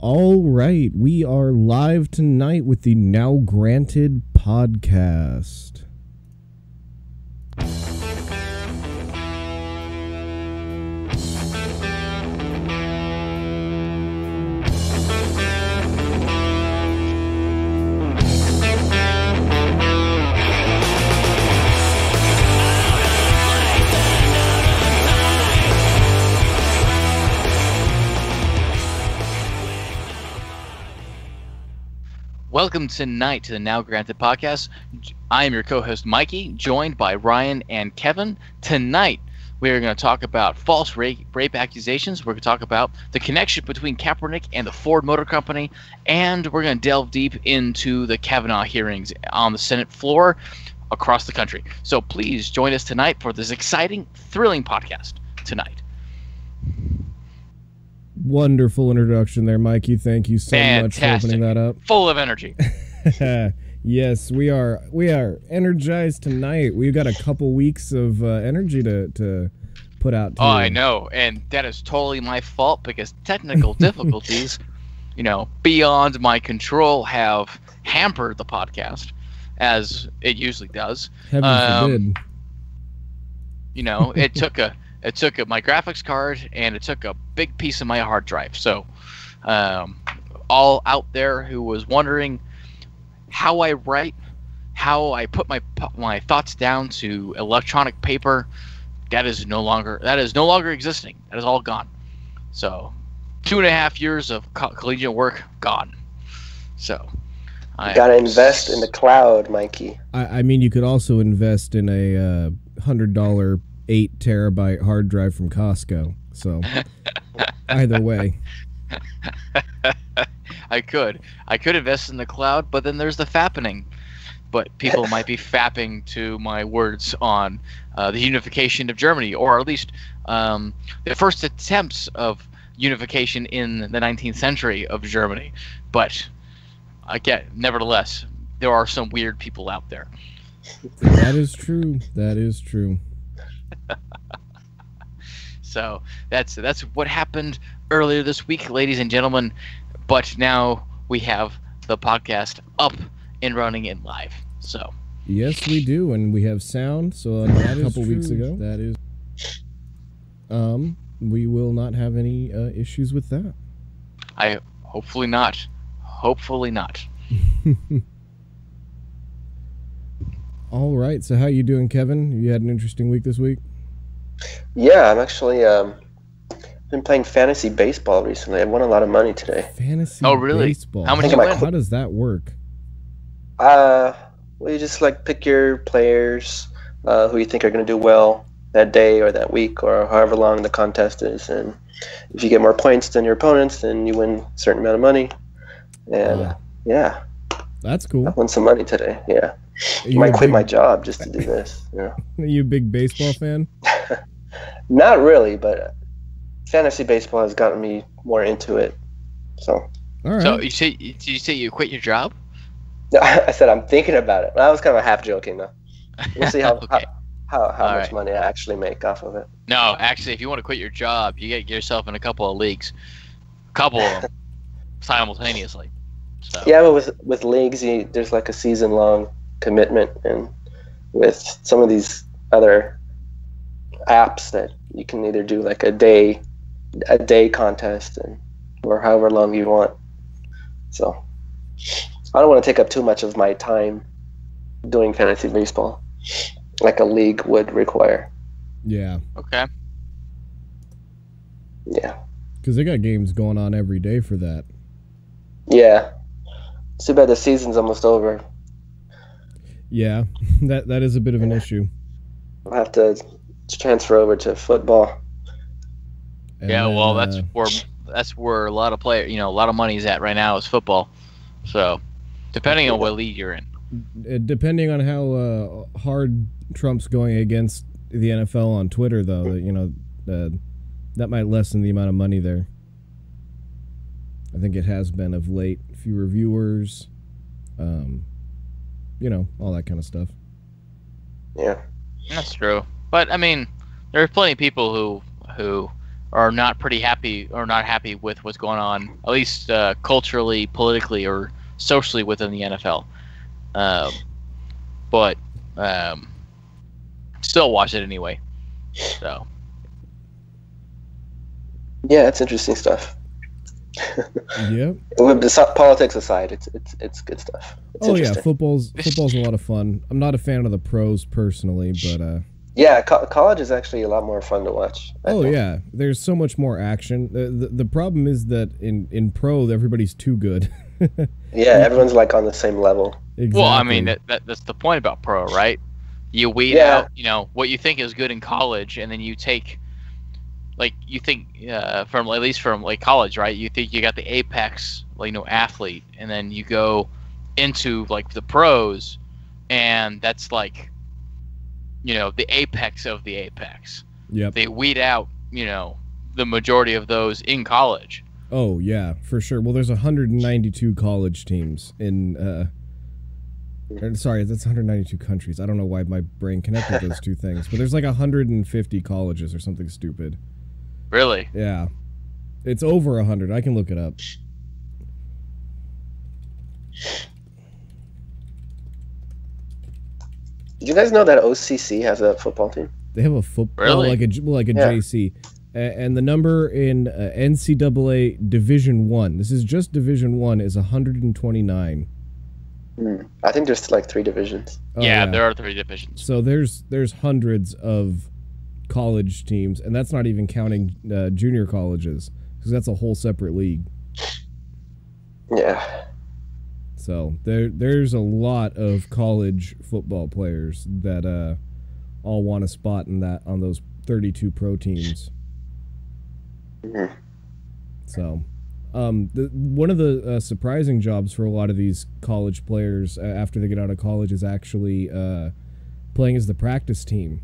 All right, we are live tonight with the Now Granted podcast. Welcome tonight to the Now Granted podcast. I am your co-host Mikey, joined by Ryan and Kevin. Tonight, we are going to talk about false rape accusations. We're going to talk about the connection between Kaepernick and the Ford Motor Company, and we're going to delve deep into the Kavanaugh hearings on the Senate floor across the country. So please join us tonight for this exciting, thrilling podcast tonight. Wonderful introduction there, Mikey. Thank you so much for opening that up. Full of energy. Yes, we are energized tonight. We've got a couple weeks of energy to put out. Oh, I know, and that is totally my fault because technical difficulties, beyond my control have hampered the podcast, as it usually does. Heaven forbid. It took my graphics card and it took a big piece of my hard drive. So, all out there who was wondering how I write, how I put my thoughts down to electronic paper, that is no longer existing. That is all gone. So, 2.5 years of collegiate work gone. So, you gotta invest in the cloud, Mikey. I mean, you could also invest in a $100 8 terabyte hard drive from Costco. So either way, I could invest in the cloud, but then there's the fappening. But people might be fapping to my words on the unification of Germany, or at least the first attempts of unification in the 19th century of Germany. But again, nevertheless, there are some weird people out there. That is true. That is true. So that's what happened earlier this week, ladies and gentlemen. But now we have the podcast up and running and live. So yes, we do, and we have sound. So a couple weeks ago, that is, we will not have any issues with that. Hopefully not. Hopefully not. All right. So how you doing, Kevin? You had an interesting week this week? Yeah, I'm actually been playing fantasy baseball recently. I won a lot of money today. Fantasy baseball. How much you win? How does that work? Well, you just pick your players who you think are going to do well that day or that week or however long the contest is, and if you get more points than your opponents, then you win a certain amount of money. And yeah, that's cool. I won some money today. Yeah, I might quit my job just to do this. Yeah. Are you a big baseball fan? Not really, but fantasy baseball has gotten me more into it. So. All right. So did you say you quit your job? I said I'm thinking about it. I was kind of half joking though. We'll see how okay. how much money I actually make off of it. No, actually, if you want to quit your job, you get yourself in a couple of leagues, of them simultaneously. So. Yeah, but with leagues, there's a season-long commitment, and with some of these other apps that you can either do a day contest or however long you want. So I don't want to take up too much of my time doing fantasy baseball like a league would require. Yeah. Okay. Yeah. Because they got games going on every day for that. Yeah. It's too bad the season's almost over. Yeah, that is a bit of an issue. I'll have to transfer over to football. And yeah, then, well, that's where a lot of a lot of money is at right now is football. So, depending on what league you're in. Depending on how hard Trump's going against the NFL on Twitter, though, that might lessen the amount of money there. I think it has been of late. Fewer viewers, all that kind of stuff. Yeah. That's true. But, I mean, there are plenty of people who are not happy with what's going on, at least culturally, politically, or socially within the NFL. But still watch it anyway. So yeah, it's interesting stuff. Yep. With the politics aside, it's good stuff. It's interesting. football's a lot of fun. I'm not a fan of the pros personally, but yeah, college is actually a lot more fun to watch. I think. Yeah, there's so much more action. The problem is that in pro everybody's too good. Yeah, everyone's like on the same level. Exactly. Well, I mean that's the point about pro, right? You weed out, what you think is good in college, and then you take, from at least from like college, right? You think you got the apex, athlete, and then you go into like the pros, and that's like, the apex of the apex. Yep. They weed out, the majority of those in college. Oh yeah, for sure. Well, there's 192 college teams in. Sorry, that's 192 countries. I don't know why my brain connected those two things, but there's like 150 colleges or something stupid. Really? Yeah, it's over 100. I can look it up. Did you guys know that OCC has a football team? They have a football, really? like a JC, and the number in NCAA Division 1. This is just Division 1 is 129. I think there's like 3 divisions. Yeah, there are 3 divisions. So there's hundreds of college teams, and that's not even counting junior colleges, because that's a whole separate league. Yeah. So there's a lot of college football players that all want a spot on those 32 pro teams. Mm-hmm. So. One of the surprising jobs for a lot of these college players after they get out of college is actually playing as the practice team.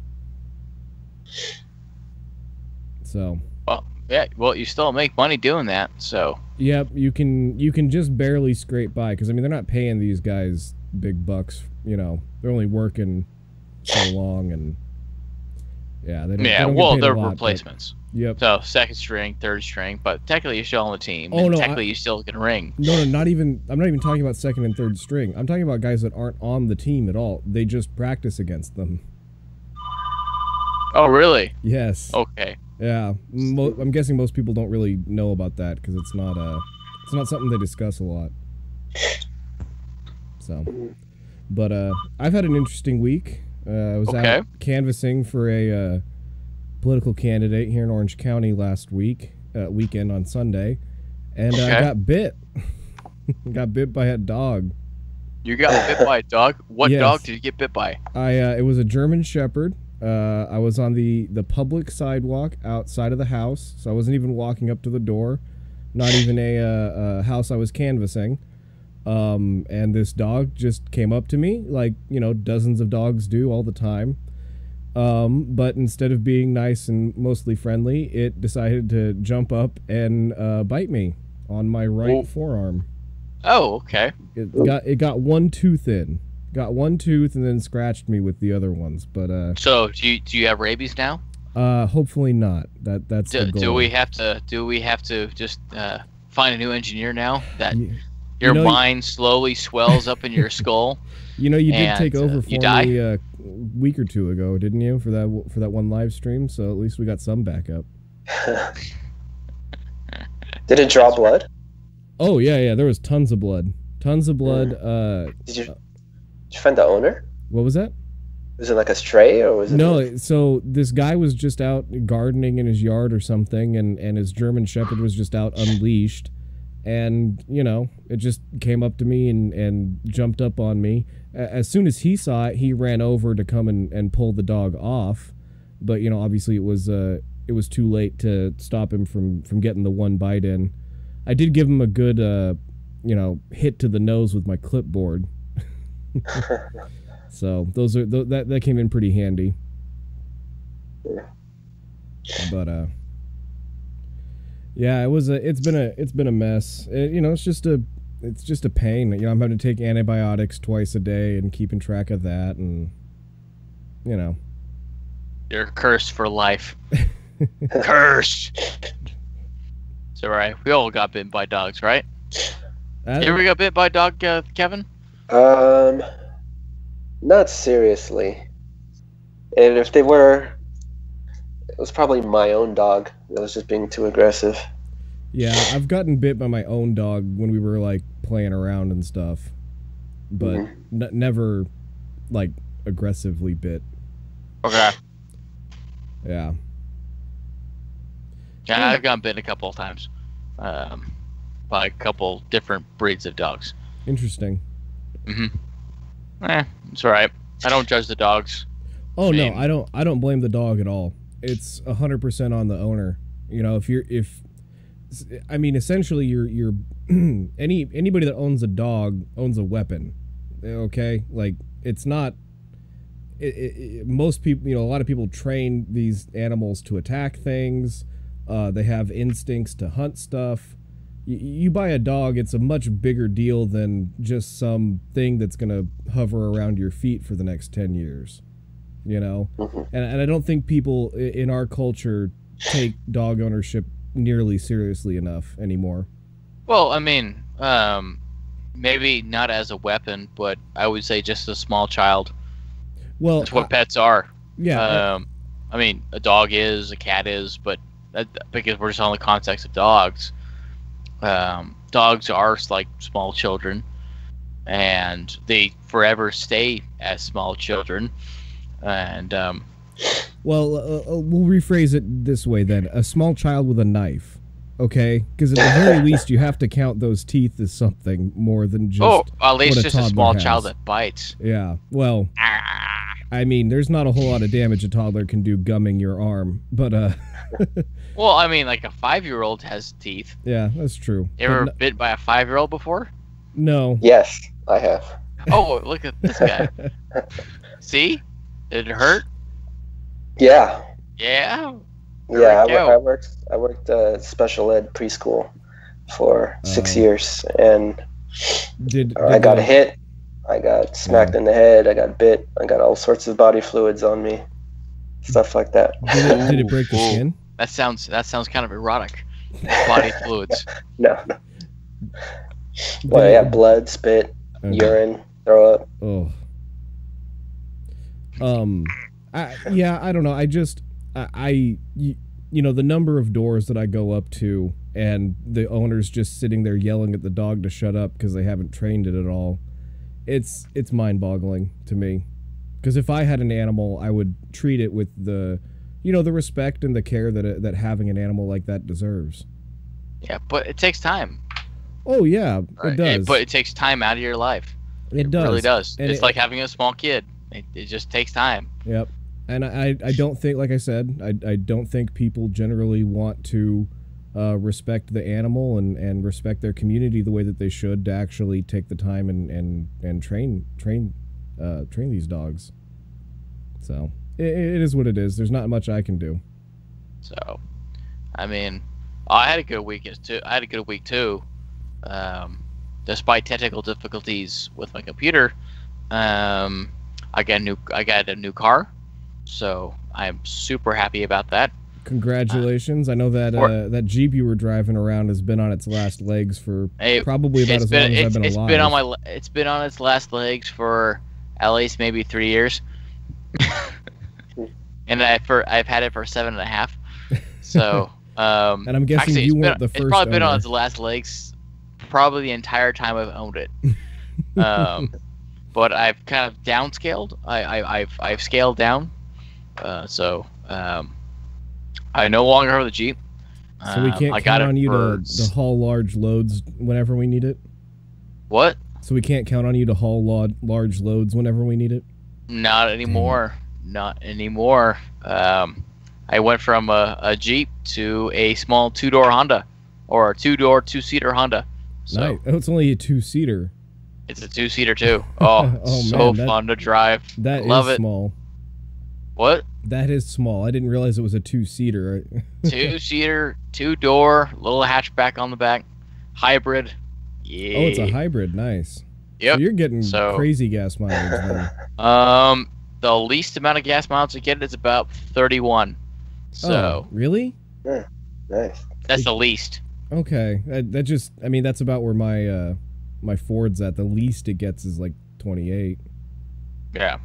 So. Well, yeah. Well, you still make money doing that. So. Yep, you can just barely scrape by, because I mean they're not paying these guys big bucks. They're only working so long, and yeah, they don't. Yeah, they don't well, get paid they're a lot, replacements. Yep. So second string, third string, but technically you're still on the team. Oh, and no, technically you still can ring. No, not even. I'm not even talking about second and third string. I'm talking about guys that aren't on the team at all. They just practice against them. Oh, really? Yes. Okay. Yeah. I'm guessing most people don't really know about that, because it's not something they discuss a lot. So, but I've had an interesting week. I was out canvassing for a political candidate here in Orange County last weekend on Sunday, and I got bit. Got bit by a dog. You got bit by a dog? What Yes. dog did you get bit by? It was a German Shepherd. I was on the public sidewalk outside of the house, so I wasn't even walking up to the door, not even a house I was canvassing. And this dog just came up to me, like, dozens of dogs do all the time. But instead of being nice and mostly friendly, it decided to jump up and bite me on my right forearm. Oh, okay. It got one tooth in. Got one tooth and then scratched me with the other ones. But so do you have rabies now? Hopefully not. That's the goal. Do we have to just find a new engineer now that your mind slowly swells up in your skull? You did take over for me a week or two ago, didn't you? For that one live stream. So at least we got some backup. Did it draw blood? Oh yeah. There was tons of blood. Tons of blood. Did you find the owner? What was that? Was it like a stray, or was it? No, so this guy was just out gardening in his yard or something, and his German Shepherd was just out unleashed, and it just came up to me and jumped up on me. As soon as he saw it, he ran over to come and pull the dog off, but obviously it was too late to stop him from getting the one bite in. I did give him a good hit to the nose with my clipboard. So that came in pretty handy. But yeah, it's been a mess. It's just a pain. I'm having to take antibiotics twice a day and keeping track of that, and you're cursed for life. Cursed. It's all right. We all got bitten by dogs, right? You ever got bit by a dog, Kevin? Not seriously. And if they were, it was probably my own dog that was just being too aggressive. Yeah, I've gotten bit by my own dog when we were like playing around and stuff, but never like aggressively bit. Okay. Yeah. Yeah, I've gotten bitten a couple of times by a couple different breeds of dogs. Interesting. It's all right. I don't judge the dogs. Oh no, I don't blame the dog at all. It's 100% on the owner. You know, I mean, essentially, you're anybody that owns a dog owns a weapon. Okay, like it's not. Most people, you know, a lot of people train these animals to attack things. They have instincts to hunt stuff. You buy a dog, it's a much bigger deal than just some thing that's gonna hover around your feet for the next 10 years. You know, and I don't think people in our culture take dog ownership nearly seriously enough anymore. Well, I mean, maybe not as a weapon, but I would say just a small child. Well, that's what pets are. Yeah. I mean, a dog is, a cat is, but because we're just on the context of dogs. Dogs are like small children, and they forever stay as small children. And well, we'll rephrase it this way then: a small child with a knife, okay? Because at the very least, you have to count those teeth as something more than just. At least what just a small child that bites. Yeah. Well, I mean, there's not a whole lot of damage a toddler can do gumming your arm, but Well, I mean, like a 5-year-old has teeth. Yeah, that's true. You ever bit by a 5-year-old before? No. Yes, I have. Oh, look at this guy. See? Did it hurt? Yeah. Yeah. Yeah, I worked special ed preschool for 6 years, and I got hit. I got smacked in the head. I got bit. I got all sorts of body fluids on me, stuff like that. Did it break the skin? That sounds kind of erotic. Body fluids. No. Well, yeah, blood, spit, urine, throw up. Oh. I don't know. You know, the number of doors that I go up to and the owner's just sitting there yelling at the dog to shut up because they haven't trained it at all. It's mind-boggling to me. Because if I had an animal, I would treat it with the respect and the care that having an animal like that deserves. Yeah, but it takes time. Oh yeah, it does. But it takes time out of your life. It does. It really does. And it's like having a small kid. It just takes time. Yep. And I don't think, like I said, I don't think people generally want to respect the animal and respect their community the way that they should to actually take the time and train these dogs. So it is what it is. There's not much I can do. So, I mean, I had a good week too. Despite technical difficulties with my computer, I got a new car, so I'm super happy about that. Congratulations! I know that that Jeep you were driving around has been on its last legs for probably about as long as I've been alive. It's been on its last legs for at least maybe 3 years, and I've had it for 7.5. So, and I'm guessing actually, you weren't the first. It's probably been owner. on its last legs probably the entire time I've owned it. But I've kind of downscaled. I've scaled down. So I no longer have the Jeep. So we can't count on you to haul large loads whenever we need it? What? So we can't count on you to haul large loads whenever we need it? Not anymore. Not anymore. I went from a Jeep to a small 2-door Honda, or a 2-door, 2-seater Honda. So nice. Oh, it's only a 2-seater. It's a 2-seater too. Oh, so man, fun to drive. Love it. Small. What? That is small. I didn't realize it was a 2-seater. 2-seater, 2-door, little hatchback on the back, hybrid. Yeah. Oh, it's a hybrid. Nice. Yep. So you're getting crazy gas mileage then. The least amount of gas mileage I get is about 31. So really? Yeah, nice. that's the least. Okay, that just, I mean, that's about where my Ford's at. The least it gets is like 28. Yeah.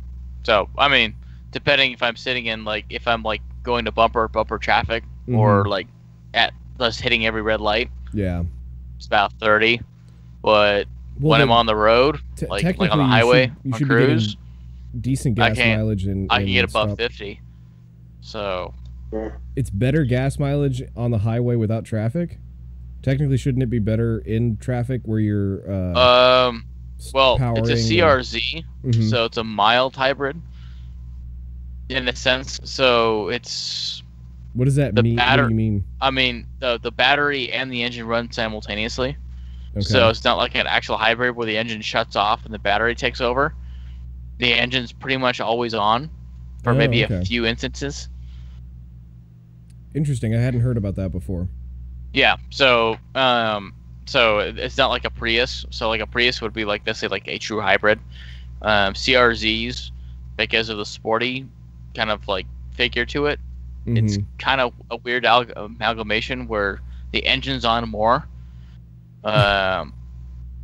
So I mean, depending if I'm sitting in if I'm going to bumper traffic or at just hitting every red light, Yeah. it's about 30. But when I'm on the road, like on the highway, you on should cruise, be getting decent gas mileage. I can get above 50. So it's better gas mileage on the highway without traffic. Technically, shouldn't it be better in traffic where you're well, it's a CRZ, so it's a mild hybrid in a sense. So it's what does that mean? What do you mean? I mean, the battery and the engine run simultaneously. Okay. So it's not like an actual hybrid where the engine shuts off and the battery takes over. The engine's pretty much always on for maybe a few instances. Interesting. I hadn't heard about that before. Yeah. So so it's not like a Prius. So like a Prius would be like, let's say, like a true hybrid. CRZs, because of the sporty kind of like figure to it, it's kind of a weird amalgamation where the engine's on more. And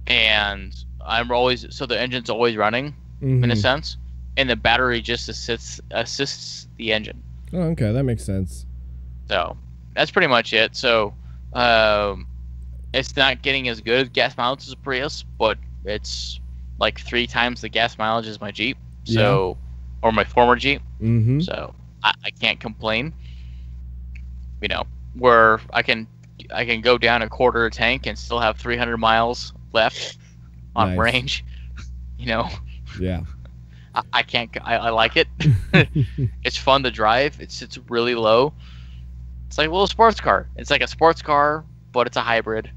the engine's always running in a sense, and the battery just assists the engine. Oh, okay, that makes sense. So that's pretty much it. So it's not getting as good as gas mileage as a Prius, but it's like 3 times the gas mileage as my Jeep. So or my former Jeep. So I can't complain. You know, where I can go down a quarter a tank and still have 300 miles left on range. You know. Yeah. I can't. I like it. It's fun to drive. It sits really low. It's like a little sports car. It's like a sports car, but it's a hybrid.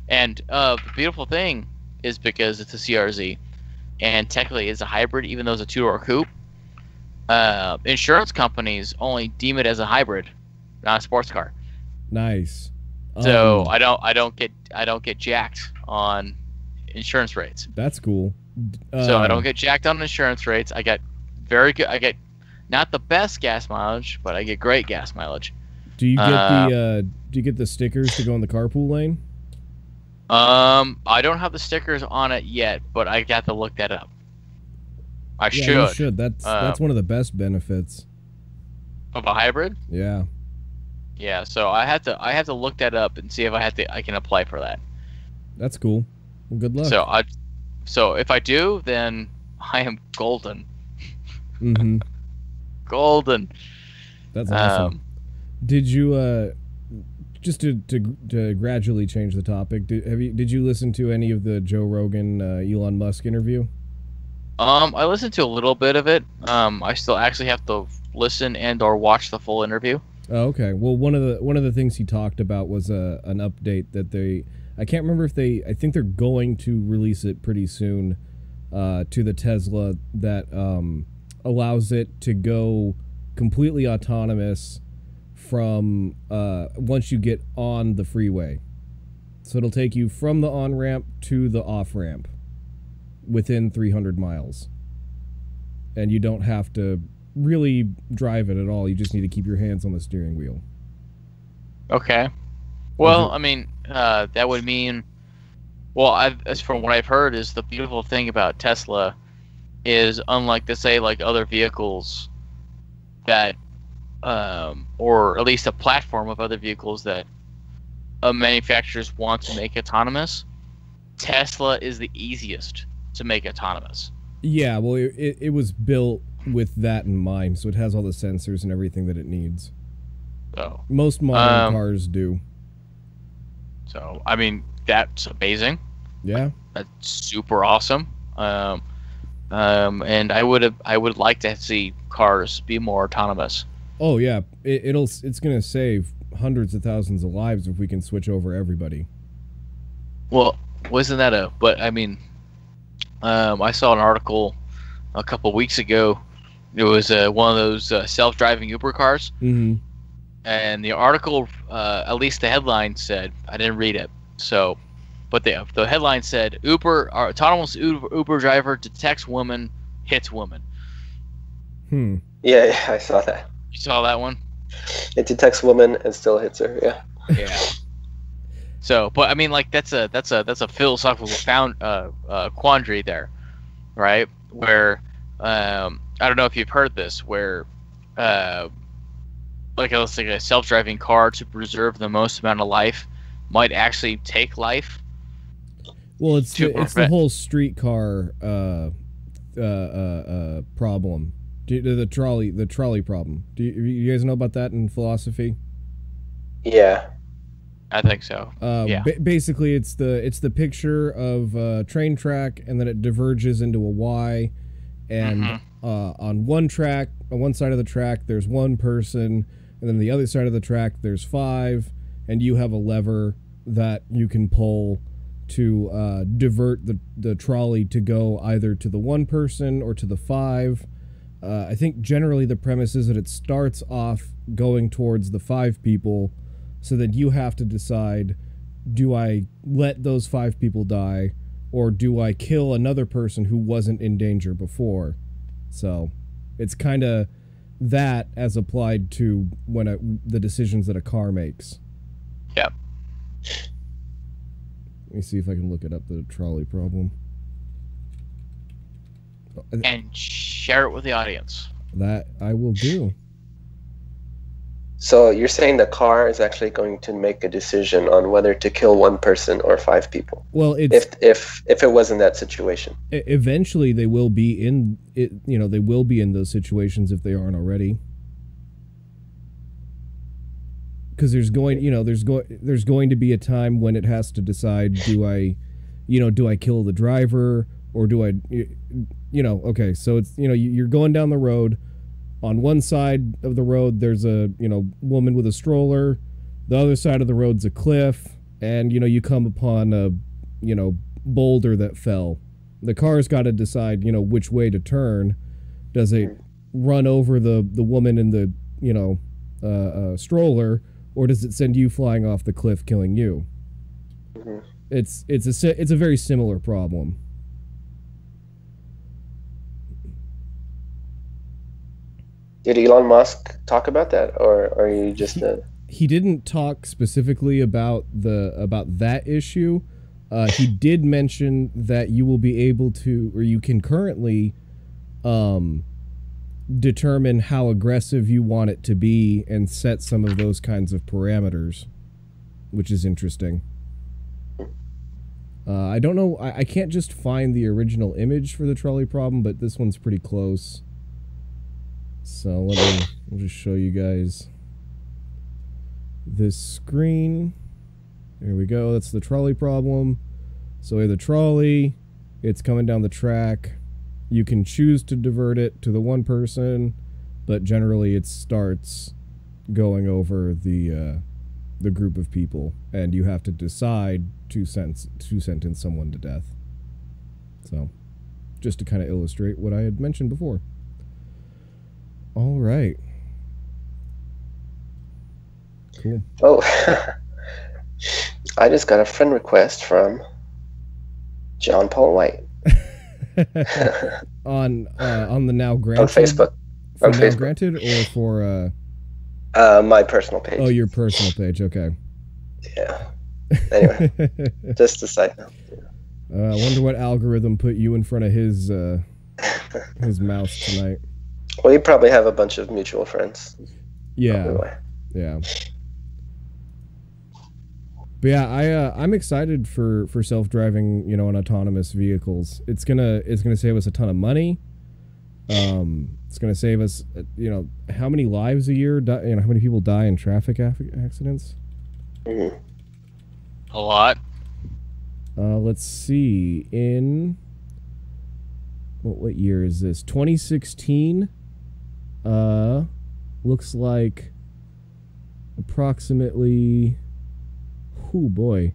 And the beautiful thing is because it's a CRZ, and technically it's a hybrid, even though it's a 2-door coupe. Insurance companies only deem it as a hybrid, not a sports car. Nice. So I don't get jacked on insurance rates. That's cool. So I don't get jacked on insurance rates. I get very good. I get not the best gas mileage, but I get great gas mileage. Do you get the stickers to go in the carpool lane? I don't have the stickers on it yet, but I got to look that up. I should. You should. That's one of the best benefits of a hybrid. Yeah. Yeah. So I have to look that up and see if I can apply for that. That's cool. Well, good luck. So if I do, then I am golden. Golden. That's awesome. Did you just to gradually change the topic? Did you listen to any of the Joe Rogan Elon Musk interview? I listened to a little bit of it. I still actually have to listen and or watch the full interview. Oh, okay. Well, one of the things he talked about was an update that I can't remember if I think they're going to release it pretty soon to the Tesla that allows it to go completely autonomous from once you get on the freeway. So it'll take you from the on-ramp to the off-ramp within 300 miles. And you don't have to really drive it at all. You just need to keep your hands on the steering wheel. Okay. Well, I mean, that would mean... Well, as from what I've heard, is the beautiful thing about Tesla is, unlike, to say, like other vehicles that... or at least a platform of other vehicles that manufacturers want to make autonomous, Tesla is the easiest to make autonomous. Yeah, well, it was built with that in mind, so it has all the sensors and everything that it needs. So most modern cars do. So I mean, that's amazing. Yeah, that's super awesome. And I would like to see cars be more autonomous. Oh yeah, it's gonna save hundreds of thousands of lives if we can switch over everybody. Well, wasn't that but I mean, I saw an article a couple weeks ago. It was one of those self-driving Uber cars. And the article, at least the headline said, I didn't read it. So, but the headline said, autonomous Uber driver detects woman, hits woman. Yeah, I saw that. You saw that one? It detects woman and still hits her. Yeah. Yeah. So, but I mean, like that's a philosophical quandary there, right? Where I don't know if you've heard this, where like let's say a self-driving car to preserve the most amount of life might actually take life. Well, it's the whole streetcar problem, the trolley problem. Do you guys know about that in philosophy? Yeah. I think so. Yeah. Basically, it's the picture of a train track, and then it diverges into a Y, and on one track, on one side of the track, there's one person, and then the other side of the track, there's 5, and you have a lever that you can pull to divert the trolley to go either to the one person or to the 5. I think generally the premise is that it starts off going towards the 5 people, so that you have to decide, do I let those 5 people die, or do I kill another person who wasn't in danger before? So it's kind of that as applied to the decisions that a car makes. Yeah. Let me see if I can look it up, the trolley problem. And share it with the audience. That I will do. So you're saying the car is actually going to make a decision on whether to kill one person or 5 people? Well, it's if it was in that situation. Eventually, they will be in it. You know, they will be in those situations if they aren't already. Because there's going to be a time when it has to decide: do I kill the driver, or do I, okay? So it's you're going down the road. On one side of the road, there's a woman with a stroller. The other side of the road's a cliff, and you come upon a boulder that fell. The car's got to decide which way to turn. Does it run over the woman in the stroller, or does it send you flying off the cliff, killing you? Mm-hmm. It's a very similar problem. Did Elon Musk talk about that, or are you just He didn't talk specifically about that issue. He did mention that you will be able to, or you can currently determine how aggressive you want it to be and set some of those kinds of parameters, which is interesting. I don't know. I can't just find the original image for the trolley problem, but this one's pretty close. So I'll just show you guys this screen. There we go. That's the trolley problem. So we have the trolley. It's coming down the track. You can choose to divert it to the one person, but generally it starts going over the group of people, and you have to decide to sentence someone to death. So, just to kind of illustrate what I had mentioned before. All right. Cool. Oh, I just got a friend request from John Paul White. on the Now Granted? On Facebook. For on Now Facebook. Granted, or for my personal page. Oh, your personal page. Okay. Yeah. Anyway, just a side note. I wonder what algorithm put you in front of his mouse tonight. Well, you probably have a bunch of mutual friends. Yeah. Yeah. But yeah, I'm excited for self-driving, and autonomous vehicles. It's gonna save us a ton of money. It's gonna save us, how many lives a year? How many people die in traffic accidents? Mm-hmm. A lot. Let's see. In what year is this? 2016. Looks like approximately. Oh boy.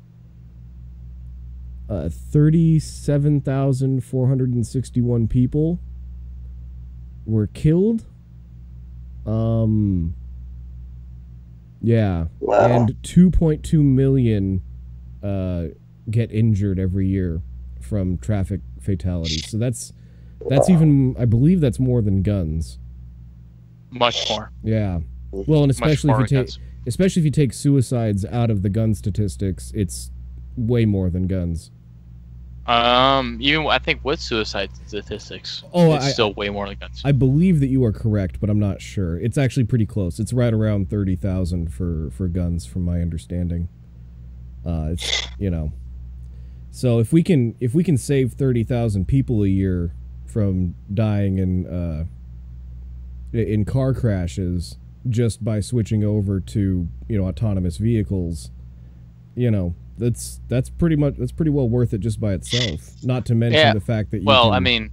37,461 people were killed. Yeah. Wow. And 2.2 million get injured every year from traffic fatalities. So that's even, I believe that's more than guns. Much more. Yeah. Well, and Much especially more if you take guns. especially if you take suicides out of the gun statistics, it's way more than guns. I think with suicide statistics, it's still way more than guns. I believe that you are correct, but I'm not sure. It's actually pretty close. It's right around 30,000 for guns, from my understanding. It's, you know, so if we can save 30,000 people a year from dying in car crashes just by switching over to, you know, autonomous vehicles, you know, that's pretty well worth it just by itself. Not to mention the fact that you well, can, I mean,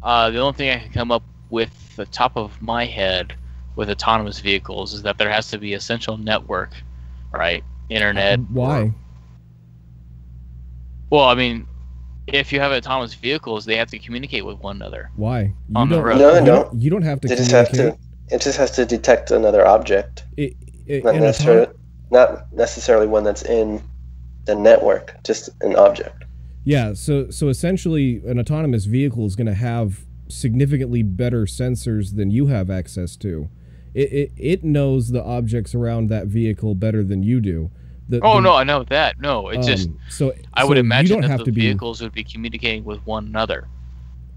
the only thing I can come up with the top of my head with autonomous vehicles is that there has to be a central network, right? Internet. Why? Well, I mean, if you have autonomous vehicles, they have to communicate with one another. Why? On the road. No. You don't have to They just communicate. have to. It just has to detect another object, not necessarily one that's in the network, just an object. Yeah, so essentially an autonomous vehicle is going to have significantly better sensors than you have access to. It knows the objects around that vehicle better than you do. No, I know that. No, it's just I would imagine that the vehicles would be communicating with one another.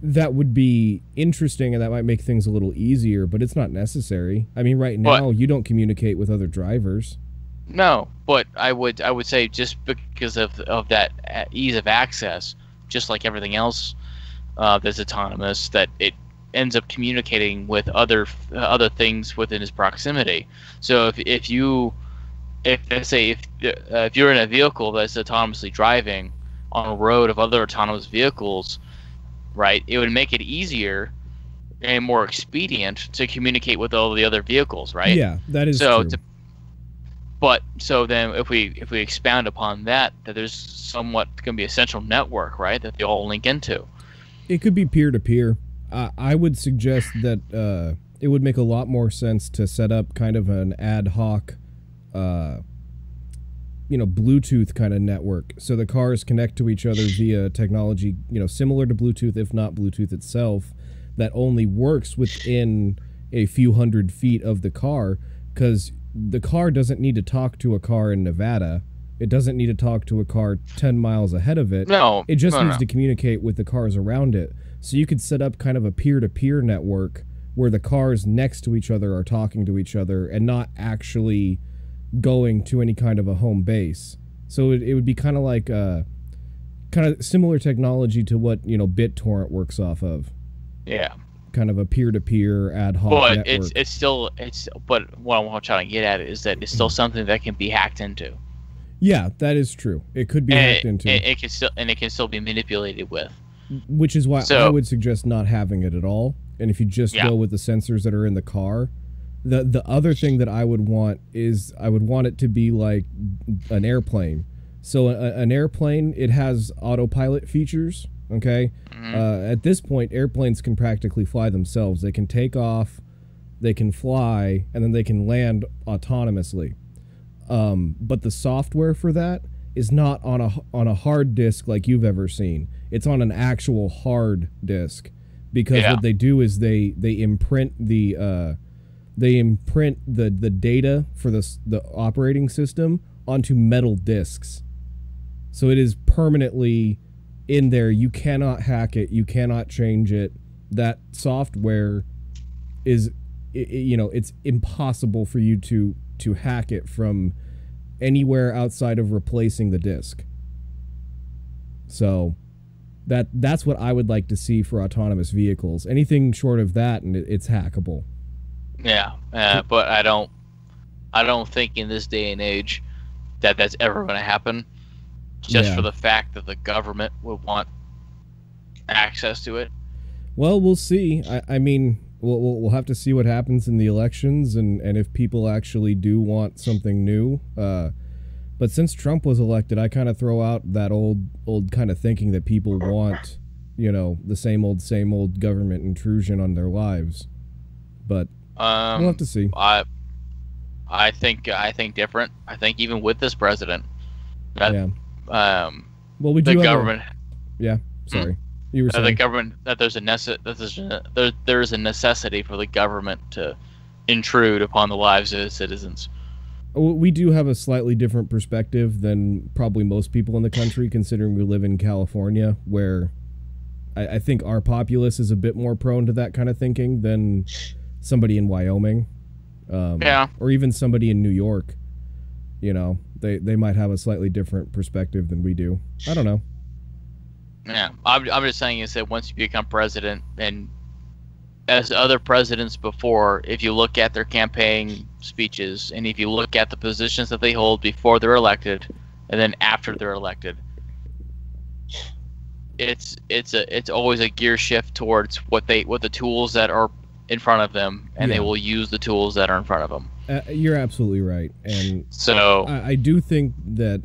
That would be interesting, and that might make things a little easier, but it's not necessary. I mean, right now you don't communicate with other drivers. No, but I would say just because of that ease of access, just like everything else that's autonomous, that it ends up communicating with other things within its proximity. So if you're in a vehicle that's autonomously driving on a road of other autonomous vehicles, right, it would make it easier and more expedient to communicate with all the other vehicles, right? Yeah, that is true. So then if we expound upon that there's somewhat going to be a central network, right, that they all link into. It could be peer-to-peer. I would suggest that it would make a lot more sense to set up kind of an ad hoc Bluetooth kind of network, so the cars connect to each other via technology, similar to Bluetooth, if not Bluetooth itself, that only works within a few hundred feet of the car, because the car doesn't need to talk to a car in Nevada. It doesn't need to talk to a car 10 miles ahead of it. No, it just needs to communicate with the cars around it. So you could set up kind of a peer-to-peer network where the cars next to each other are talking to each other and not actually going to any kind of a home base. So it would be kind of like kind of similar technology to what BitTorrent works off of. Yeah, kind of a peer-to-peer ad hoc but network. But what I'm trying to get at is that it's still something that can be hacked into. Yeah, that is true. It could be hacked into. It can still be manipulated with. Which is why I would suggest not having it at all. And if you just go with the sensors that are in the car. The other thing that I would want is I would want it to be like an airplane. So an airplane, it has autopilot features, okay? At this point, airplanes can practically fly themselves. They can take off, they can fly, and then they can land autonomously. But the software for that is not on a hard disk like you've ever seen. It's on an actual hard disk, because what they do is they imprint the data for the operating system onto metal discs. So it is permanently in there. You cannot hack it. You cannot change it. That software is, it's impossible for you to hack it from anywhere outside of replacing the disk. So that's what I would like to see for autonomous vehicles. Anything short of that, and it's hackable. Yeah, but I don't think in this day and age that that's ever going to happen, just for the fact that the government would want access to it. Well, we'll see. I mean, we'll have to see what happens in the elections, and if people actually do want something new. But since Trump was elected, I kind of throw out that old kind of thinking that people want, the same old government intrusion on their lives. But we'll have to see. I think different. I think even with this president, that well, we do the government. Sorry, you were saying the government, that there's a necessity for the government to intrude upon the lives of its citizens. We do have a slightly different perspective than probably most people in the country, considering we live in California, where I think our populace is a bit more prone to that kind of thinking than somebody in Wyoming, or even somebody in New York. You know, they might have a slightly different perspective than we do. I don't know. Yeah, I'm just saying is that once you become president, and as other presidents before, if you look at their campaign speeches and if you look at the positions that they hold before they're elected and then after they're elected, it's always a gear shift towards what the tools that are in front of them, and they will use the tools that are in front of them. You're absolutely right, and so I do think that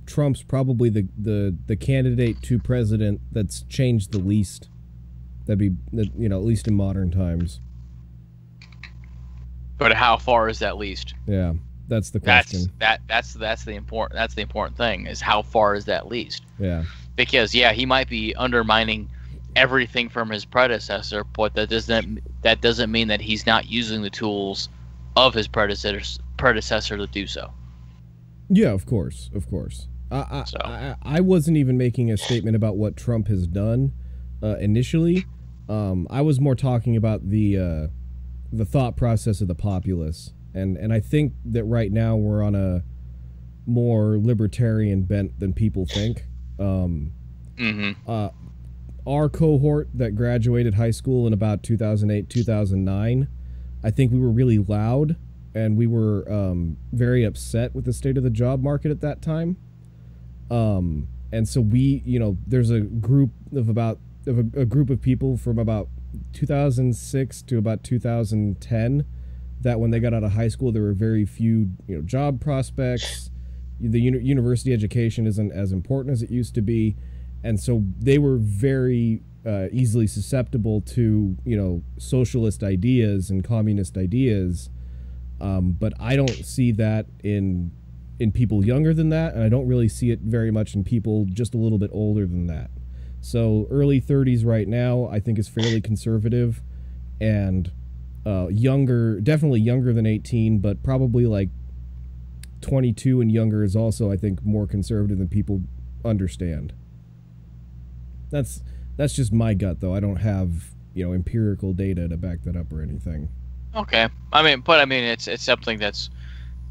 Trump's probably the candidate to president that's changed the least. At least in modern times. But how far is that least? Yeah, that's the question. That's the important thing, is how far is that least? Yeah. Because he might be undermining everything from his predecessor, but that doesn't mean that he's not using the tools of his predecessor to do so. Yeah, of course. I wasn't even making a statement about what Trump has done initially. I was more talking about the thought process of the populace, and I think that right now we're on a more libertarian bent than people think. Our cohort that graduated high school in about 2008, 2009, I think we were really loud, and we were very upset with the state of the job market at that time. And so there's a group of people from about 2006 to about 2010 that when they got out of high school, there were very few job prospects. The university education isn't as important as it used to be, and so they were very easily susceptible to socialist ideas and communist ideas. But I don't see that in people younger than that, and I don't really see it very much in people just a little bit older than that. So early 30s right now, I think, is fairly conservative, and definitely younger than 18, but probably like 22 and younger is also, I think, more conservative than people understand. That's just my gut, though. I don't have empirical data to back that up or anything. Okay, it's something that's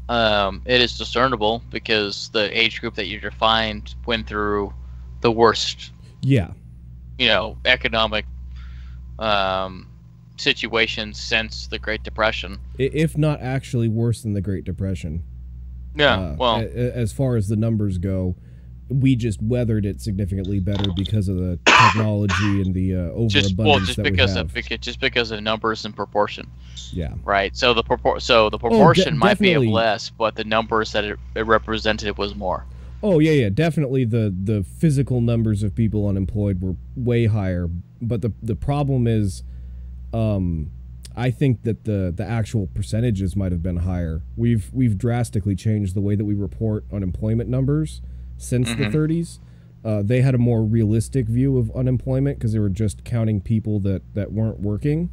it is discernible, because the age group that you defined went through the worst. Yeah. Economic situations since the Great Depression. If not actually worse than the Great Depression. Yeah, as far as the numbers go, we just weathered it significantly better because of the technology and the overabundance that we have. Just because of numbers and proportion. Yeah. Right. So the proportion might be of less, but the numbers that it represented was more. Oh yeah, definitely. The physical numbers of people unemployed were way higher, but the problem is, I think that the actual percentages might have been higher. We've drastically changed the way that we report unemployment numbers since the 30s. They had a more realistic view of unemployment because they were just counting people that weren't working.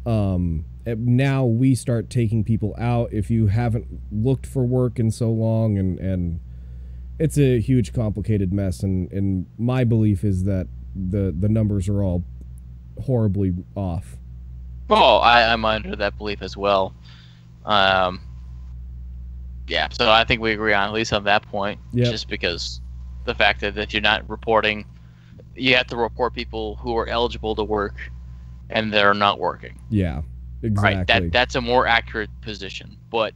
Now we start taking people out if you haven't looked for work in so long, and it's a huge complicated mess, and my belief is that the numbers are all horribly off. Well, I'm under that belief as well. Yeah, so I think we agree on at least on that point. Yep. Just because the fact that you're not reporting, you have to report people who are eligible to work and they're not working. Yeah, exactly. Right. That's a more accurate position. But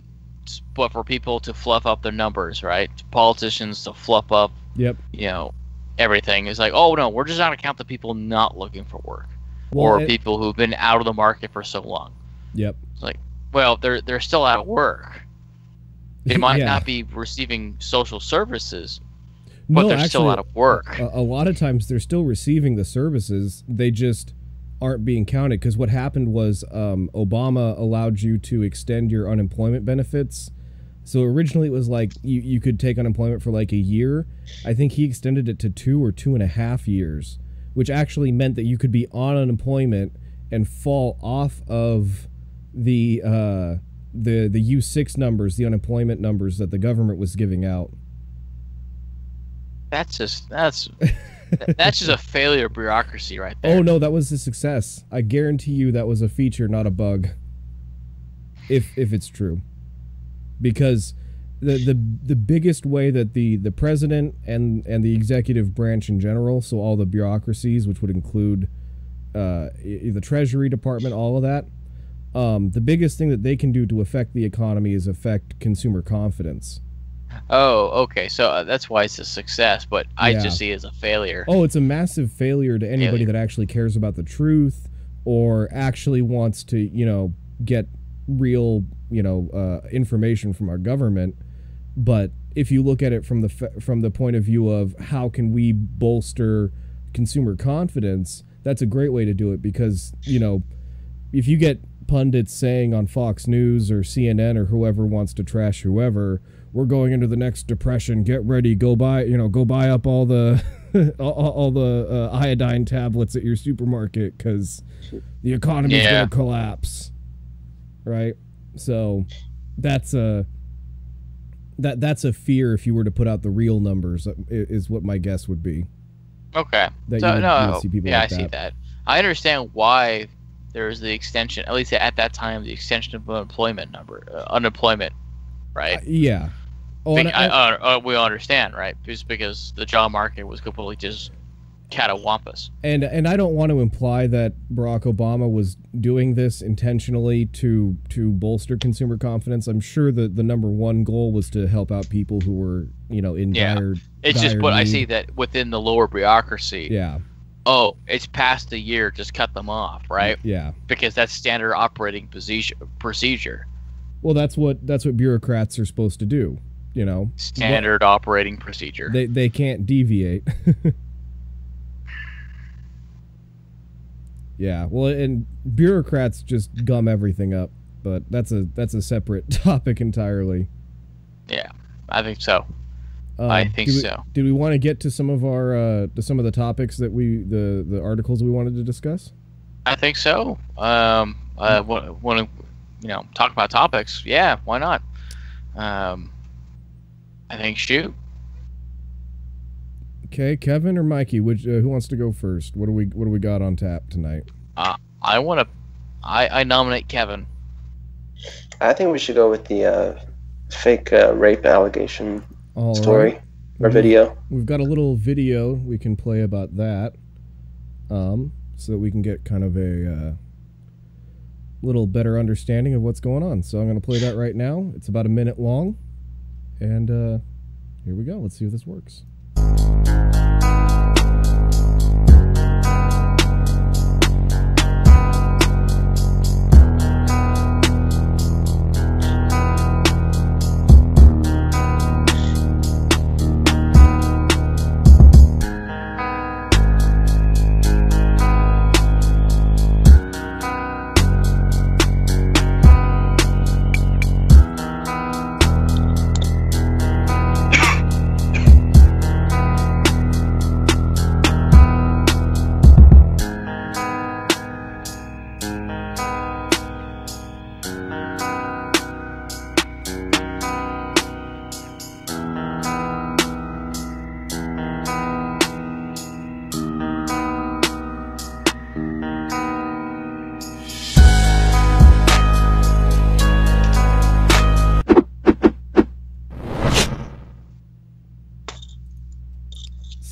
for people to fluff up their numbers, right? Politicians to fluff up, yep, everything. It's like, oh no, we're just not going to count the people not looking for work, or people who've been out of the market for so long. Yep. It's like, well, they're still out of work. They might not be receiving social services, but they're still out of work. A lot of times they're still receiving the services. They just aren't being counted, because what happened was Obama allowed you to extend your unemployment benefits. So originally it was like you could take unemployment for like a year. I think he extended it to 2 or 2.5 years, which actually meant that you could be on unemployment and fall off of the U6 numbers, the unemployment numbers that the government was giving out. That's just a failure of bureaucracy right there. Oh no, that was a success. I guarantee you that was a feature, not a bug. If it's true, because the biggest way that the president and the executive branch in general, so all the bureaucracies, which would include the Treasury Department, all of that, the biggest thing that they can do to affect the economy is affect consumer confidence. Oh, okay. So that's why it's a success, but I just see it as a failure. Oh, it's a massive failure to anybody that actually cares about the truth or actually wants to, get real, information from our government. But if you look at it from the point of view of how can we bolster consumer confidence, that's a great way to do it, because, if you get pundits saying on Fox News or CNN or whoever wants to trash whoever, we're going into the next depression, get ready, go buy up all the all the iodine tablets at your supermarket because the economy's going to collapse, right? So that's a fear if you were to put out the real numbers, is what my guess would be. Okay. That so you would see people like I see that. I understand why there's the extension, at least at that time, the extension of unemployment, right? Yeah. Oh, we understand, right? Just because the job market was completely just catawampus. And I don't want to imply that Barack Obama was doing this intentionally to bolster consumer confidence. I'm sure that the number one goal was to help out people who were, in dire It's just, but need. I see that within the lower bureaucracy. Yeah. Oh, it's past a year, just cut them off, right? Yeah. Because that's standard operating procedure. Well, that's what bureaucrats are supposed to do, Standard operating procedure. They can't deviate. Yeah, well, and bureaucrats just gum everything up, but that's a separate topic entirely. Yeah, I think so. I think so. Do we want to get to some of the topics that the articles we wanted to discuss? I think so. Want to talk about topics? Yeah, why not? I think shoot. Okay, Kevin or Mikey, who wants to go first? What do we got on tap tonight? I nominate Kevin. I think we should go with the fake rape allegation story. Right. Or video. We've got a little video we can play about that, so that we can get kind of a little better understanding of what's going on. So I'm going to play that right now. It's about a minute long, and here we go. Let's see if this works.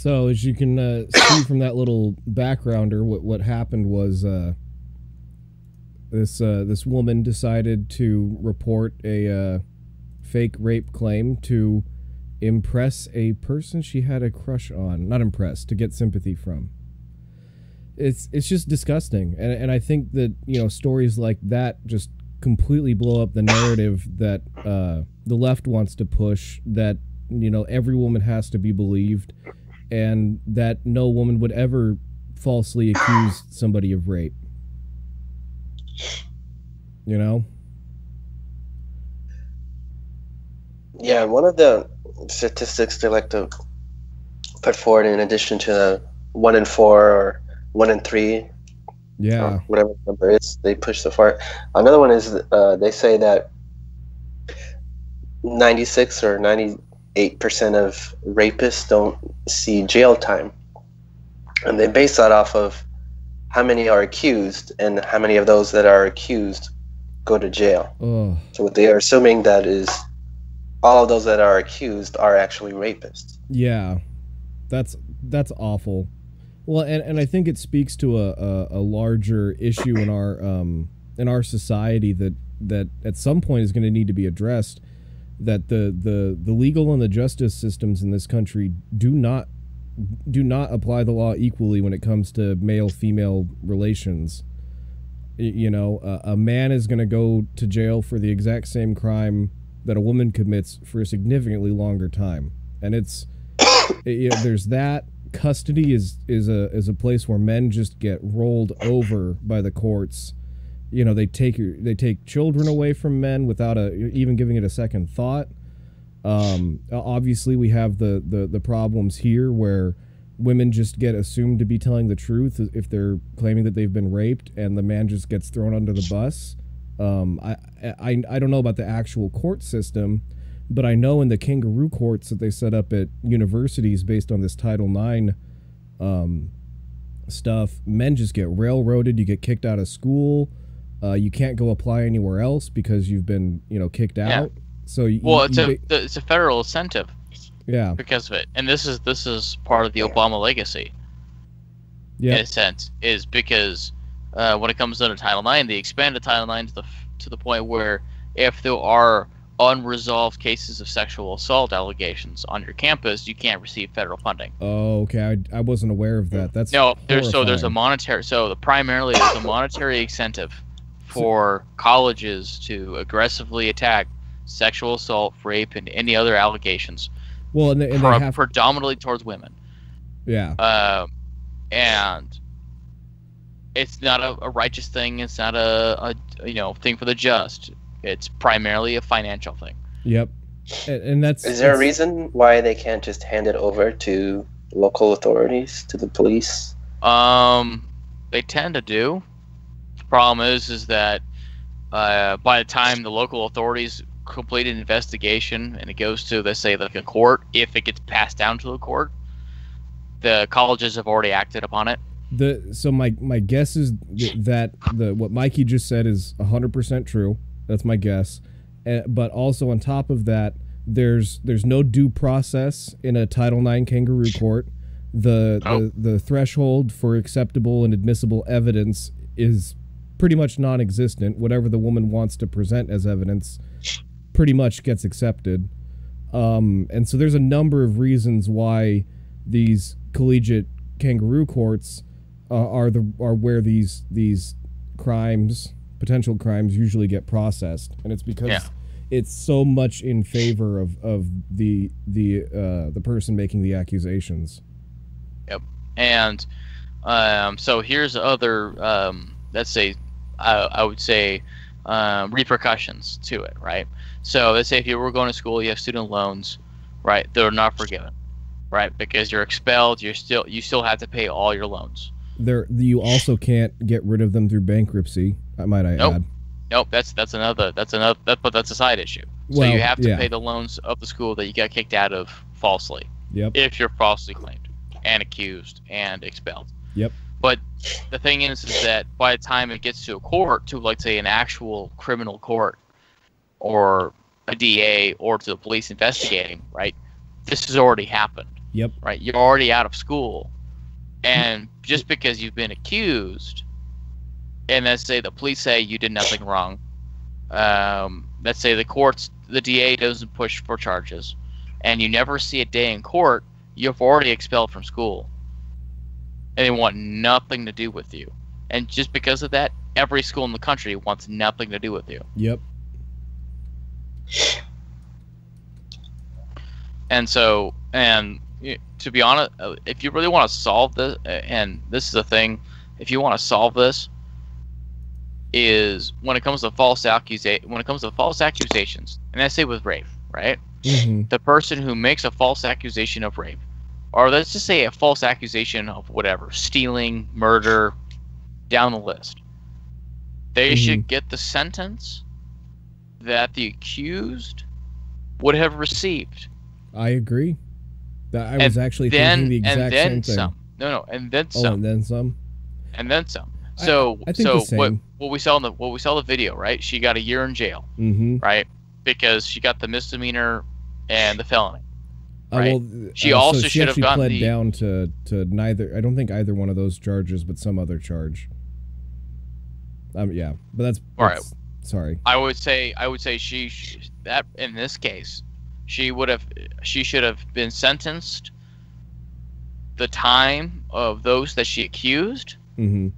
So as you can see from that little backgrounder, what happened was this woman decided to report a fake rape claim to impress a person she had a crush on. Not impress, to get sympathy from. It's just disgusting, and I think that stories like that just completely blow up the narrative that the left wants to push, that every woman has to be believed, and that no woman would ever falsely accuse somebody of rape. Yeah, one of the statistics they like to put forward, in addition to the 1 in 4 or 1 in 3 Yeah. Whatever the number is, they push so far. Another one is they say that 96 or 98% of rapists don't see jail time, and they base that off of how many are accused and how many of those that are accused go to jail. Oh. So what they are assuming that is all of those that are accused are actually rapists. Yeah, that's awful. Well, and I think it speaks to a larger issue in our society that at some point is going to need to be addressed. That the legal and the justice systems in this country do not apply the law equally when it comes to male-female relations. You know, a man is going to go to jail for the exact same crime that a woman commits for a significantly longer time, and it's there's that. Custody is a place where men just get rolled over by the courts. You know, they take children away from men without even giving it a second thought. Obviously, we have the problems here where women just get assumed to be telling the truth if they're claiming that they've been raped, and the man just gets thrown under the bus. I don't know about the actual court system, but I know in the kangaroo courts that they set up at universities based on this Title IX stuff, men just get railroaded. You get kicked out of school. You can't go apply anywhere else because you've been, kicked out. So it's a federal incentive. Yeah. Because of it, and this is part of the Obama legacy. Yeah. In a sense, is because when it comes to Title IX, they expanded Title IX to the point where if there are unresolved cases of sexual assault allegations on your campus, you can't receive federal funding. Oh, okay. I wasn't aware of that. That's there's a monetary primarily there's a monetary incentive for colleges to aggressively attack sexual assault, rape, and any other allegations. Well, and they have predominantly towards women. Yeah. And it's not a righteous thing. It's not a thing for the just. It's primarily a financial thing. Yep. And that's... Is there a reason why they can't just hand it over to local authorities, to the police? They tend to do. The problem is that by the time the local authorities complete an investigation and it goes to, let's say, like a court, if it gets passed down to a court, the colleges have already acted upon it. So my guess is that what Mikey just said is 100% true. That's my guess. But also on top of that, there's no due process in a Title IX kangaroo court. The threshold for acceptable and admissible evidence is pretty much non-existent. Whatever the woman wants to present as evidence pretty much gets accepted. And so there's a number of reasons why these collegiate kangaroo courts are where these potential crimes usually get processed, and it's because it's so much in favor of the person making the accusations. Yep. And so here's other let's say I would say repercussions to it, right? So let's say if you were going to school, you have student loans, right? They're not forgiven, right? Because you're expelled, you still have to pay all your loans. You also can't get rid of them through bankruptcy. Might I add? Nope. That's a side issue. So you have to pay the loans of the school that you got kicked out of falsely. Yep. If you're falsely claimed and accused and expelled. Yep. But the thing is that by the time it gets to a court, to like say an actual criminal court, or a DA, or to the police investigating, right? This has already happened. Yep. Right. You're already out of school. And just because you've been accused, and let's say the police say you did nothing wrong, let's say the DA doesn't push for charges, and you never see a day in court, you've already expelled from school. And they want nothing to do with you. And just because of that, every school in the country wants nothing to do with you. Yep. And so, to be honest, if you really want to solve this, and this is the thing, if you want to solve this, is when it comes to false accusations, and I say with rape, right? Mm-hmm. The person who makes a false accusation of rape, or let's just say a false accusation of whatever, stealing, murder, down the list. They should get the sentence that the accused would have received. I agree. I was actually thinking the exact same thing. Some. No, and then some. Oh, and then some. And then some. So, I think the same. what we saw in the video, right? She got a year in jail, right? Because she got the misdemeanor and the felony. Right? She also so should have gotten pled down to neither. I don't think either one of those charges, but some other charge. Yeah, but that's all right. Sorry. I would say that in this case, she should have been sentenced the time of those that she accused. Mm-hmm.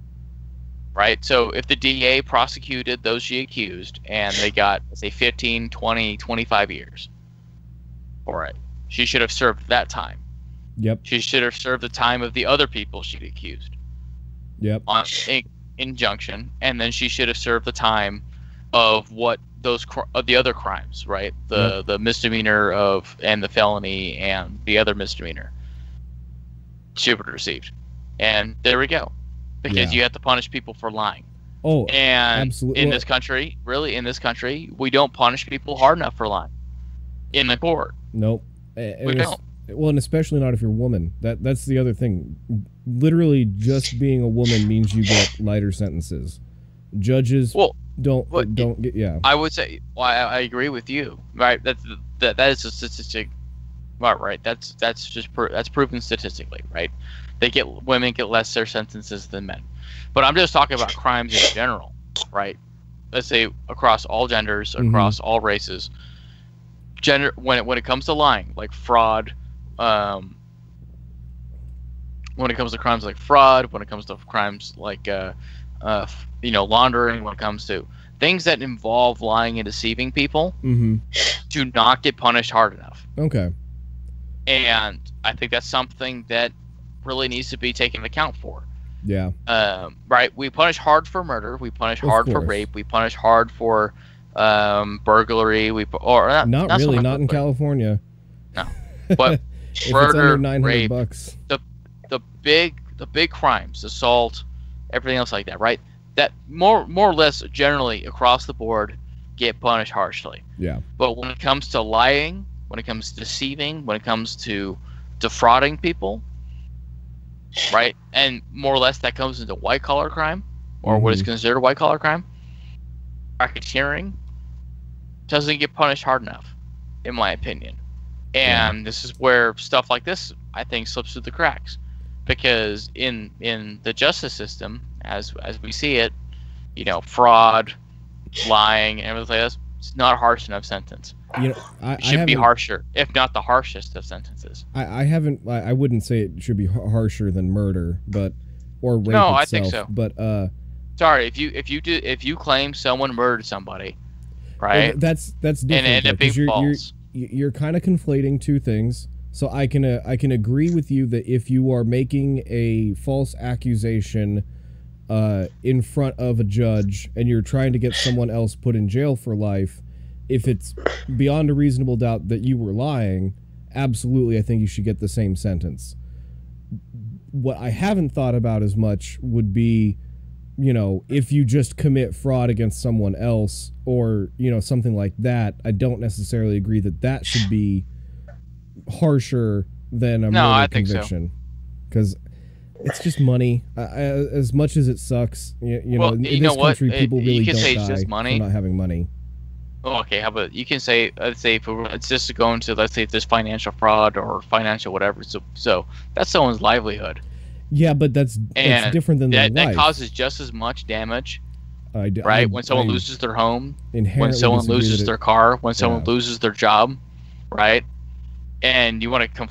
Right? So if the DA prosecuted those she accused and they got, let's say, 15, 20, 25 years, all right, she should have served that time. Yep. She should have served the time of the other people she'd accused. Yep. On injunction, and then she should have served the time of what those of the other crimes, right? The misdemeanor and the felony and the other misdemeanor she would have received. And there we go. Because you have to punish people for lying. Oh, and absolutely. In this country, we don't punish people hard enough for lying in the court. Nope. We don't. Well, and especially not if you're a woman. That's the other thing. Literally, just being a woman means you get lighter sentences. Judges don't get. Yeah. I would say. Well, I agree with you. Right. That is a statistic. Right. That's proven statistically. Right. Women get lesser sentences than men. But I'm just talking about crimes in general, right? Let's say across all genders, across all races. When it comes to lying, like fraud, when it comes to crimes like fraud, when it comes to crimes like laundering, when it comes to things that involve lying and deceiving people, do not get punished hard enough. Okay. And I think that's something that really needs to be taken account for. Yeah. Right. We punish hard for murder. We punish hard for rape. We punish hard for burglary. Not really. Not in California. No. But if murder, it's under $900, rape, the big crimes, assault, everything else like that. Right. That more or less generally across the board get punished harshly. Yeah. But when it comes to lying, when it comes to deceiving, when it comes to defrauding people. Right, and more or less that comes into white collar crime, or what is considered white collar crime. Racketeering doesn't get punished hard enough, in my opinion. And this is where stuff like this, I think, slips through the cracks, because in the justice system, as we see it, fraud, lying, and everything like that, it's not a harsh enough sentence. It should be harsher, if not the harshest of sentences. I wouldn't say it should be harsher than murder, or rape itself. I think so. But sorry, if you claim someone murdered somebody, right? Well, that's different. And end up being false. You're kind of conflating two things. So I can agree with you that if you are making a false accusation in front of a judge and you're trying to get someone else put in jail for life, if it's beyond a reasonable doubt that you were lying, absolutely I think you should get the same sentence. What I haven't thought about as much would be, if you just commit fraud against someone else or, something like that, I don't necessarily agree that should be harsher than a murder conviction. Because it's just money. As much as it sucks, in this country, people really don't die for not having money. Oh, okay, how about you can say, let's say if it's just going to, let's say if there's financial fraud or financial whatever, so that's someone's livelihood. Yeah, but that's different than their life. That causes just as much damage, right? When someone loses their home, when someone loses their car, when someone loses their job, right? And you want to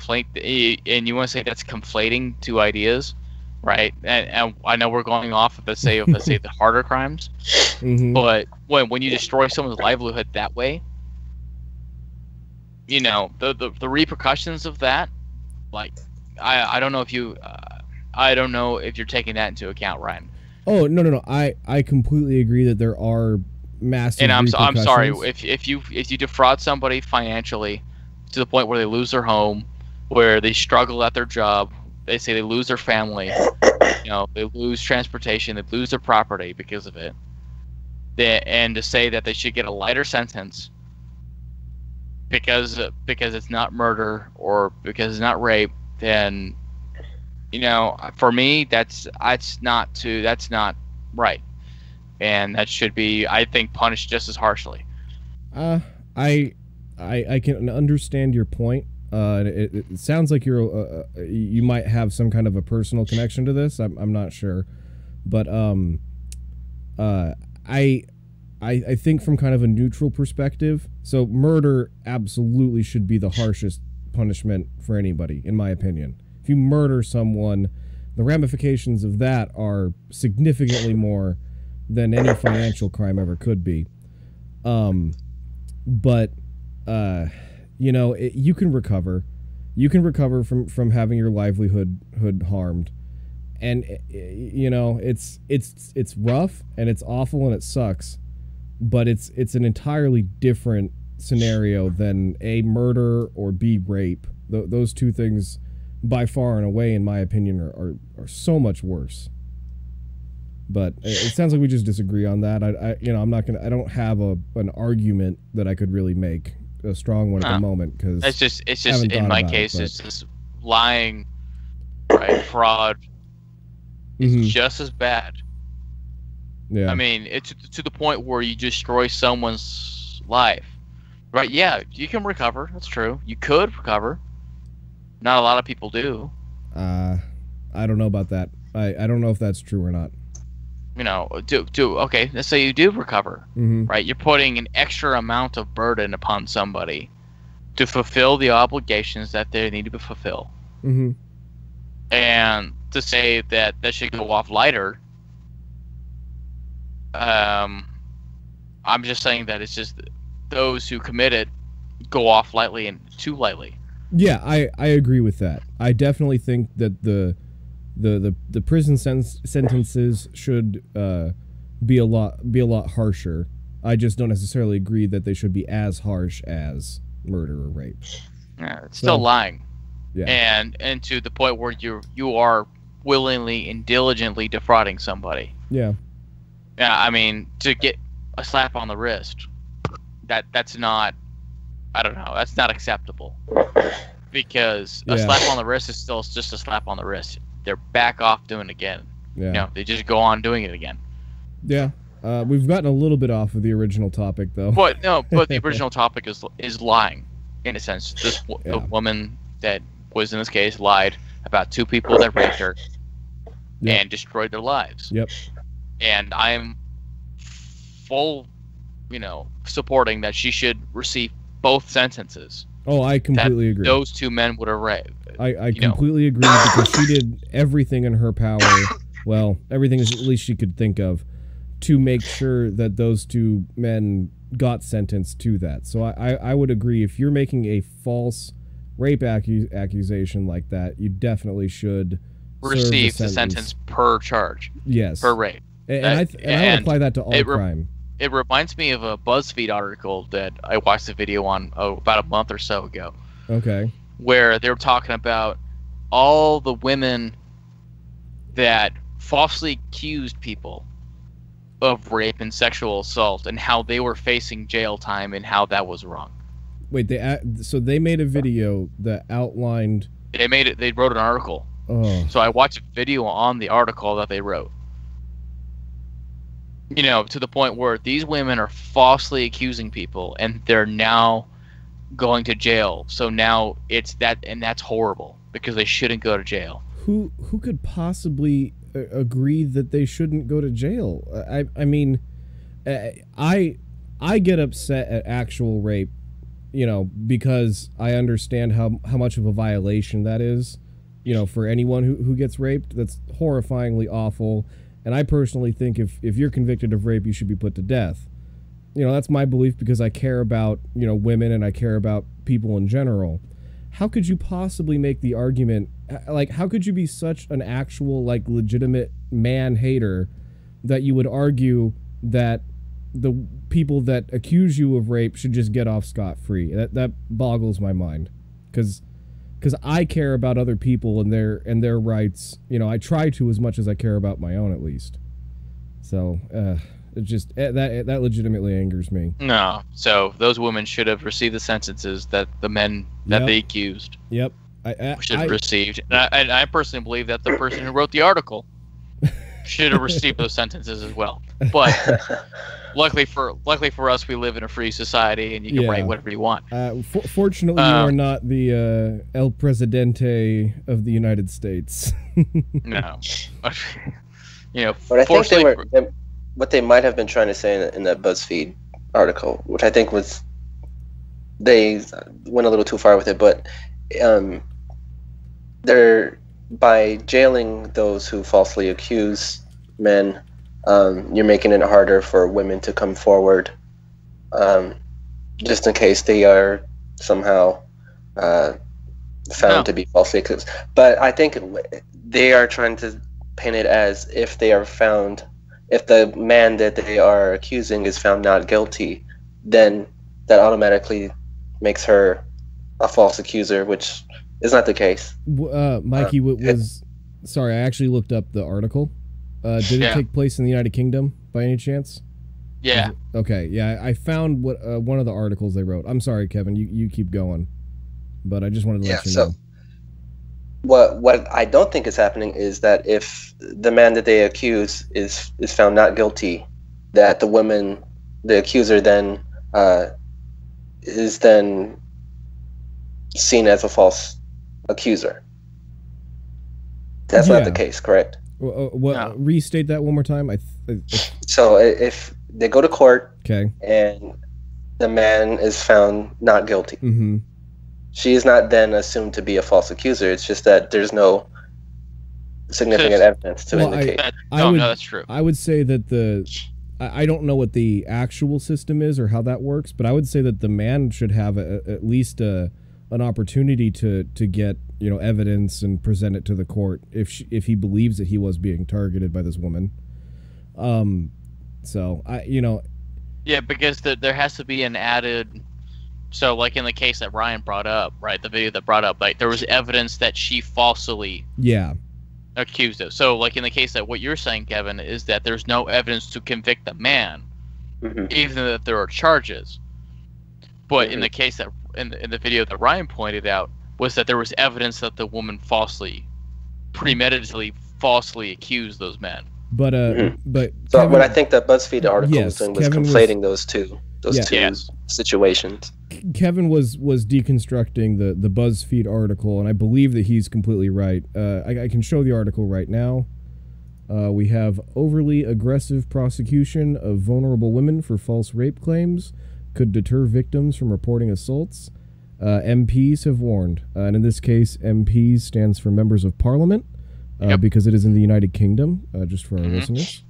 say that's conflating two ideas, right? And I know we're going off of let's say the harder crimes, but when you destroy someone's livelihood that way, the repercussions of that, like I don't know if you're taking that into account, Ryan. Oh no! I completely agree that there are massive. And I'm sorry if you defraud somebody financially to the point where they lose their home, where they struggle at their job, they say they lose their family, they lose transportation, they lose their property because of it. And to say that they should get a lighter sentence because it's not murder or because it's not rape, then for me that's not right, and that should be, I think, punished just as harshly. I can understand your point. It sounds like you might have some kind of a personal connection to this. I'm not sure, but I think from kind of a neutral perspective. So murder absolutely should be the harshest punishment for anybody, in my opinion. If you murder someone, the ramifications of that are significantly more than any financial crime ever could be. But you can recover. You can recover from having your livelihood harmed. And it's rough and it's awful and it sucks, but it's an entirely different scenario than A, murder, or B, rape. Those two things, by far and away, in my opinion, are so much worse. But it sounds like we just disagree on that. I don't have an argument that I could really make, a strong one at the moment, because it's just in my case, it's just lying, right? Fraud is just as bad. Yeah. I mean, it's to the point where you destroy someone's life, right? Yeah, you can recover. That's true. You could recover. Not a lot of people do. I don't know about that. I don't know if that's true or not. Okay, let's say you do recover, right? You're putting an extra amount of burden upon somebody to fulfill the obligations that they need to fulfill. And to say that should go off lighter, I'm just saying that it's just those who commit it go off lightly and too lightly. Yeah, I agree with that. I definitely think that the prison sentences should be a lot harsher. I just don't necessarily agree that they should be as harsh as murder or rape. Yeah, it's still lying. Yeah. And to the point where you are willingly and diligently defrauding somebody. Yeah. Yeah, I mean, to get a slap on the wrist, that's not, I don't know, that's not acceptable. Because a slap on the wrist is still just a slap on the wrist. They're back off doing it again. Yeah. They just go on doing it again. Yeah. We've gotten a little bit off of the original topic, though. But the original topic is lying, in a sense. The woman that was in this case lied about two people that raped her and destroyed their lives. Yep. And I'm full, supporting that she should receive both sentences. Oh, I completely agree. Those two men would have raped. I completely agree, because she did everything in her power, well, everything at least she could think of, to make sure that those two men got sentenced to that. So I would agree, if you're making a false rape accusation like that, you definitely should receive the sentence per charge. Yes. Per rape. And I would apply that to all crime. It reminds me of a BuzzFeed article that I watched a video on about a month or so ago. Okay. Where they were talking about all the women that falsely accused people of rape and sexual assault and how they were facing jail time and how that was wrong. Wait, so they made a video that outlined... They wrote an article. Oh. So I watched a video on the article that they wrote. To the point where these women are falsely accusing people and they're now going to jail. So now it's that, and that's horrible because they shouldn't go to jail. Who could possibly agree that they shouldn't go to jail? I mean, I get upset at actual rape, because I understand how much of a violation that is, for anyone who gets raped. That's horrifyingly awful. And I personally think if you're convicted of rape, you should be put to death. That's my belief, because I care about, women, and I care about people in general. How could you possibly make the argument, how could you be such an actual, legitimate man-hater that you would argue that the people that accuse you of rape should just get off scot-free? That boggles my mind. Because, because I care about other people and their rights. You know, I try to as much as I care about my own, at least. So it just that legitimately angers me. No, so those women should have received the sentences that the men that they accused. Yep, should have received. And I personally believe that the person who wrote the article should have received those sentences as well. But luckily for us, we live in a free society, and you can write whatever you want. Fortunately, you are not the El Presidente of the United States. No. You know, but I think what they might have been trying to say in that BuzzFeed article, which I think was, they went a little too far with it, but they're, by jailing those who falsely accuse men, you're making it harder for women to come forward, just in case they are somehow found to be falsely accused. But I think they are trying to paint it as if they are found, if the man that they are accusing is found not guilty, then that automatically makes her a false accuser, which is not the case. Mikey, sorry, I actually looked up the article. Did it take place in the United Kingdom by any chance? Yeah. Okay, yeah, I found what one of the articles they wrote. I'm sorry, Kevin, you keep going, but I just wanted to let you know. What I don't think is happening is that if the man that they accuse is found not guilty, that the accuser then is then seen as a false accuser. That's not the case, correct? No. Restate that one more time. So if they go to court, okay, and the man is found not guilty, she is not then assumed to be a false accuser. It's just that there's no significant evidence to indicate. No, that's true. I would say that I don't know what the actual system is or how that works, but I would say that the man should have at least an opportunity to get, you know, evidence and present it to the court if he believes that he was being targeted by this woman. So yeah, because there has to be an added. So, like in the case that Ryan brought up, right? The video that brought up, like, there was evidence that she falsely accused of. So, like in the case that what you're saying, Kevin, is that there's no evidence to convict the man, even though there are charges. But in the case that in the video that Ryan pointed out was that there was evidence that the woman premeditatedly falsely accused those men. But so what I think that BuzzFeed article was doing was conflating those two situations. Kevin was deconstructing the BuzzFeed article, and I believe that he's completely right. I can show the article right now. We have overly aggressive prosecution of vulnerable women for false rape claims could deter victims from reporting assaults. MPs have warned, and in this case, MPs stands for Members of Parliament, because it is in the United Kingdom, just for our listeners.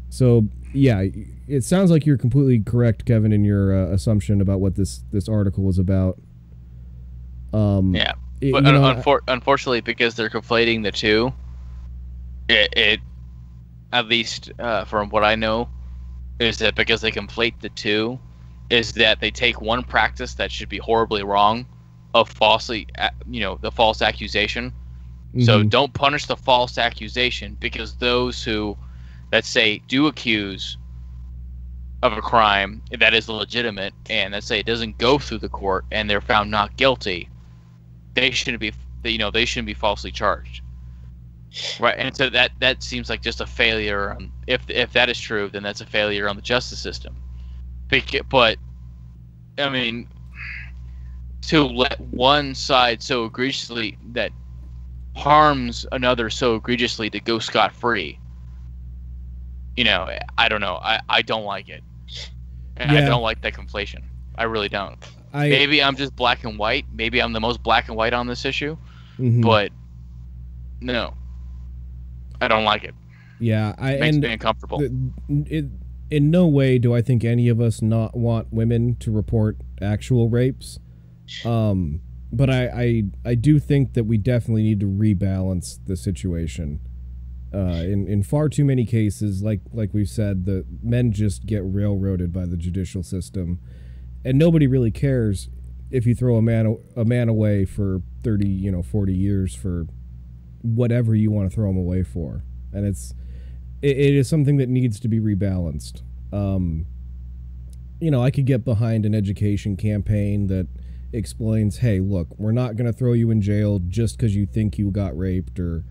So, yeah, it sounds like you're completely correct, Kevin, in your assumption about what this article was about. But unfortunately, because they're conflating the two, it at least from what I know, is that because they conflate the two, is that they take one practice that should be horribly wrong of the false accusation. So don't punish the false accusation, because those who, let's say, do accuse of a crime that is legitimate, and let's say it doesn't go through the court and they're found not guilty, they shouldn't be falsely charged. Right, and so that seems like just a failure. If that is true, then that's a failure on the justice system. But I mean, to let one side so egregiously that harms another so egregiously to go scot-free, I don't know. I don't like it, and I don't like that conflation. I really don't. Maybe I'm just black and white. Maybe I'm the most black and white on this issue, but no. I don't like it. Yeah, it makes me uncomfortable. In no way do I think any of us not want women to report actual rapes. But I do think that we definitely need to rebalance the situation. In far too many cases, like we've said, the men just get railroaded by the judicial system, and nobody really cares if you throw a man away for 30, 40 years for whatever you want to throw him away for. And it is something that needs to be rebalanced. I could get behind an education campaign that explains, hey, look, we're not going to throw you in jail just because you think you got raped, or,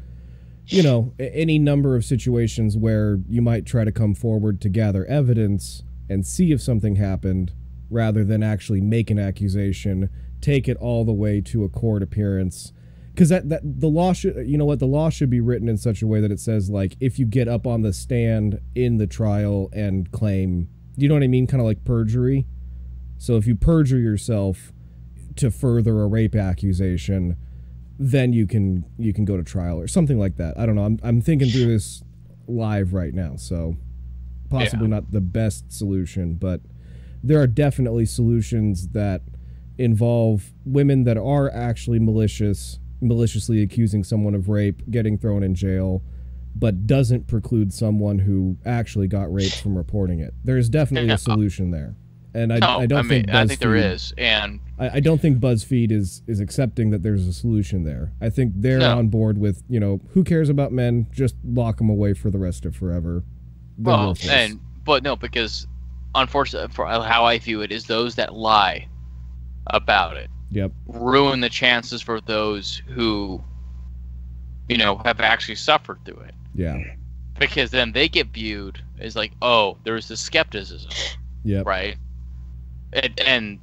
any number of situations where you might try to come forward to gather evidence and see if something happened rather than actually make an accusation, take it all the way to a court appearance. Because that the law should, the law should be written in such a way that it says, like, if you get up on the stand in the trial and claim, you know what I mean? Kind of like perjury. So if you perjure yourself to further a rape accusation, then you can go to trial or something like that. I don't know. I'm thinking through this live right now, so possibly not the best solution, but there are definitely solutions that involve women that are actually maliciously accusing someone of rape, getting thrown in jail, but doesn't preclude someone who actually got raped from reporting it. There's definitely a solution there. And I think there is, and I don't think BuzzFeed is accepting that there's a solution there. I think they're on board with, who cares about men? Just lock them away for the rest of forever. Because unfortunately, for how I view it, is those that lie about it. Yep. Ruin the chances for those who, have actually suffered through it. Yeah. Because then they get viewed as like, oh, there's this skepticism. Yep. Right. And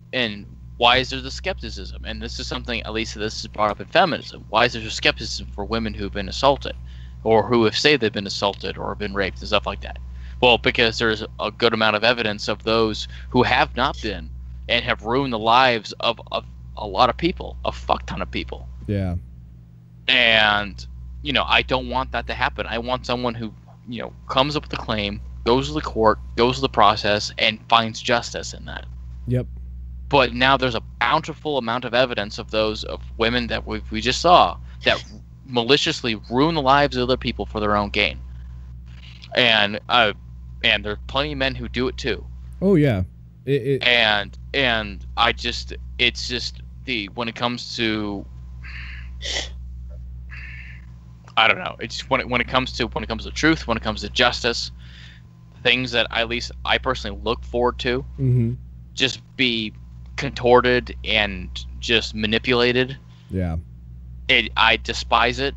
why is there the skepticism? And this is something, at least this is brought up in feminism. Why is there skepticism for women who've been assaulted, or who have said they've been assaulted or been raped and stuff like that? Well, because there's a good amount of evidence of those who have not been and have ruined the lives of a lot of people, a fuck ton of people. Yeah. And, I don't want that to happen. I want someone who, comes up with a claim, goes to the court, goes to the process, and finds justice in that. Yep. But now there's a bountiful amount of evidence of those of women that we just saw that maliciously ruin the lives of other people for their own gain. And there's plenty of men who do it too. Oh yeah. And it's just when it comes to, I don't know. It's when it comes to truth, when it comes to justice, things that at least I personally look forward to, just be contorted and just manipulated. Yeah. I despise it.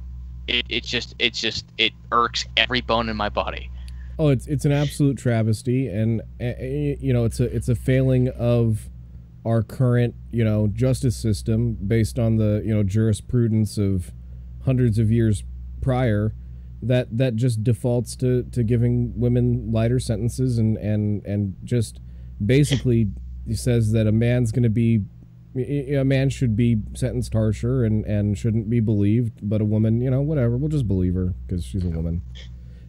It irks every bone in my body. Oh, it's an absolute travesty, and it's a failing of our current justice system based on the jurisprudence of hundreds of years prior, that just defaults to giving women lighter sentences and just basically says that a man should be sentenced harsher and shouldn't be believed, but a woman, whatever, we'll just believe her because she's a woman.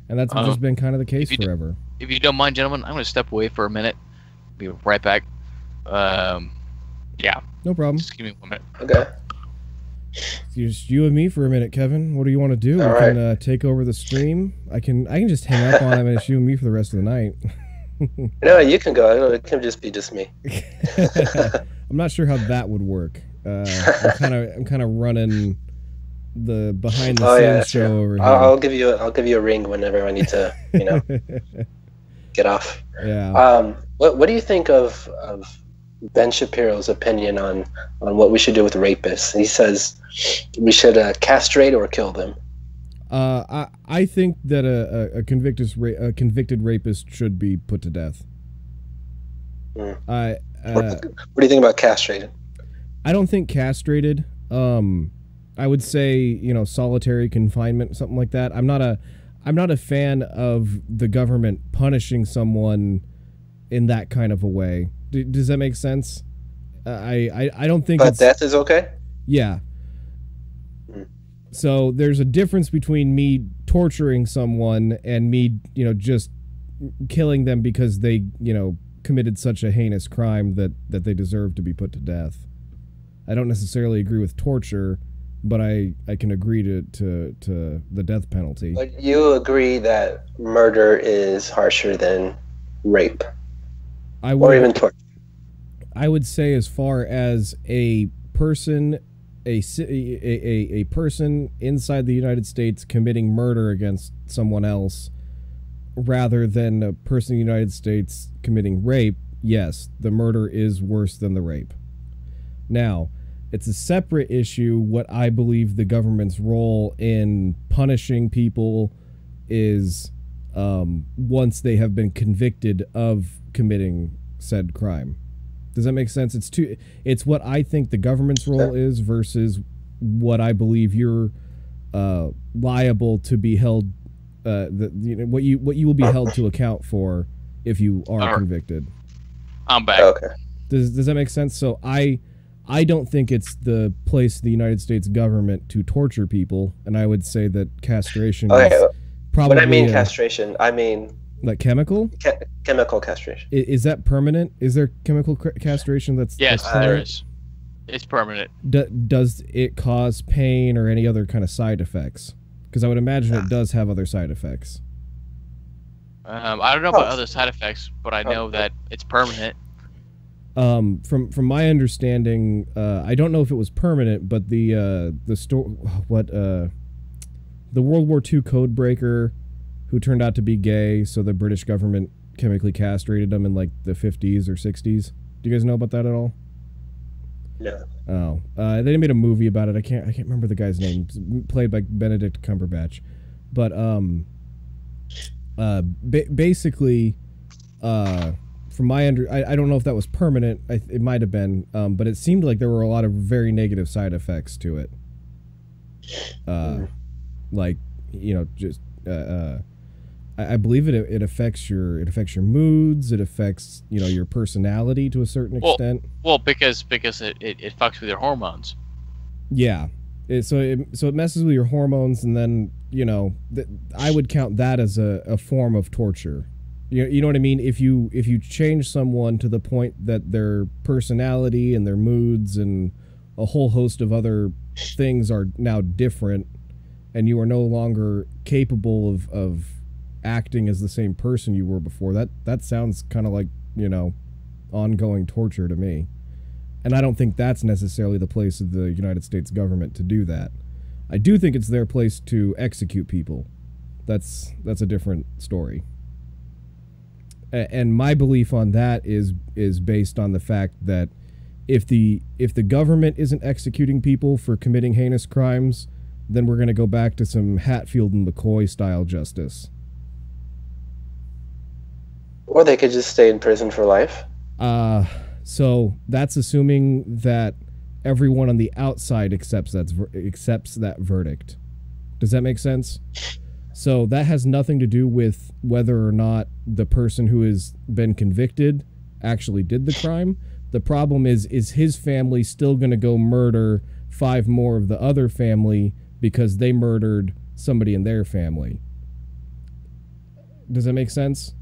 And that's just been kind of the case forever. If you don't mind, gentlemen, I'm going to step away for a minute. Be right back. Yeah. No problem. Just give me 1 minute. Okay. Just you and me for a minute, Kevin. What do you want to do? All we right. can take over the stream. I can just hang up on him and it's you and me for the rest of the night. No, you can go. It can just be me. I'm not sure how that would work. I'm kind of running the behind the scenes show over here. I'll give you a ring whenever I need to, get off. Yeah. What do you think of Ben Shapiro's opinion on what we should do with rapists? He says we should castrate or kill them. I think that a convicted rapist should be put to death. What do you think about castrated? I don't think castrated. I would say solitary confinement, something like that. I'm not a fan of the government punishing someone in that kind of a way. Does that make sense? I don't think. But death is okay. Yeah. So there's a difference between me torturing someone and me, just killing them because they, committed such a heinous crime that they deserve to be put to death. I don't necessarily agree with torture, but I can agree to the death penalty. But you agree that murder is harsher than rape, or even torture? I would say, as far as a person, a person inside the United States committing murder against someone else, rather than a person in the United States committing rape, yes, the murder is worse than the rape. Now, it's a separate issue what I believe the government's role in punishing people is once they have been convicted of committing said crime. Does that make sense? It's what I think the government's role is versus what I believe you're liable to be held, what you will be held to account for if you are convicted. I'm back. Okay. Does that make sense? So I don't think it's the place of the United States government to torture people, and I would say that castration is probably... When I mean castration, I mean... Like chemical? Chemical castration. Is that permanent? Is there chemical castration that's... Yes, that's there is. It's permanent. Does it cause pain or any other kind of side effects? Because I would imagine it does have other side effects. I don't know about other side effects, but I know that it's permanent. From my understanding, I don't know if it was permanent, but the World War II code breaker who turned out to be gay, so the British government chemically castrated him in like the 50s or 60s. Do you guys know about that at all? No. Oh, they made a movie about it. I can't remember the guy's name. It's played by Benedict Cumberbatch, but basically, from my I don't know if that was permanent. It might have been, but it seemed like there were a lot of very negative side effects to it. Like, just I believe it affects your moods. It affects your personality to a certain extent. Well, because it fucks with your hormones. Yeah, so it messes with your hormones, and then I would count that as a form of torture. You know what I mean? If you change someone to the point that their personality and their moods and a whole host of other things are now different, and you are no longer capable of acting as the same person you were before, that sounds kind of like ongoing torture to me. And I don't think that's necessarily the place of the United States government to do that. I do think it's their place to execute people. That's a different story. And my belief on that is based on the fact that if the government isn't executing people for committing heinous crimes, then we're going to go back to some Hatfield and McCoy style justice. Or they could just stay in prison for life. So that's assuming that everyone on the outside accepts that verdict. Does that make sense? So that has nothing to do with whether or not the person who has been convicted actually did the crime. The problem is his family still going to go murder 5 more of the other family because they murdered somebody in their family? Does that make sense?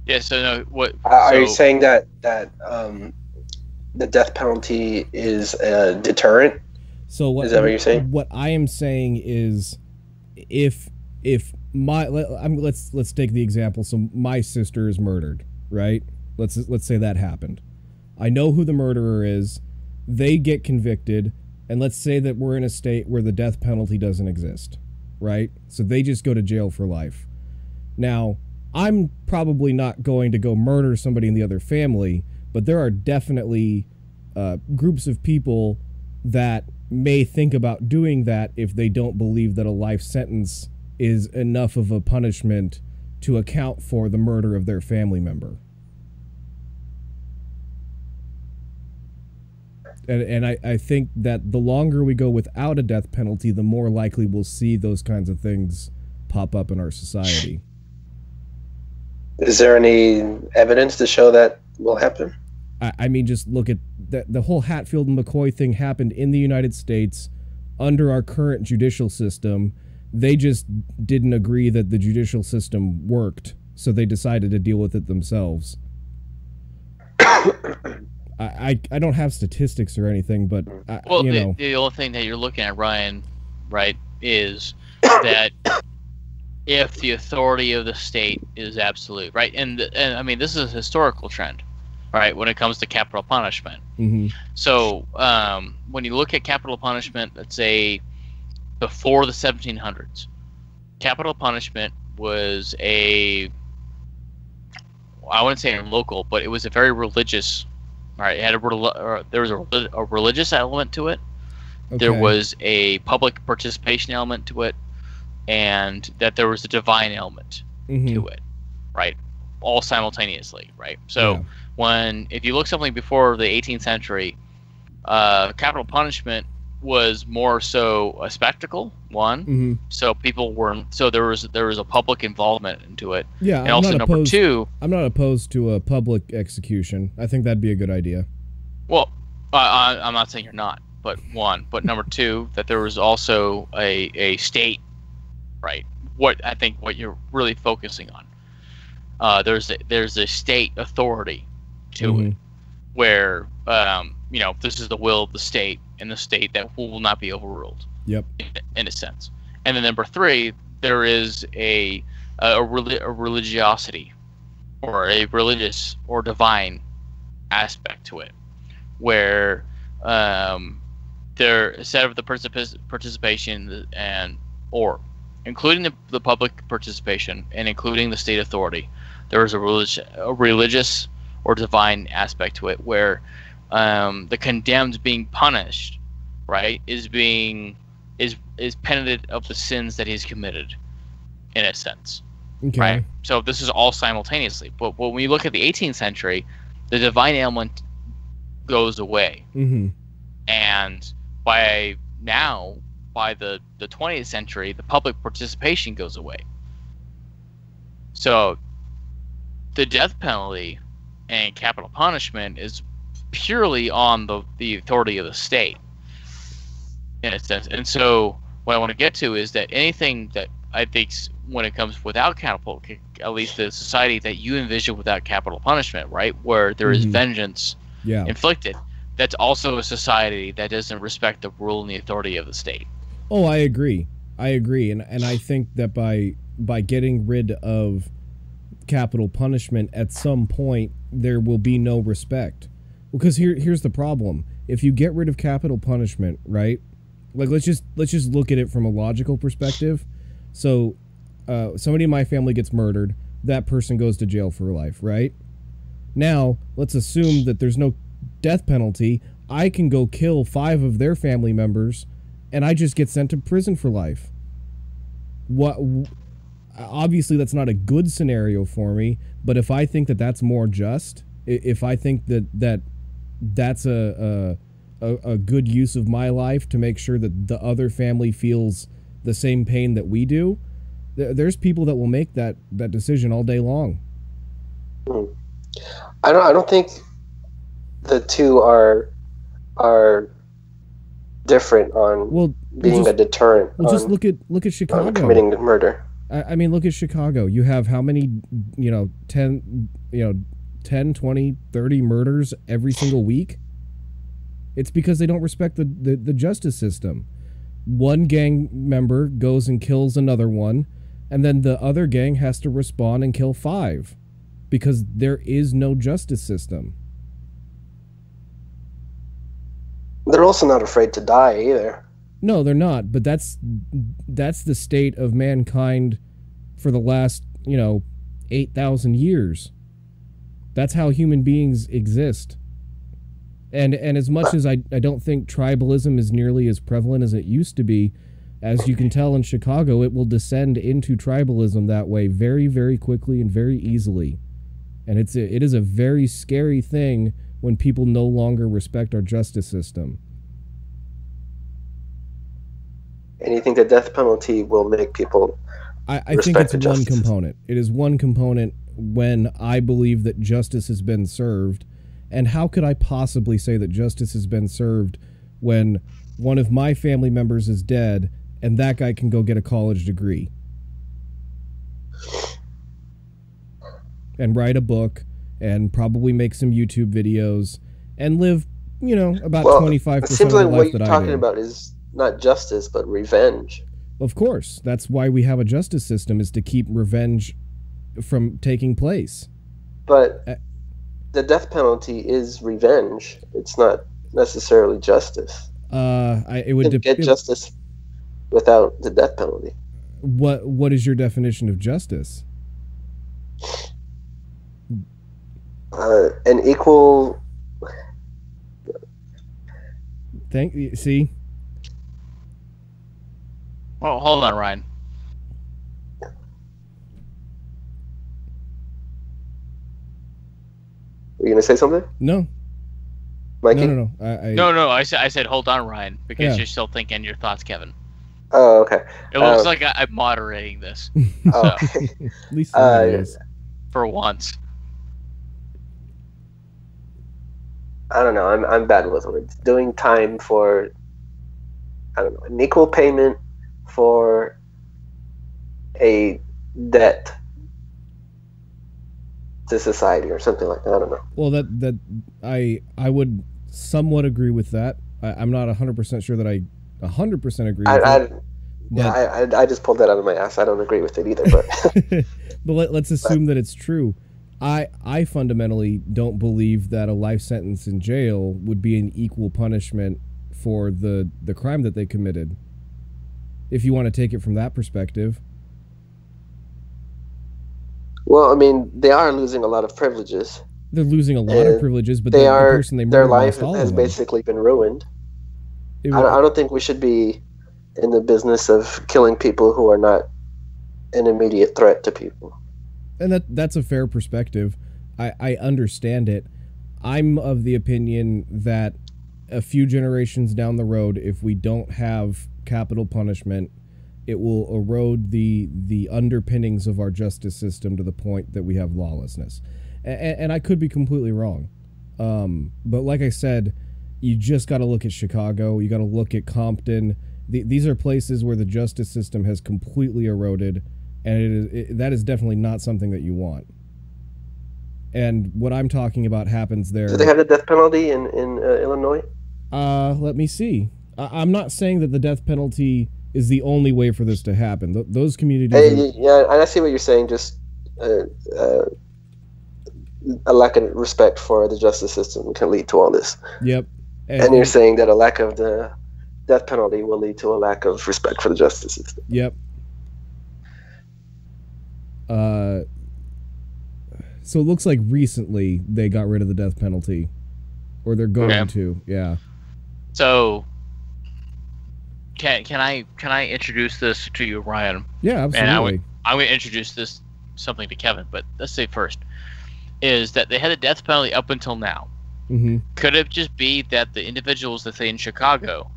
Yeah. So no. What are you saying that the death penalty is a deterrent? So is that what you're saying? What I am saying is, if let's take the example. So my sister is murdered, right? Let's say that happened. I know who the murderer is. They get convicted, and let's say that we're in a state where the death penalty doesn't exist, right? So they just go to jail for life. Now, I'm probably not going to go murder somebody in the other family, but there are definitely groups of people that may think about doing that if they don't believe that a life sentence is enough of a punishment to account for the murder of their family member. And I think that the longer we go without a death penalty, the more likely we'll see those kinds of things pop up in our society. Is there any evidence to show that will happen? I mean, just look at the whole Hatfield and McCoy thing happened in the United States under our current judicial system. They just didn't agree that the judicial system worked, so they decided to deal with it themselves. I don't have statistics or anything, but the only thing that you're looking at, Ryan, right, is that if the authority of the state is absolute, right, and I mean this is a historical trend, right? When it comes to capital punishment. Mm-hmm. So when you look at capital punishment, let's say before the 1700s, capital punishment was I wouldn't say local, but it was a very religious. All right, it had there was a religious element to it. Okay. There was a public participation element to it, and that there was a divine element to it, right? All simultaneously, right? So if you look something before the 18th century, capital punishment was more so a spectacle. One, so people weren't. So there was a public involvement into it. Yeah, and also number two, I'm not opposed to a public execution. I think that'd be a good idea. Well, I'm not saying you're not, but number two, that there was also a state, right? What you're really focusing on. There's a state authority to it, where this is the will of the state, and the state that will not be overruled. Yep. In a sense. And then number three, there is a religiosity, or a religious or divine aspect to it, where there, instead of the participation or including the public participation and including the state authority, there is a religious or divine aspect to it, where the condemned being punished, right, is penitent of the sins that he's committed, in a sense. Okay. Right? So this is all simultaneously. But when we look at the 18th century, the divine element goes away. And by the 20th century, the public participation goes away. So the death penalty and capital punishment is purely on the authority of the state, in a sense. And so what I want to get to is that anything that I think, when it comes without capital, at least the society that you envision without capital punishment, right, where there is vengeance inflicted, that's also a society that doesn't respect the rule and the authority of the state. Oh, I agree. And I think that by getting rid of capital punishment, at some point there will be no respect. Because here's the problem. If you get rid of capital punishment, right? Like, let's just look at it from a logical perspective. So somebody in my family gets murdered, that person goes to jail for life, right? Now, let's assume that there's no death penalty. I can go kill 5 of their family members, and I just get sent to prison for life. Obviously, that's not a good scenario for me, but if I think that that's more just, if I think that's a good use of my life to make sure that the other family feels the same pain that we do, there's people that will make that decision all day long. I don't think the two are different on being a deterrent. Just look at Chicago. On committing murder. I mean, look at Chicago. You have how many, 10, 20, 30 murders every single week? It's because they don't respect the justice system. One gang member goes and kills another one, and then the other gang has to respond and kill 5 because there is no justice system. They're also not afraid to die either. No, they're not, but that's the state of mankind for the last, 8,000 years. That's how human beings exist. And as much as I don't think tribalism is nearly as prevalent as it used to be, as you can tell in Chicago, it will descend into tribalism that way very, very quickly and very easily. And it is a very scary thing when people no longer respect our justice system. And you think the death penalty will make people I think it's one component. It is one component when I believe that justice has been served. And how could I possibly say that justice has been served when one of my family members is dead and that guy can go get a college degree and write a book and probably make some YouTube videos and live, about 25% of the life that I do? It seems like what you're talking about is not justice, but revenge. Of course. That's why we have a justice system, is to keep revenge from taking place. But the death penalty is revenge. It's not necessarily justice. It would You can get justice without the death penalty. What is your definition of justice? An equal. See. Well, hold on, Ryan. Were you gonna say something? No. Mikey? No. No. I said hold on, Ryan, because Yeah. you're still thinking your thoughts, Kevin. Oh, okay. It looks like I'm moderating this. Oh, So, okay. At least somebody is. for once. I don't know. I'm bad with words. Doing time for, I don't know, an equal payment for a debt to society or something like that. I don't know. Well, that I would somewhat agree with that. I'm not 100% sure that I 100% agree with it. I just pulled that out of my ass. I don't agree with it either. But but let's assume that it's true. I fundamentally don't believe that a life sentence in jail would be an equal punishment for the crime that they committed. If you want to take it from that perspective. well, I mean, they are losing a lot of privileges. They're losing a lot of privileges, but the person they their murdered life lost all has of them. basically been ruined. It I wa- don't think we should be in the business of killing people who are not an immediate threat to people. And that's a fair perspective. I understand it. I'm of the opinion that a few generations down the road, if we don't have capital punishment, it will erode the underpinnings of our justice system to the point that we have lawlessness. And I could be completely wrong. But like I said, you just got to look at Chicago. You got to look at Compton. These are places where the justice system has completely eroded, and that is definitely not something that you want. And what I'm talking about happens there. Do they have the death penalty in Illinois? Let me see. I'm not saying that the death penalty is the only way for this to happen. Those communities. Yeah, I see what you're saying. Just a lack of respect for the justice system can lead to all this. Yep. And you're saying that a lack of the death penalty will lead to a lack of respect for the justice system. Yep. So it looks like recently they got rid of the death penalty, or they're going to. Yeah. So, can I introduce this to you, Ryan? Yeah, absolutely. And I'm going to introduce this something to Kevin, but let's say first is that they had a death penalty up until now. Mm-hmm. Could it just be that the individuals that say in Chicago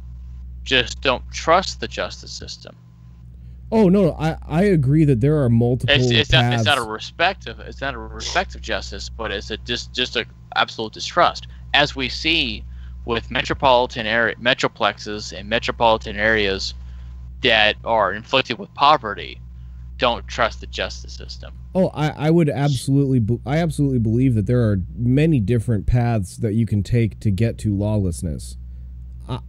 just don't trust the justice system? Oh no, I agree that there are multiple paths. It's not a respect of justice, but it's just a absolute distrust, as we see with metroplexes and metropolitan areas that are inflicted with poverty, don't trust the justice system. Oh, I would absolutely believe that there are many different paths that you can take to get to lawlessness.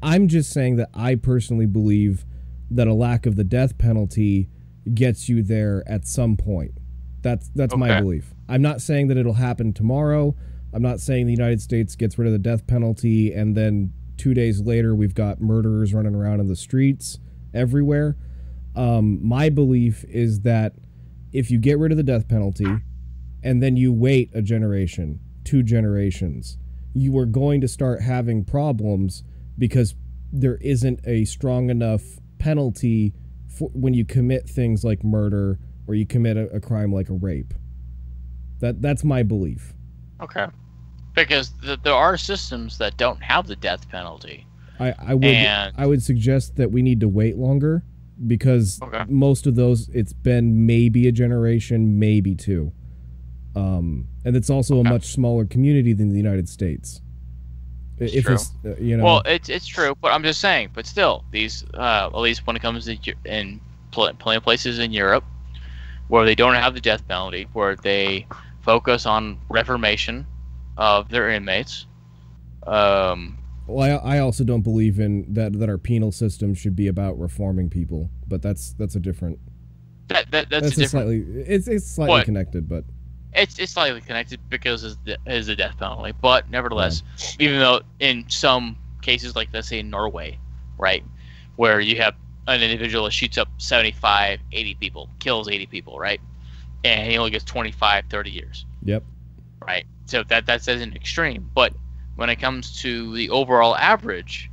I'm just saying that I personally believe that a lack of the death penalty gets you there at some point. That's my belief. I'm not saying that it'll happen tomorrow. I'm not saying the United States gets rid of the death penalty and then 2 days later we've got murderers running around in the streets everywhere. My belief is that if you get rid of the death penalty and then you wait a generation, 2 generations, you are going to start having problems because there isn't a strong enough penalty for when you commit things like murder or you commit a crime like a rape. That's my belief. Okay. Because there are systems that don't have the death penalty. I would suggest that we need to wait longer because most of those, it's been maybe a generation, maybe 2. And it's also a much smaller community than the United States. It's true. Well, it's true, but I'm just saying. But still, these at least when it comes to in plenty of places in Europe where they don't have the death penalty, where they focus on reformation of their inmates. Well, I also don't believe in that our penal system should be about reforming people, but that's a different. That's a different. It's slightly connected, but It's slightly connected because it's the death penalty, but nevertheless, even though in some cases, like let's say in Norway, right, where you have an individual that shoots up 75, 80 people, kills 80 people, right, and he only gets 25, 30 years. Yep. Right. So that's an extreme, but when it comes to the overall average,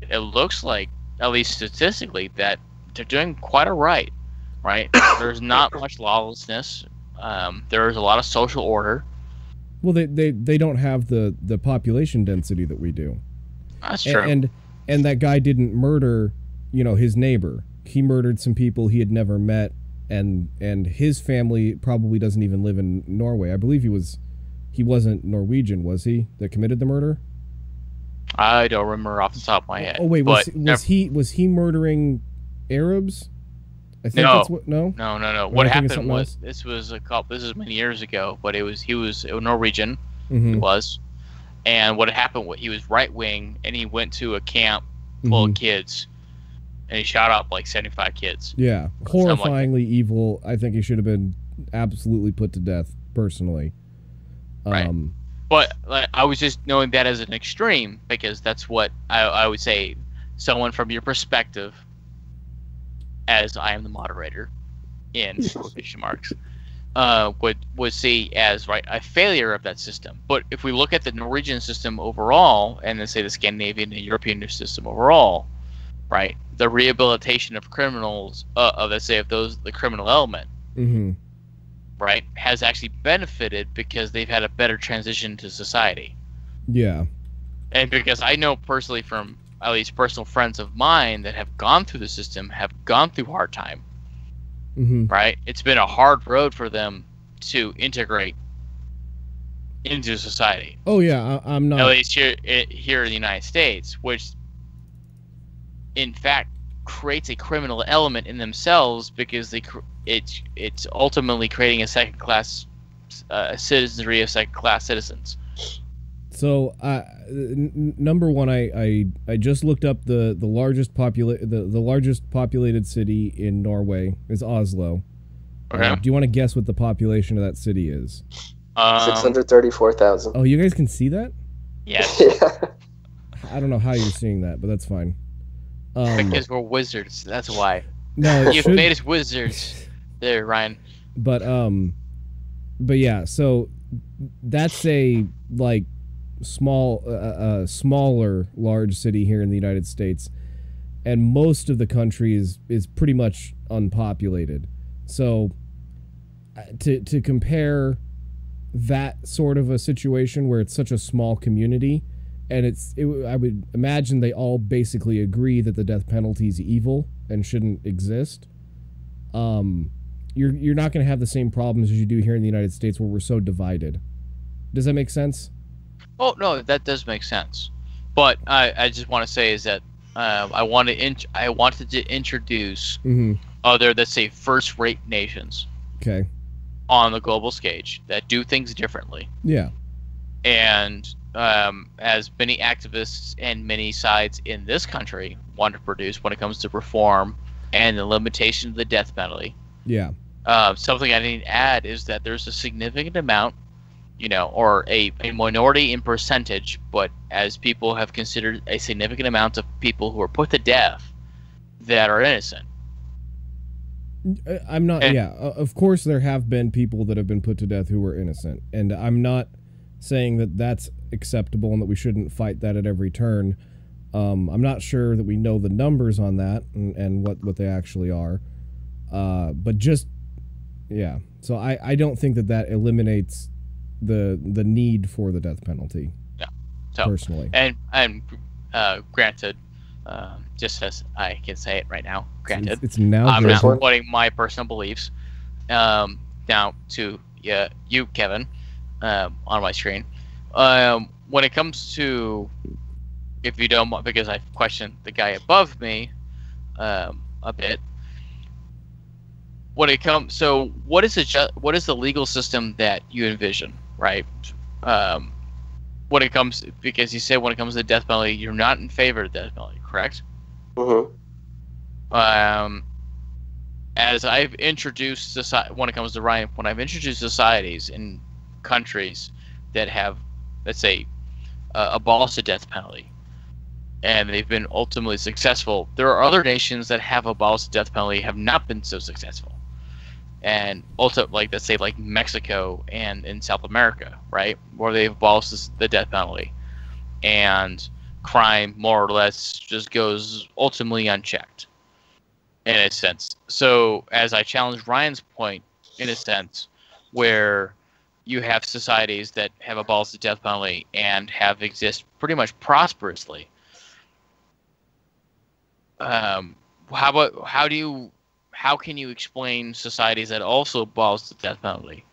it looks like, at least statistically, that they're doing quite all right. Right. There's not much lawlessness. There's a lot of social order. Well, they don't have the population density that we do. That's true. And that guy didn't murder, his neighbor. He murdered some people he had never met, and his family probably doesn't even live in Norway. I believe he wasn't Norwegian, was he, that committed the murder? I don't remember off the top of my head. Oh wait, was he murdering Arabs? I think that's what. No. What happened was this was many years ago, but he was a Norwegian. Mm-hmm. He was, and what happened was he was right wing, and he went to a camp full of kids, and he shot up like 75 kids. Yeah, horrifyingly evil. I think he should have been absolutely put to death, personally. Right. But I was just knowing that as an extreme, because that's what I would say, someone from your perspective, as I am the moderator, in quotation marks, would see as a failure of that system. But if we look at the Norwegian system overall, and then say the Scandinavian and European system overall, right, the rehabilitation of criminals, the criminal element, mm-hmm. right, has actually benefited because they've had a better transition to society. Yeah. And because I know personally from at least personal friends of mine that have gone through the system, have gone through hard time, mm-hmm. right? It's been a hard road for them to integrate into society. Oh yeah, I'm not. At least here in the United States, which in fact creates a criminal element in themselves, because it's ultimately creating a second-class citizenry of second-class citizens. So, number one, I just looked up the largest populated city in Norway is Oslo. Okay. Do you want to guess what the population of that city is? 634,000. Oh, you guys can see that? Yes. Yeah. I don't know how you're seeing that, but that's fine. Because we're wizards. That's why. No, You've made us wizards, there, Ryan. But yeah. So that's a smaller large city here in the United States, and most of the country is pretty much unpopulated. So to compare that sort of a situation where it's such a small community, and I would imagine they all basically agree that the death penalty is evil and shouldn't exist. You're not going to have the same problems as you do here in the United States, where we're so divided. Does that make sense? Oh no, that does make sense. But I just want to say is that I wanted to introduce mm-hmm. other, let's say, first-rate nations. Okay. On the global stage that do things differently. Yeah. And as many activists and many sides in this country want to produce when it comes to reform and the limitation of the death penalty. Yeah. Something I need to add is that there's a significant amount, or a minority in percentage, but as people have considered, a significant amount of people who are put to death that are innocent. I'm not. Of course, there have been people that have been put to death who were innocent, and I'm not saying that that's acceptable and that we shouldn't fight that at every turn. I'm not sure that we know the numbers on that and what they actually are, but just So I don't think that eliminates the need for the death penalty. Yeah. So personally, and granted. Just as I can say it right now, granted, it's now I'm not quoting my personal beliefs. Now to you, Kevin, on my screen. When it comes to, if you don't want, because I've questioned the guy above me a bit. When it comes, so what is the legal system that you envision, right? When it comes, because you said when it comes to the death penalty, you're not in favor of the death penalty, correct? Mm-hmm. as I've introduced society, when it comes to Ryan, when I've introduced societies in countries that have, let's say, abolished the death penalty, and they've been ultimately successful, there are other nations that have abolished the death penalty have not been so successful. And also, like, let's say, like Mexico and in South America, right, where they've abolished the death penalty, and crime more or less just goes ultimately unchecked, in a sense. So, as I challenge Ryan's point, in a sense, where you have societies that have abolished the death penalty and have exist pretty much prosperously, how can you explain societies that also abolish the death penalty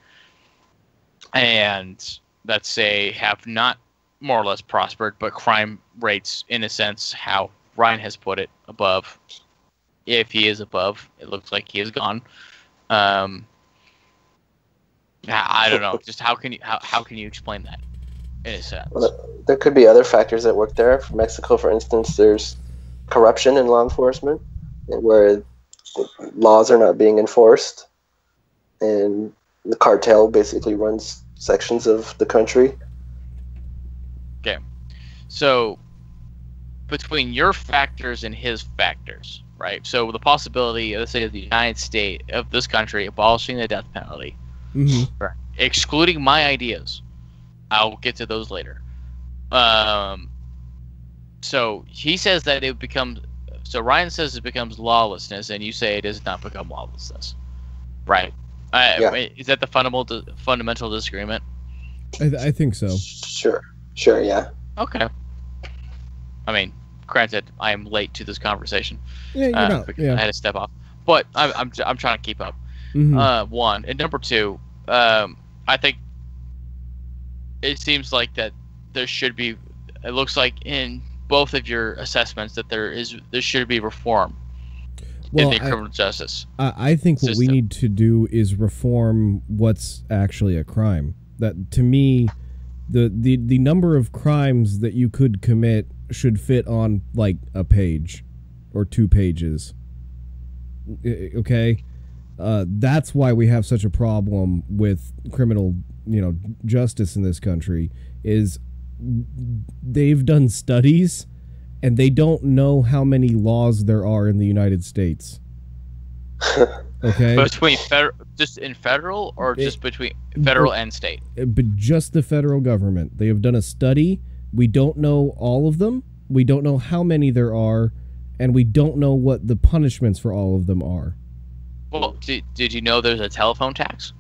and, let's say, have not more or less prospered, but crime rates, in a sense, how Ryan has put it, above? If he is above, it looks like he is gone. I don't know. Just how can you explain that, in a sense? Well, there could be other factors that work there. For Mexico, for instance, there's corruption in law enforcement, where laws are not being enforced, and the cartel basically runs sections of the country. Okay, so between your factors and his factors, right? So the possibility, let's say, of the United States, of this country abolishing the death penalty, right, excluding my ideas, I'll get to those later. So he says that it becomes. So Ryan says it becomes lawlessness, and you say it does not become lawlessness, right? Yeah. Is that the fundamental disagreement? I think so. Sure, yeah. Okay. I mean, granted, I am late to this conversation. Yeah, you're not. Because Yeah. I had to step off, but I'm trying to keep up. One, and number two, I think it seems like that there should be. It looks like in both of your assessments that there should be reform in the criminal justice. I think what we need to do is reform what's actually a crime. That, to me, the number of crimes that you could commit should fit on like a page or 2 pages. Okay? That's why we have such a problem with criminal, justice in this country, is they've done studies and they don't know how many laws there are in the United States. Okay? Between just in federal, or just between federal and state? But just the federal government. They have done a study. We don't know all of them. We don't know how many there are, and we don't know what the punishments for all of them are. Well, did you know there's a telephone tax?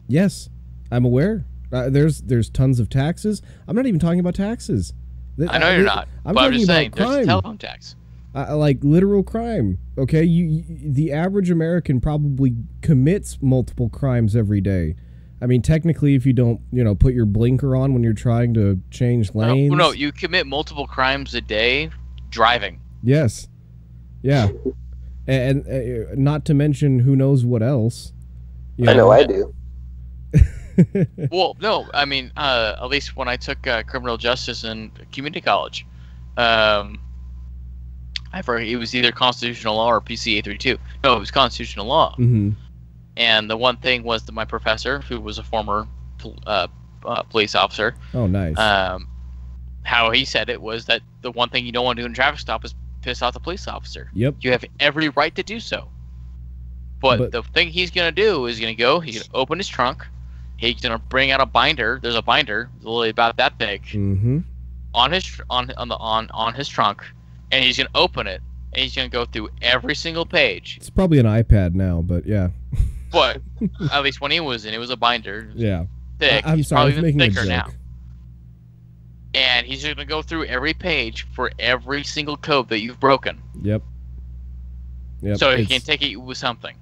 Yes, I'm aware. There's tons of taxes. I'm not even talking about taxes. I know you're not. But I'm just saying, there's a telephone tax. Like literal crime. Okay, the average American probably commits multiple crimes every day. I mean, technically, if you don't, put your blinker on when you're trying to change lanes. No, you commit multiple crimes a day driving. Yes. Yeah. And not to mention who knows what else. I know I do. Well, no, I mean, at least when I took criminal justice in community college, I forget, it was either constitutional law or PC 832. No, it was constitutional law. Mm-hmm. And the one thing was that my professor, who was a former police officer, oh nice, how he said it was that the one thing you don't want to do in a traffic stop is piss off the police officer. Yep. You have every right to do so. But the thing he's going to do is he's going to open his trunk. He's going to bring out a binder. There's a binder literally about that big on his trunk, and he's going to open it, and he's going to go through every single page. It's probably an iPad now, but yeah. But at least when he was in, it was a binder. Yeah. Thick. I'm sorry, probably even thicker now. Joke. And he's going to go through every page for every single code that you've broken. Yep. So he can take it with something.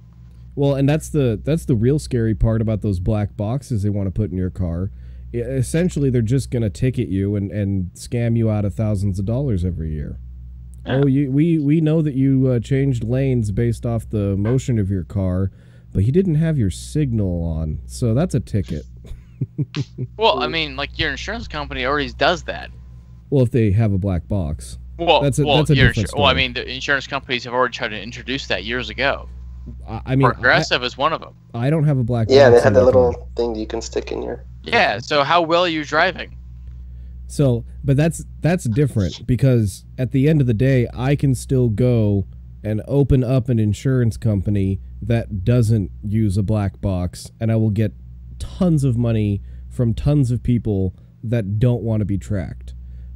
Well, and that's the real scary part about those black boxes they want to put in your car. Essentially, they're just going to ticket you and scam you out of thousands of dollars every year. Yeah. Oh, we know that you changed lanes based off the motion of your car, but you didn't have your signal on, so that's a ticket. Well, I mean, like, your insurance company already does that. Well, if they have a black box. Well, that's a different story. Well, I mean, the insurance companies have already tried to introduce that years ago. I mean, Progressive is one of them. I don't have a black Yeah, box they have in that my little car. thing you can stick in your. Yeah. So how well are you driving? So, but that's different because at the end of the day, I can still go and open up an insurance company that doesn't use a black box, and I will get tons of money from tons of people that don't want to be tracked.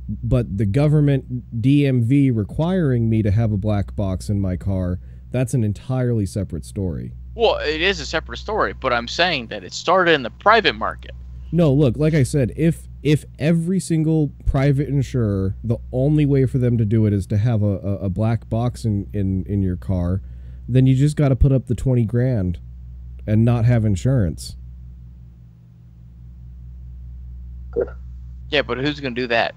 But the government DMV requiring me to have a black box in my car, that's an entirely separate story. Well, it is a separate story, but I'm saying that it started in the private market. No, look, like I said, if every single private insurer, the only way for them to do it is to have a black box in your car, then you just got to put up the 20 grand and not have insurance. Yeah, but who's going to do that?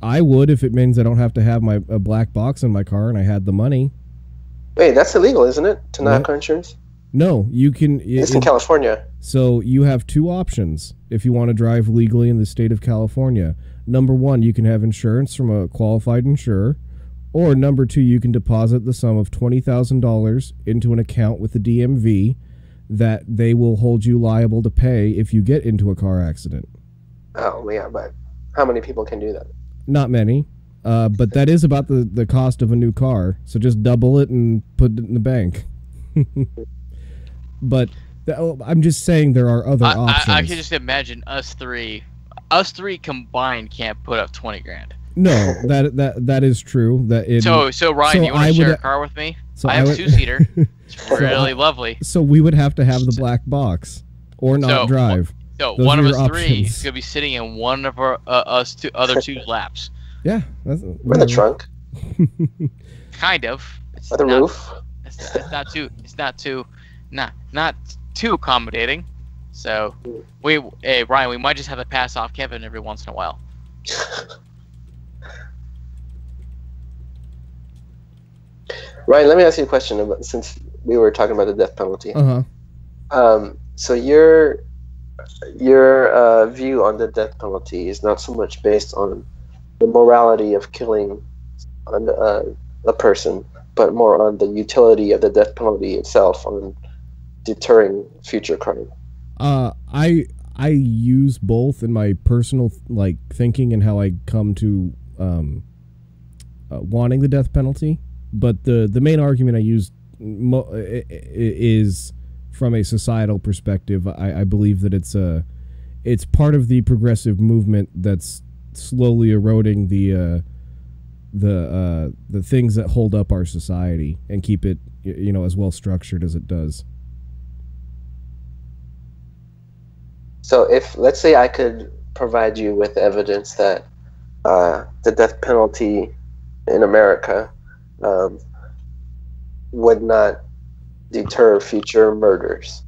I would if it means I don't have to have a black box in my car and I had the money. Wait, that's illegal, isn't it? To not have What? car insurance? No, you can. It's in California. So you have two options if you want to drive legally in the state of California. Number one, you can have insurance from a qualified insurer. Or number two, you can deposit the sum of $20,000 into an account with the DMV that they will hold you liable to pay if you get into a car accident. Oh, yeah, but how many people can do that? Not many, but that is about the cost of a new car. So just double it and put it in the bank. But I'm just saying there are other options. I can just imagine us three combined can't put up 20 grand. No, that is true. So Ryan, you want to share a car with me? I have a 2-seater. It's really lovely. So we would have to have the black box or not drive. So Those one are of your us three options. is gonna be sitting in one of our other two's laps. Yeah, We're in the trunk. Kind of. It's Or the not, roof. It's not too accommodating. So hey Ryan, we might just have to pass off Kevin every once in a while. Ryan, let me ask you a question about, since we were talking about the death penalty. So your view on the death penalty is not so much based on the morality of killing a person, but more on the utility of the death penalty itself on deterring future crime. I use both in my personal thinking and how I come to wanting the death penalty. But the main argument I use is from a societal perspective. I believe that it's part of the progressive movement that's slowly eroding the things that hold up our society and keep it as well structured as it does. So if, let's say I could provide you with evidence that the death penalty in America would not deter future murders,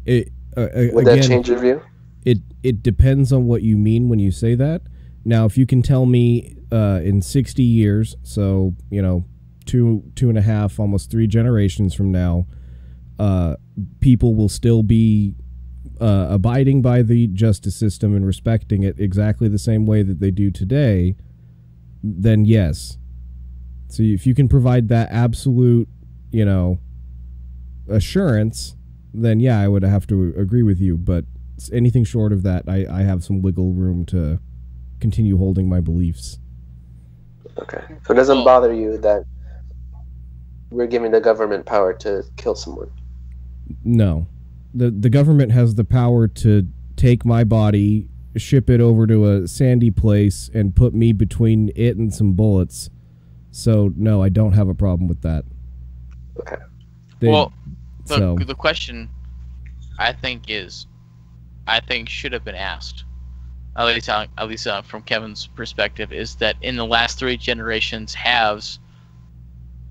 would that change your view? It depends on what you mean when you say that. Now, if you can tell me in 60 years, so 2.5, almost 3 generations from now, people will still be abiding by the justice system and respecting it exactly the same way that they do today, then yes. So if you can provide that absolute, assurance, then yeah, I would have to agree with you. But anything short of that, I have some wiggle room to continue holding my beliefs. Okay. So it doesn't bother you that we're giving the government power to kill someone? No. The government has the power to take my body, ship it over to a sandy place, and put me between it and some bullets. So, no, I don't have a problem with that. Okay. The question, I think should have been asked, at least from Kevin's perspective, is that in the last 3 generations there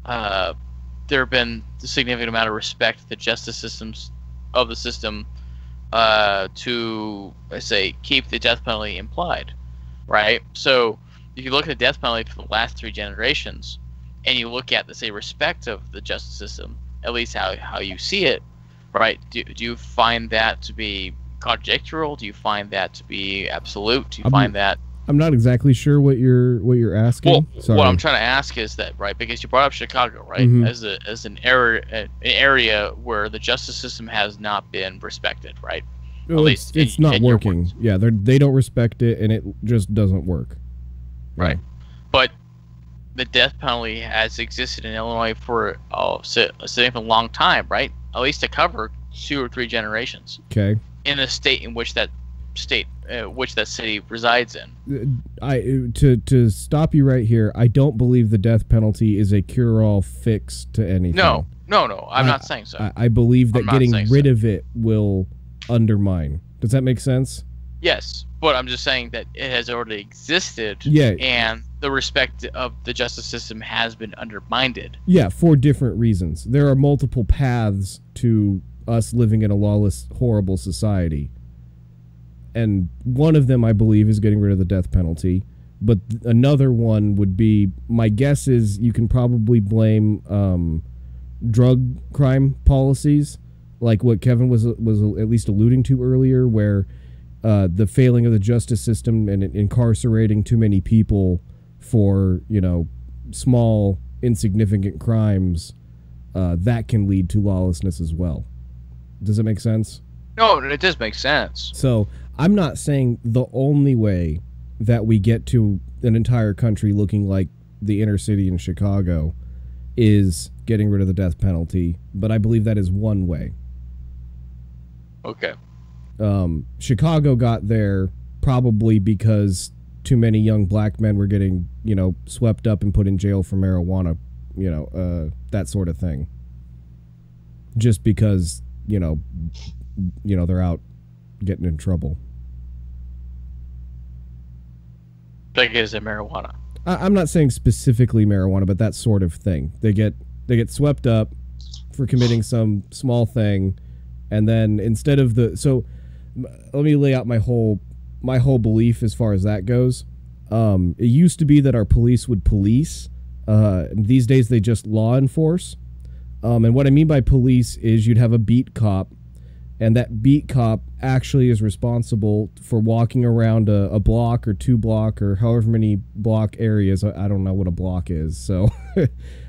have been a significant amount of respect to the justice systems of the system to, I say, keep the death penalty implied, right? So if you look at the death penalty for the last 3 generations, and you look at the, say, respect of the justice system, at least how you see it, right? Do you find that to be contradictory? Do you find that to be absolute? Do you find that? I'm not exactly sure what you're asking. Well, Sorry. what I'm trying to ask is that, right, because you brought up Chicago, right, as an area where the justice system has not been respected, right? Well, At least it's not working. Yeah, they don't respect it, and it just doesn't work. Right. But the death penalty has existed in Illinois for a significant long time, right? At least to cover 2 or 3 generations. Okay. In a state in which that city resides in. To stop you right here, I don't believe the death penalty is a cure-all fix to anything. No. I'm not saying so. I believe that getting rid of it will undermine. Does that make sense? Yes, but I'm just saying that it has already existed. Yeah. And the respect of the justice system has been undermined. Yeah, for different reasons. There are multiple paths to us living in a lawless, horrible society. And one of them, I believe, is getting rid of the death penalty. But another one would be, my guess is you can probably blame drug crime policies, like what Kevin was at least alluding to earlier, where the failing of the justice system and incarcerating too many people for, small, insignificant crimes, that can lead to lawlessness as well. Does it make sense? No, it does make sense. So I'm not saying the only way that we get to an entire country looking like the inner city in Chicago is getting rid of the death penalty, but I believe that is one way. Okay. Chicago got there probably because too many young black men were getting, swept up and put in jail for marijuana, that sort of thing. Just because, they're out getting in trouble. Like, is it marijuana? I'm not saying specifically marijuana, but that sort of thing. They get swept up for committing some small thing, and then instead of let me lay out my whole belief as far as that goes. It used to be that our police would police. These days they just law enforce. And what I mean by police is you'd have a beat cop, and that beat cop actually is responsible for walking around a block or 2 block or however many block areas. I don't know what a block is, so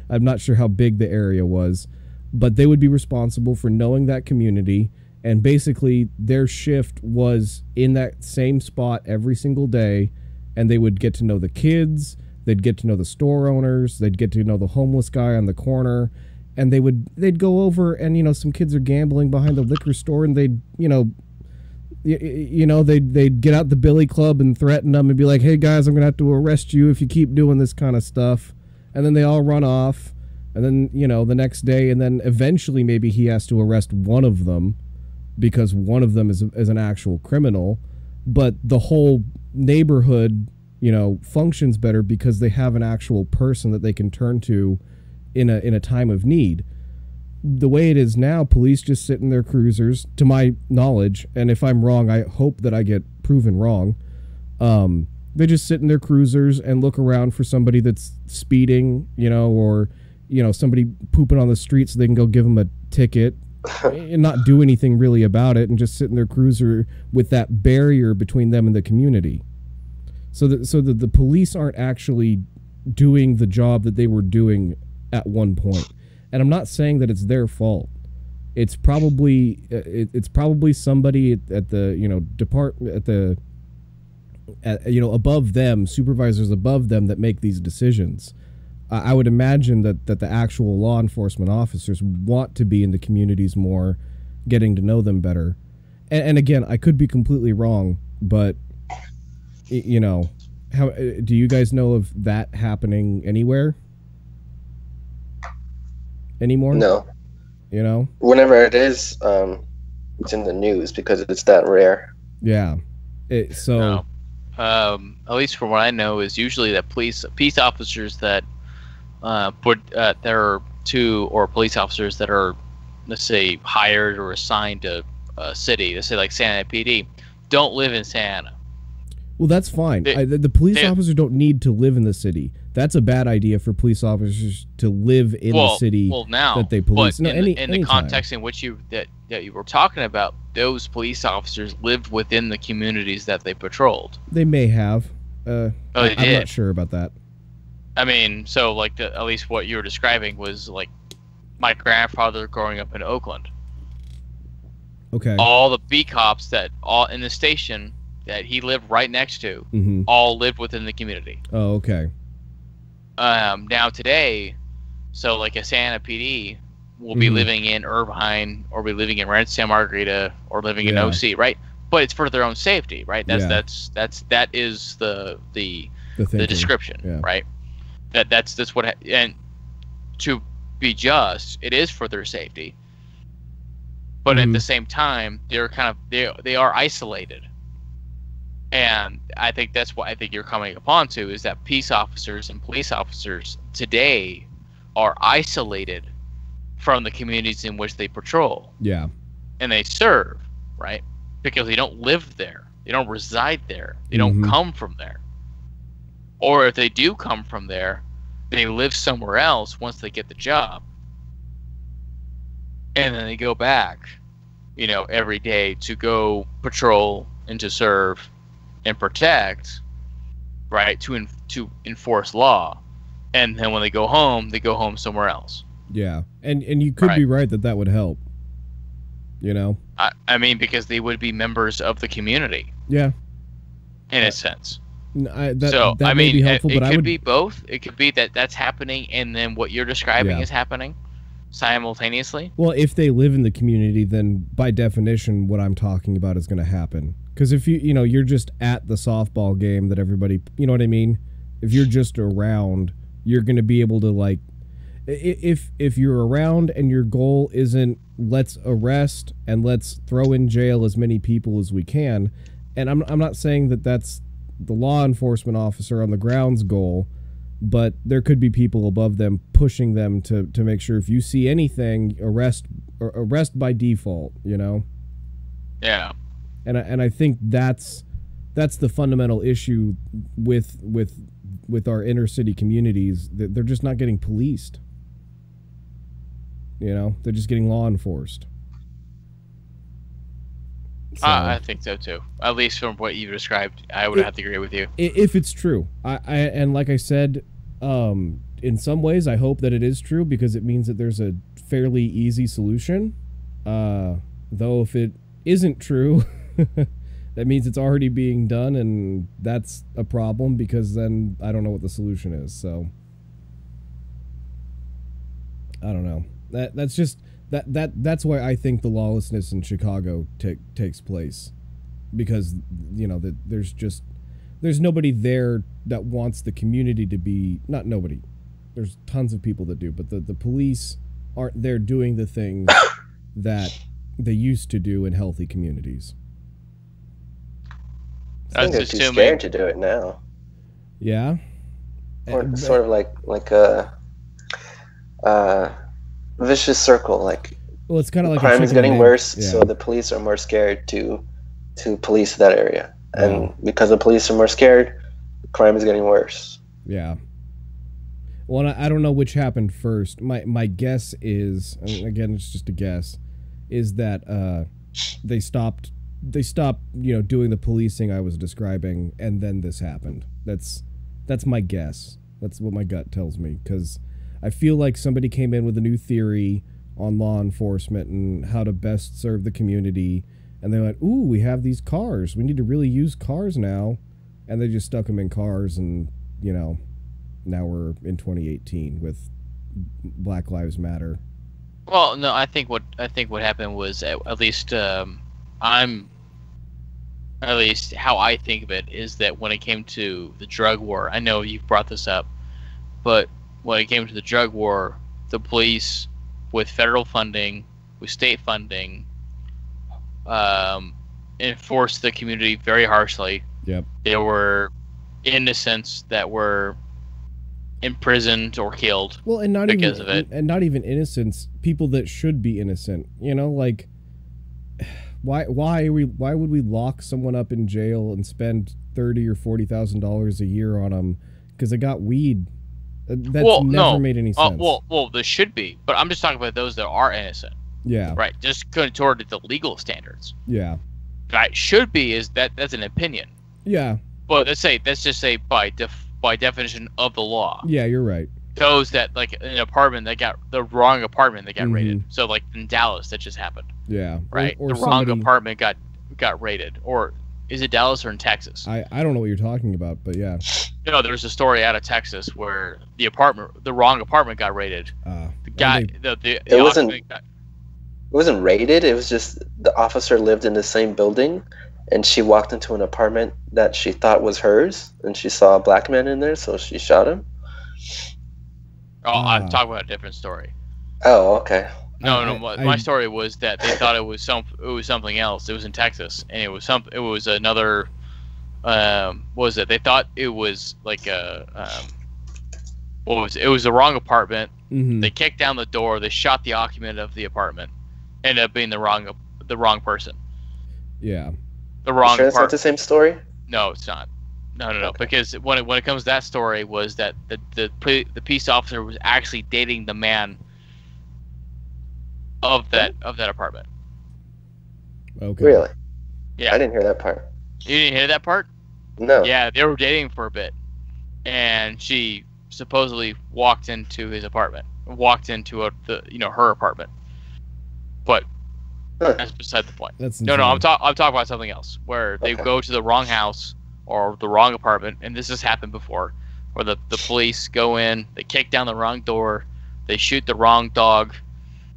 I'm not sure how big the area was. But they would be responsible for knowing that community, and basically their shift was in that same spot every single day, and they would get to know the kids, they'd get to know the store owners, they'd get to know the homeless guy on the corner, and they'd go over and, some kids are gambling behind the liquor store, and they'd get out the billy club and threaten them and be like, hey guys, I'm gonna have to arrest you if you keep doing this kind of stuff. And then they all run off, and then the next day, and then eventually maybe he has to arrest one of them because one of them is an actual criminal. But the whole neighborhood functions better because they have an actual person that they can turn to in a time of need. The way it is now, police just sit in their cruisers, to my knowledge, and if I'm wrong, I hope that I get proven wrong. They just sit in their cruisers and look around for somebody that's speeding, or somebody pooping on the street so they can go give them a ticket and not do anything really about it, and just sit in their cruiser with that barrier between them and the community. So that the police aren't actually doing the job that they were doing at one point. And I'm not saying that it's their fault. It's probably somebody at the department above them, supervisors above them, that make these decisions. I would imagine that the actual law enforcement officers want to be in the communities more, getting to know them better. And again, I could be completely wrong, but how do you guys know of that happening anywhere? Anymore? No. Whenever it is, it's in the news because it's that rare. Yeah. No. At least from what I know, is usually that police officers that there are or police officers that are, let's say, hired or assigned to a city, let's say like Santa Ana PD, don't live in Santa Ana. Well, that's fine. The police officers don't need to live in the city. That's a bad idea for police officers to live in the city that they police. But in the context in which you were talking about, those police officers lived within the communities that they patrolled. They may have. it I'm did. not sure about that. I mean, so like at least what you were describing was like my grandfather growing up in Oakland. Okay. All the beat cops that all in the station that he lived right next to, all lived within the community. Oh, okay. Now today, so like a Santa PD will be living in Irvine, or be living in Santa Margarita, or living in OC, right? But it's for their own safety, right? That is the description, right? That's what, and to be just, it is for their safety. But at the same time, they're kind of they are isolated, and I think that's what I think you're coming upon to, is that peace officers and police officers today are isolated from the communities in which they patrol. Yeah, and they serve, right? Because they don't live there, they don't reside there, they don't come from there, or if they do come from there, they live somewhere else once they get the job. And then they go back, every day to go patrol and to serve and protect, right? To enforce law. And then when they go home somewhere else. Yeah, and you could be right that would help. I mean, because they would be members of the community. Yeah. In a sense. That I may mean, be helpful, it but could be both. It could be that's happening, and then what you're describing is happening simultaneously. Well, if they live in the community, then by definition, what I'm talking about is going to happen. Because if you're just at the softball game that everybody, you know what I mean? If you're just around, you're going to be able to, like, if you're around and your goal isn't let's arrest and let's throw in jail as many people as we can, and I'm not saying that that's the law enforcement officer on the ground's goal, but there could be people above them pushing them to make sure if you see anything, arrest by default, Yeah. And I think that's the fundamental issue with our inner city communities. They're just not getting policed. They're just getting law enforced. So, I think so too. At least from what you described, I would have to agree with you. If it's true, and like I said, in some ways, I hope that it is true, because it means that there's a fairly easy solution. Though if it isn't true, that means it's already being done, and that's a problem, because then I don't know what the solution is. So I don't know. That's just. That's why I think the lawlessness in Chicago takes place, because there's nobody there that wants the community to be, not nobody. There's tons of people that do, but the police aren't there doing the things that they used to do in healthy communities. I think they're too scared to do it now. Yeah. Or sort of like a vicious circle. Like, well, it's kind of like crime is getting worse, so the police are more scared to police that area, and because the police are more scared, crime is getting worse. Yeah. Well, I don't know which happened first. My guess is, and again, it's just a guess, is that they stopped doing the policing I was describing, and then this happened. That's my guess. That's what my gut tells me, because I feel like somebody came in with a new theory on law enforcement and how to best serve the community, and they went, ooh, we have these cars. We need to really use cars now. And they just stuck them in cars, and, now we're in 2018 with Black Lives Matter. Well, no, I think what happened was, at least how I think of it, is that when it came to the drug war, I know you've brought this up, but when it came to the drug war, the police, with federal funding, with state funding, enforced the community very harshly. Yep. There were innocents that were imprisoned or killed because of it. And not even innocents, people that should be innocent. Like, why would we lock someone up in jail and spend $30,000 or $40,000 a year on them because they got weed? That's never made any sense. Well, there should be, but I'm just talking about those that are innocent. Yeah. Right. Just going toward the legal standards. Yeah. Right. Should be that's an opinion. Yeah. Well, let's just say by definition of the law. Yeah, you're right. Those that like an apartment that got the wrong apartment that got Mhm. raided. So like in Dallas that just happened. Yeah. Right. Or the somebody, wrong apartment got raided. Or is it Dallas or in Texas? I don't know what you're talking about, but yeah. No, there's a story out of Texas where the wrong apartment got raided. The guy, the It wasn't- occupant got, It wasn't raided. It was just the officer lived in the same building, and she walked into an apartment that she thought was hers, and she saw a black man in there, so she shot him. I'm talking about a different story. Oh, okay. No, my story was that they thought it was something else. It was in Texas, and it was another. What was it? They thought it was like it was the wrong apartment. Mhm. They kicked down the door. They shot the occupant of the apartment. Ended up being the wrong person. Yeah. The wrong Sure, that's not part. the same story. No, it's not. No. Okay. Because when it comes to that story, was that the peace officer was actually dating the man of that apartment. Okay. Really? Yeah. I didn't hear that part. You didn't hear that part? No. Yeah, they were dating for a bit, and she supposedly walked into his apartment, walked into her apartment. But Huh. that's beside the point. That's No, insane. I'm talking about something else, where they Okay. go to the wrong house or the wrong apartment, and this has happened before, where the police go in, they kick down the wrong door, they shoot the wrong dog,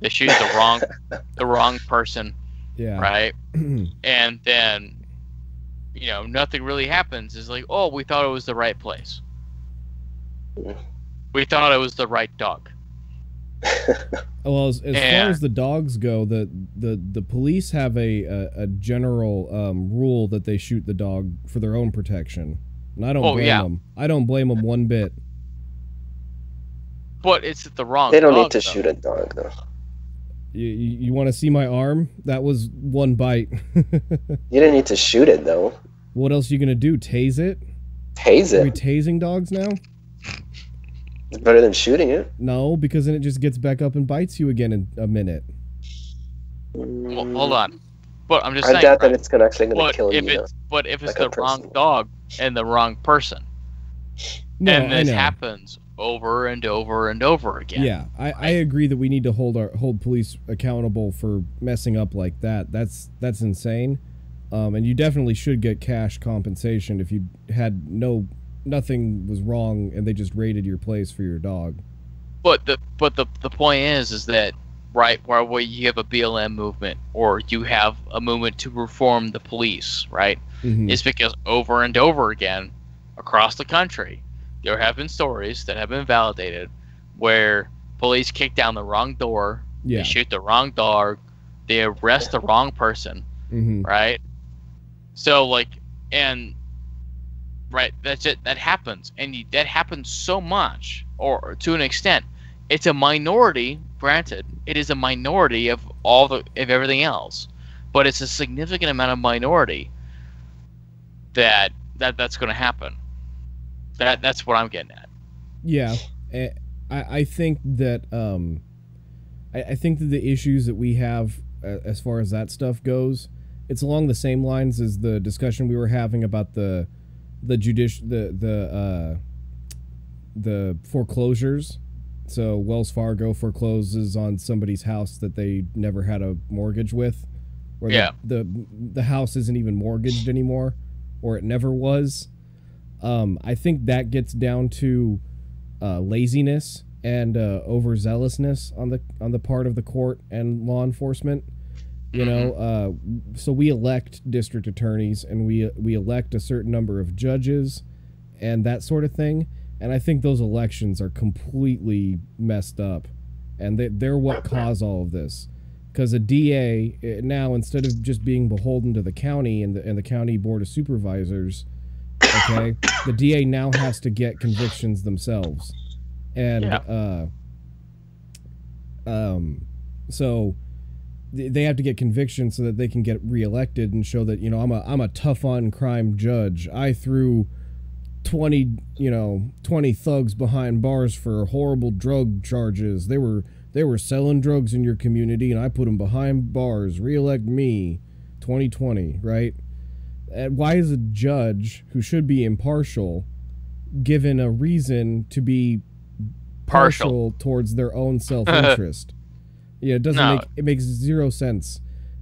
they shoot the wrong person, Yeah. right? And then, nothing really happens. It's like, oh, we thought it was the right place. We thought it was the right dog. Well, as far And- as the dogs go, the police have a general rule that they shoot the dog for their own protection, and I don't blame them. I don't blame them one bit. But it's the wrong They don't dog, need to though. shoot a dog, though. You want to see my arm? That was one bite. You didn't need to shoot it, though. What else are you gonna do? Tase it? Tase Are we it. tasing dogs now? It's better than shooting it. No, because then it just gets back up and bites you again in a minute. Well, hold on. But I'm just I saying. doubt that right? it's actually going to But kill you. if it's like a the wrong person. dog and the wrong person, No, and I this know. happens over and over and over again. Yeah, I agree that we need to hold police accountable for messing up like that. That's insane, and you definitely should get cash compensation if you had nothing was wrong and they just raided your place for your dog. But the point is that right where you have a BLM movement or you have a movement to reform the police, right? Mhm. It's because over and over again across the country there have been stories that have been validated where police kick down the wrong door, Yeah. they shoot the wrong dog, they arrest the wrong person, Mhm. right? So right, that's it. That happens, and that happens so much, or to an extent. It's a minority. Granted, it is a minority of everything else, but it's a significant amount of minority that's going to happen. That's what I'm getting at. Yeah, I think that I think that the issues that we have as far as that stuff goes, it's along the same lines as the discussion we were having about the foreclosures. So Wells Fargo forecloses on somebody's house that they never had a mortgage with, where Yeah. the house isn't even mortgaged anymore, or it never was. I think that gets down to laziness and overzealousness on the part of the court and law enforcement. You know, so we elect district attorneys and we elect a certain number of judges and that sort of thing. And I think those elections are completely messed up, and they're what cause all of this. Because a DA now, instead of just being beholden to the county and the county board of supervisors, okay, the DA now has to get convictions themselves, and so they have to get convictions so that they can get reelected and show that, you know, I'm a tough on crime judge. I threw 20 thugs behind bars for horrible drug charges. They were selling drugs in your community and I put them behind bars. Reelect me 2020, right? Why is a judge who should be impartial given a reason to be partial towards their own self-interest? Yeah, it doesn't make it makes zero sense.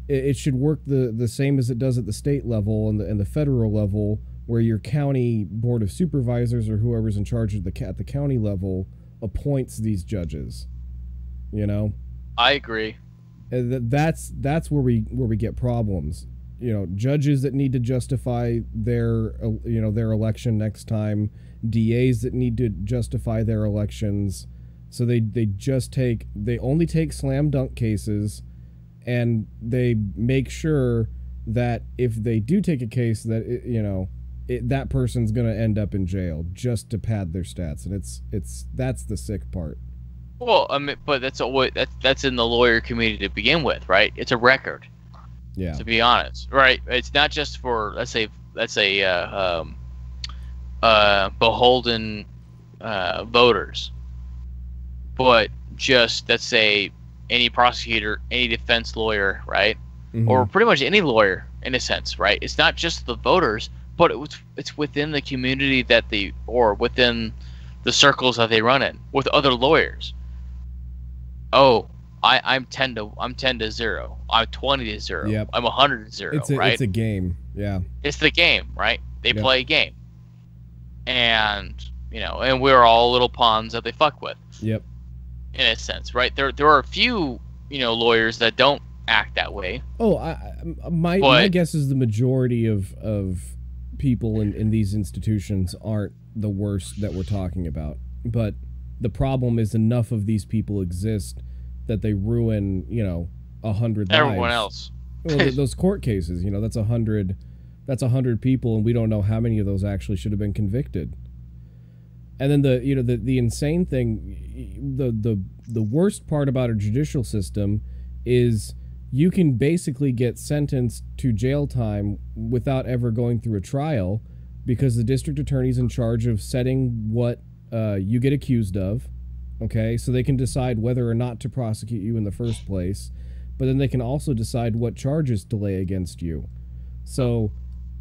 It should work the same as it does at the state level and the federal level, where your county board of supervisors or whoever's in charge of at the county level appoints these judges. You know, I agree. That's where we get problems. You know, judges that need to justify their their election next time, DAs that need to justify their elections. So they only take slam dunk cases, and they make sure that if they do take a case that that person's going to end up in jail just to pad their stats, and that's the sick part. Well, I mean, but that's in the lawyer community to begin with, right? It's a record. Yeah. To be honest, right? It's not just for let's say beholden voters, but just let's say any prosecutor, any defense lawyer, right? Mm-hmm. Or pretty much any lawyer in a sense, right? It's not just the voters, but it's within the community or within the circles that they run in with other lawyers. Oh, I'm 10 to 0. I'm 20 to 0. Yep. I'm 100 to 0. Right? It's a game. Yeah. It's the game, right? They play a game, and and we're all little pawns that they fuck with. Yep. In a sense, right? There are a few lawyers that don't act that way. Oh, my guess is the majority of people in these institutions aren't the worst that we're talking about, but the problem is enough of these people exist that they ruin 100 lives. Everyone else. Well, those court cases, that's 100 people, and we don't know how many of those actually should have been convicted. And then the insane thing, the worst part about our judicial system is you can basically get sentenced to jail time without ever going through a trial, because the district attorney's in charge of setting what you get accused of. Okay, so they can decide whether or not to prosecute you in the first place, but then they can also decide what charges to lay against you. So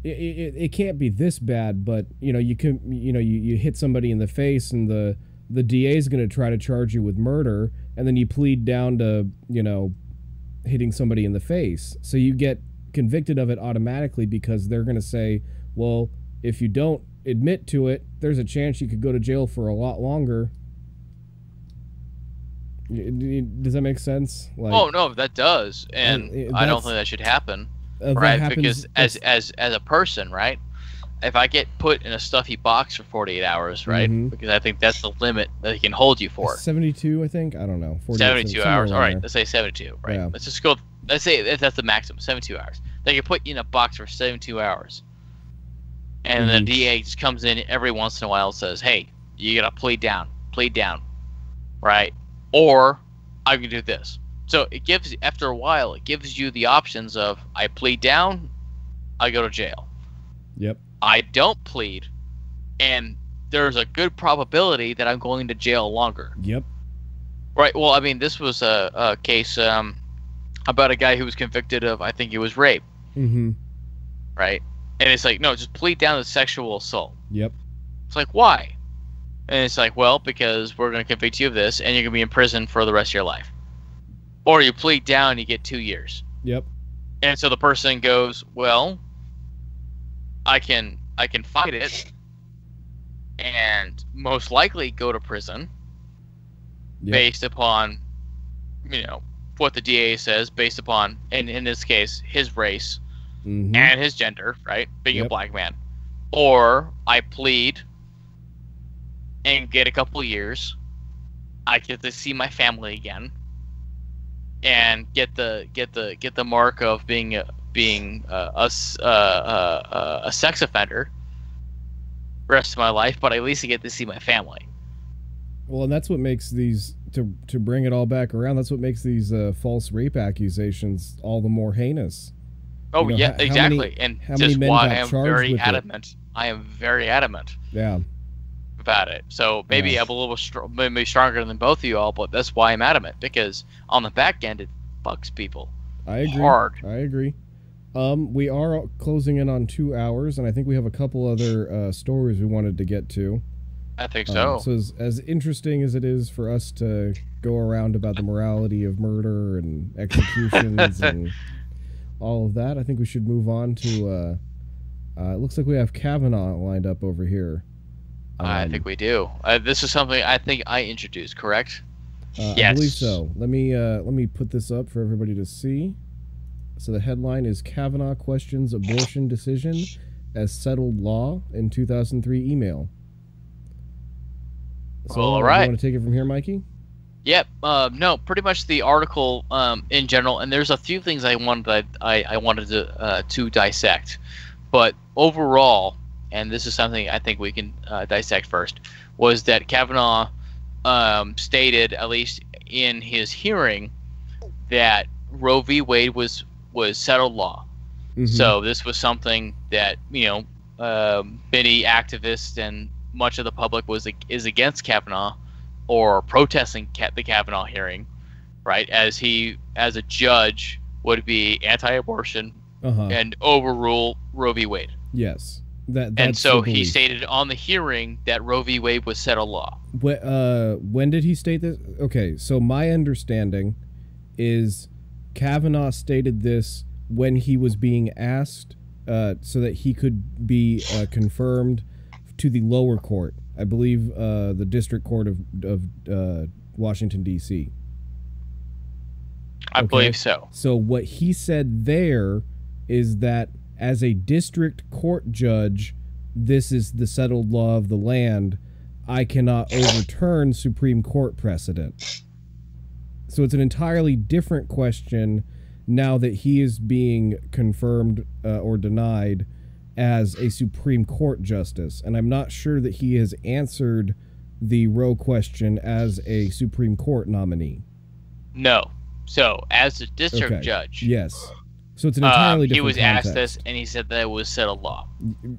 it can't be this bad, but you can you hit somebody in the face, and the DA is going to try to charge you with murder, and then you plead down to hitting somebody in the face, so you get convicted of it automatically, because they're going to say, well, if you don't admit to it, there's a chance you could go to jail for a lot longer. Does that make sense? Oh no, that does, and I don't think that should happen, right? Because as a person, right? If I get put in a stuffy box for 48 hours, right? Mm-hmm. Because I think that's the limit that they can hold you for. 72, I think. I don't know. 72 hours. All right, let's say 72. Right. Yeah. Let's just go. Let's say that's the maximum. 72 hours. They can put you in a box for 72 hours, and the DA just comes in every once in a while and says, "Hey, you gotta plead down, right? Or I can do this." So it gives, after a while, it gives you the options of I plead down, I go to jail. Yep. I don't plead, and there's a good probability that I'm going to jail longer. Yep. Right. Well, I mean, this was a case about a guy who was convicted of, I think it was rape. Mm-hmm. Right. And it's like, no, just plead down to sexual assault. Yep. It's like, why? And it's like, well, because we're going to convict you of this, and you're going to be in prison for the rest of your life. Or you plead down, and you get 2 years. Yep. And so the person goes, well, I can fight it, and most likely go to prison, based upon, what the DA says, based upon, and in this case, his race and his gender, right, being a black man. Or I plead and get a couple years. I get to see my family again, and get the mark of being a sex offender rest of my life, but at least I get to see my family. Well, and that's what makes these, to bring it all back around, that's what makes these false rape accusations all the more heinous. Oh, exactly. And just why I am very adamant. I am very adamant. Yeah. About it. So maybe I'm a little maybe stronger than both of you all, but that's why I'm adamant, because on the back end it fucks people. I agree. Hard. I agree. We are closing in on 2 hours, and I think we have a couple other stories we wanted to get to. I think so. So as interesting as it is for us to go around about the morality of murder and executions and all of that, I think we should move on to. It looks like we have Kavanaugh lined up over here. I think we do. This is something I think I introduced, correct? Yes. I believe so. Let me put this up for everybody to see. So the headline is Kavanaugh questions abortion decision as settled law in 2003 email. So all right. You want to take it from here, Mikey? Yep. No, pretty much the article in general, and there's a few things I wanted to dissect, but overall, and this is something I think we can dissect first, was that Kavanaugh stated, at least in his hearing, that Roe v. Wade was settled law. Mm-hmm. So this was something that many activists and much of the public is against Kavanaugh or protesting the Kavanaugh hearing, right? As a judge would be anti-abortion and overrule Roe v. Wade. Yes. And so he stated on the hearing that Roe v. Wade was settled law. When did he state this? Okay, so my understanding is Kavanaugh stated this when he was being asked so that he could be confirmed to the lower court. I believe the District Court of Washington, D.C. I believe so. So what he said there is that as a district court judge, this is the settled law of the land. I cannot overturn Supreme Court precedent. So it's an entirely different question now that he is being confirmed or denied as a Supreme Court justice. And I'm not sure that he has answered the Roe question as a Supreme Court nominee. No. So as a district judge. Yes. So it's an entirely different he was context. asked this, and he said that it was settled law.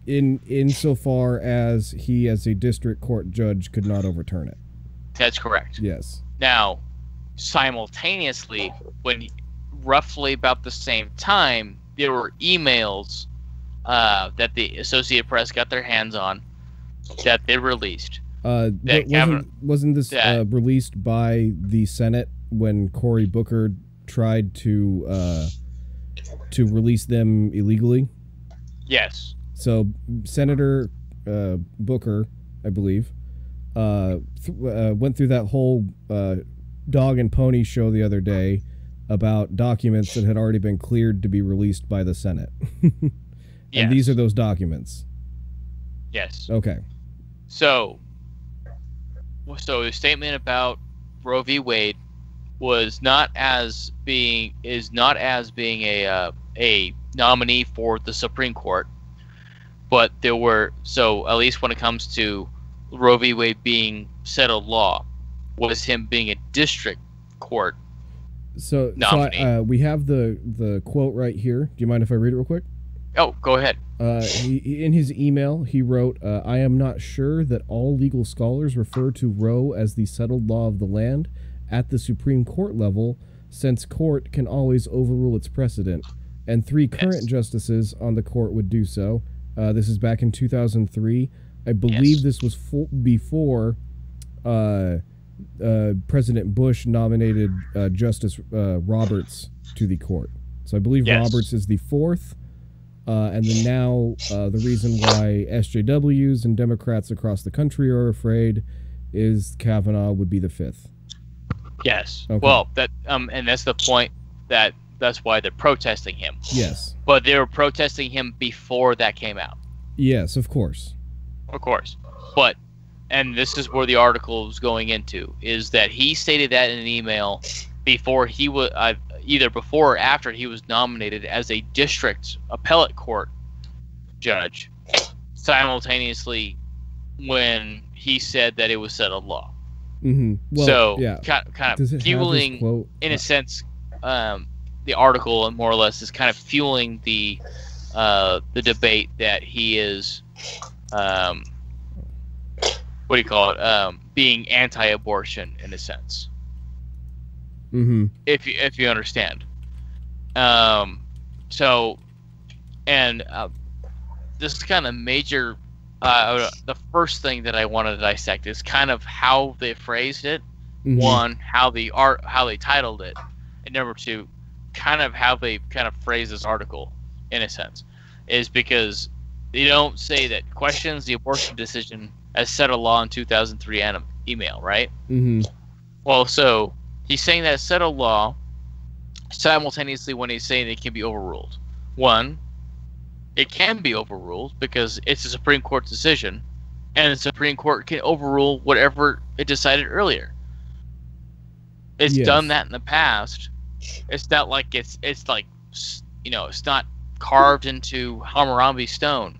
Insofar as he, as a district court judge, could not overturn it. That's correct. Yes. Now, simultaneously, when roughly about the same time, there were emails that the Associated Press got their hands on that they released. Wasn't this released by the Senate when Cory Booker tried to release them illegally? Yes. So Senator Booker, I believe, went through that whole dog and pony show the other day about documents that had already been cleared to be released by the Senate. Yes. And these are those documents. Yes. Okay. So the statement about Roe v. Wade was not as being a nominee for the Supreme Court, but there were, so at least when it comes to Roe v. Wade being settled law, was him being a district court nominee. So we have the quote right here. Do you mind if I read it real quick? Oh, go ahead. In his email, he wrote, I am not sure that all legal scholars refer to Roe as the settled law of the land at the Supreme Court level, since court can always overrule its precedent, and 3 current justices on the court would do so. This is back in 2003. I believe this was before President Bush nominated Justice Roberts to the court. So I believe Roberts is the 4th. And then now the reason why SJWs and Democrats across the country are afraid is Kavanaugh would be the 5th. Yes. Okay. Well, and that's the point, that's why they're protesting him. Yes. But they were protesting him before that came out. Yes, of course. Of course. But, and this is where the article is going into, is that he stated that in an email before he was, either before or after he was nominated as a district appellate court judge, simultaneously when he said that it was settled law. Mm-hmm. Well, so kind of fueling, in a sense, the article more or less is kind of fueling the debate that he is, what do you call it? Being anti-abortion in a sense. Mm-hmm. If you understand. So And this is kind of major. The first thing that I want to dissect is kind of how they phrased it. One, how they titled it, and number two, kind of how they kind of phrased this article, in a sense, is because they don't say that questions the abortion decision as set a law in 2003 email, right? Well, so he's saying that it's set a law simultaneously when he's saying it can be overruled. One, it can be overruled because it's a Supreme Court decision, and the Supreme Court can overrule whatever it decided earlier. It's done that in the past. It's not like it's like, you know, it's not carved into Hammurabi stone,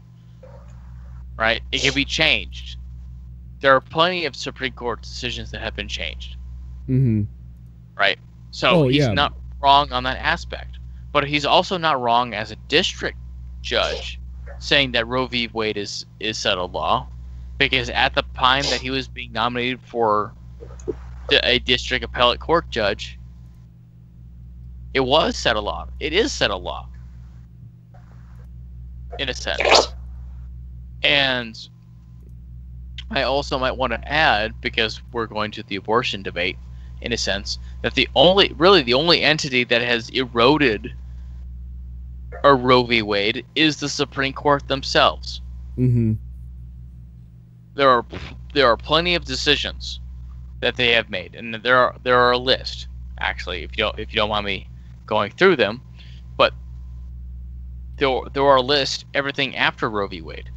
right? It can be changed. There are plenty of Supreme Court decisions that have been changed, right? So he's not wrong on that aspect, but he's also not wrong as a district judge saying that Roe v. Wade is settled law, because at the time that he was being nominated for a district appellate court judge, it was settled law. It is settled law, in a sense. And I also might want to add, because we're going to the abortion debate, in a sense, that the only entity that has eroded a Roe v. Wade is the Supreme Court themselves. There are plenty of decisions that they have made, and there are a list, actually, if you don't mind me going through them, but there are a list everything after Roe v. Wade,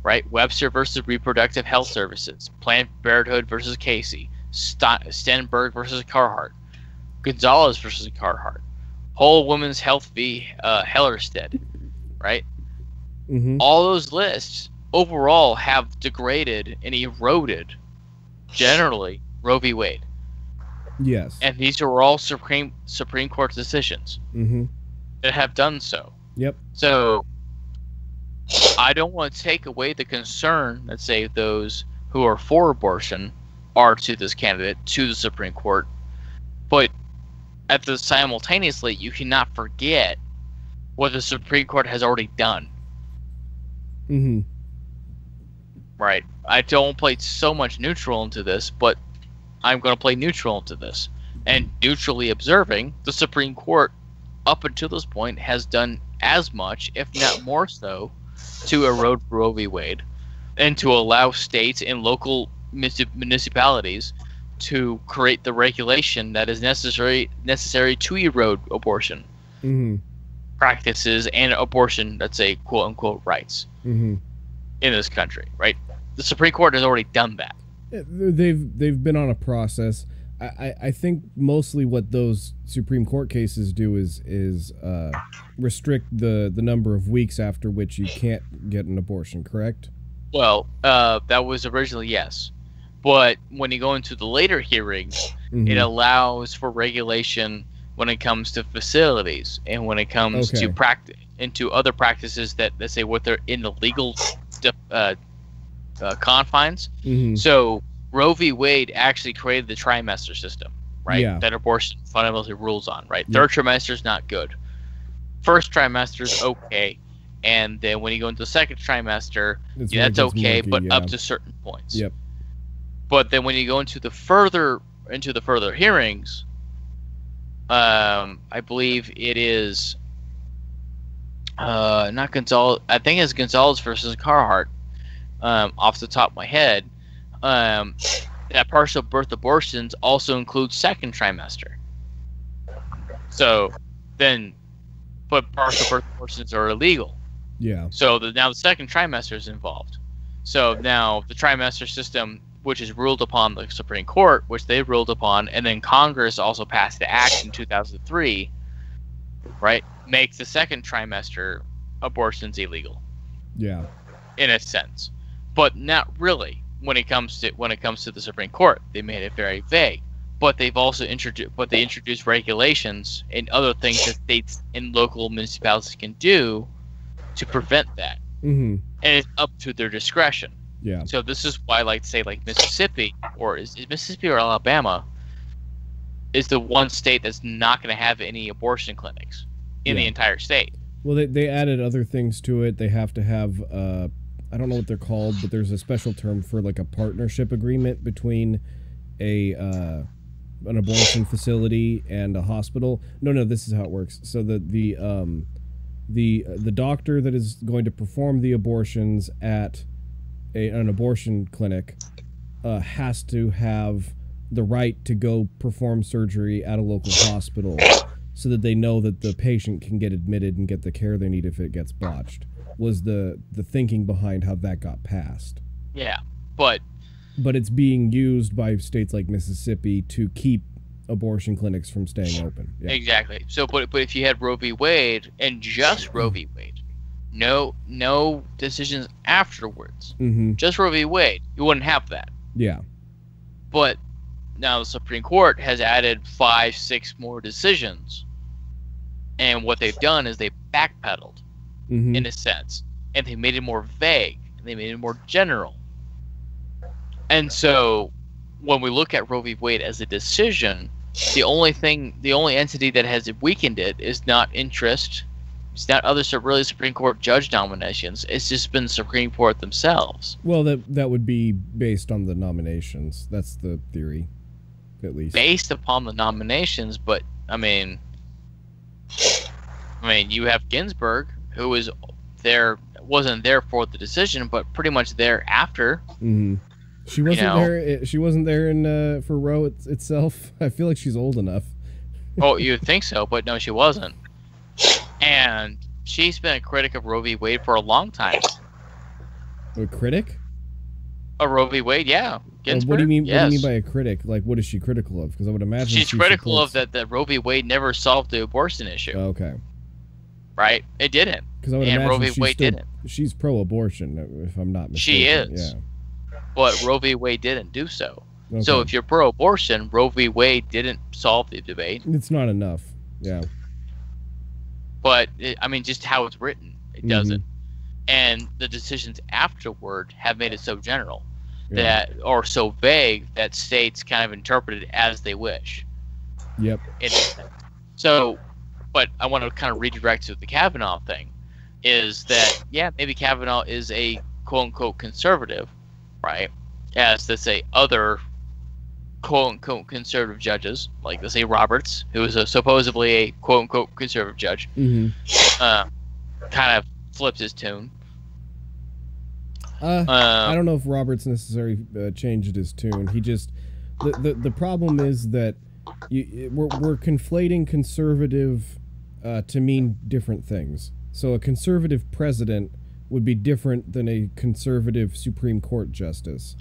right? Webster versus Reproductive Health Services, Planned Parenthood versus Casey, Stenberg versus Carhart, Gonzalez versus Carhart, Whole Women's Health v. Hellerstedt, right? All those lists overall have degraded and eroded, generally, Roe v. Wade. Yes. And these are all Supreme Court decisions that have done so. Yep. So I don't want to take away the concern that, say, those who are for abortion are to this candidate, to the Supreme Court, but simultaneously, you cannot forget what the Supreme Court has already done. Right? I don't play so much neutral into this, but I'm going to play neutral into this. And neutrally observing, the Supreme Court, up until this point, has done as much, if not more so, to erode Roe v. Wade, and to allow states and local municipalities to create the regulation that is necessary to erode abortion practices and abortion, let's say, quote unquote, rights in this country, right? The Supreme Court has already done that. They've been on a process. I think mostly what those Supreme Court cases do is restrict the number of weeks after which you can't get an abortion, correct? Well, that was originally yes. But when you go into the later hearings, it allows for regulation when it comes to facilities and when it comes to into other practices that, let's say, what they're in the legal confines. So Roe v. Wade actually created the trimester system, right? Yeah. That abortion fundamentally rules on, right? Third trimester is not good. First trimester is okay. And then when you go into the second trimester, that's okay, but up to certain points. Yep. But then when you go into the further hearings, I believe it is not Gonzalez. I think it's Gonzalez versus Carhart. Off the top of my head, that partial birth abortions also include second trimester. So then, but partial birth abortions are illegal. Yeah. So now the second trimester is involved. So now the trimester system, which is ruled upon the Supreme Court, which they ruled upon, and then Congress also passed the act in 2003, right, makes the second trimester abortions illegal. Yeah. In a sense. But not really when it comes to the Supreme Court. They made it very vague. But they've also introduced regulations and other things that states and local municipalities can do to prevent that. And it's up to their discretion. Yeah. So this is why, like, say, like Mississippi, or is Mississippi or Alabama, is the one state that's not going to have any abortion clinics in the entire state. Well, they added other things to it. They have to have, I don't know what they're called, but there's a special term for like a partnership agreement between an abortion facility and a hospital. No, this is how it works. So the doctor that is going to perform the abortions at an abortion clinic has to have the right to go perform surgery at a local hospital, so that they know that the patient can get admitted and get the care they need if it gets botched. Was the thinking behind how that got passed. Yeah, but it's being used by states like Mississippi to keep abortion clinics from staying open. Yeah. Exactly. So, but if you had Roe v. Wade and just Roe v. Wade, no decisions afterwards, just Roe v. Wade, you wouldn't have that. Yeah. But now the Supreme Court has added 5-6 more decisions, and what they've done is they backpedaled, in a sense, and they made it more vague, and they made it more general. And so, when we look at Roe v. Wade as a decision, the only entity that has weakened it is not interest. It's not other really Supreme Court judge nominations. It's just been the Supreme Court themselves. Well, that would be based on the nominations. That's the theory, at least. Based upon the nominations, but I mean, you have Ginsburg, who wasn't there for the decision, but pretty much there after. She wasn't there. She wasn't there in for Roe itself. I feel like she's old enough. Oh, you'd think so, but no, she wasn't. And she's been a critic of Roe v. Wade for a long time. A critic? A Roe v. Wade, yeah. Ginsburg, what do you mean? yes. What do you mean by a critic? Like, what is she critical of? Because I would imagine she's critical of that Roe v. Wade never solved the abortion issue. Okay. Right? It didn't. Because I would imagine Roe v. Wade didn't. She's pro-abortion, if I'm not mistaken. She is. Yeah. But Roe v. Wade didn't do so. Okay. So if you're pro-abortion, Roe v. Wade didn't solve the debate. It's not enough. Yeah. But just how it's written, it doesn't. And the decisions afterward have made it so general or so vague that states kind of interpret it as they wish. Yep. So, but I want to kind of redirect to the Kavanaugh thing, is that maybe Kavanaugh is a quote unquote conservative, right? As let's say other quote unquote conservative judges, like let's say Roberts, who is supposedly a quote unquote conservative judge, kind of flips his tune. I don't know if Roberts necessarily changed his tune. He just the problem is that we're conflating conservative to mean different things. So a conservative president would be different than a conservative Supreme Court justice.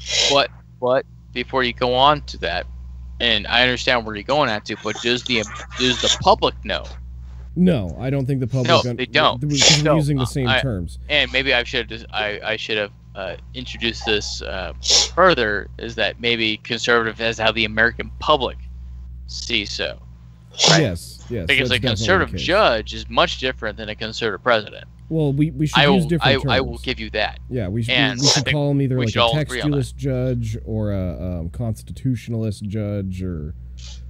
But before you go on to that, and I understand where you're going at to, but does the public know? No, I don't think the public. No, they don't. We're using the same terms. And maybe I should have introduced this further. Is that maybe conservative as how the American public sees so? Right? Yes. Because a conservative judge is much different than a conservative president. Well, we should use different terms. I will give you that. Yeah, we should call him either like a textualist judge or a constitutionalist judge or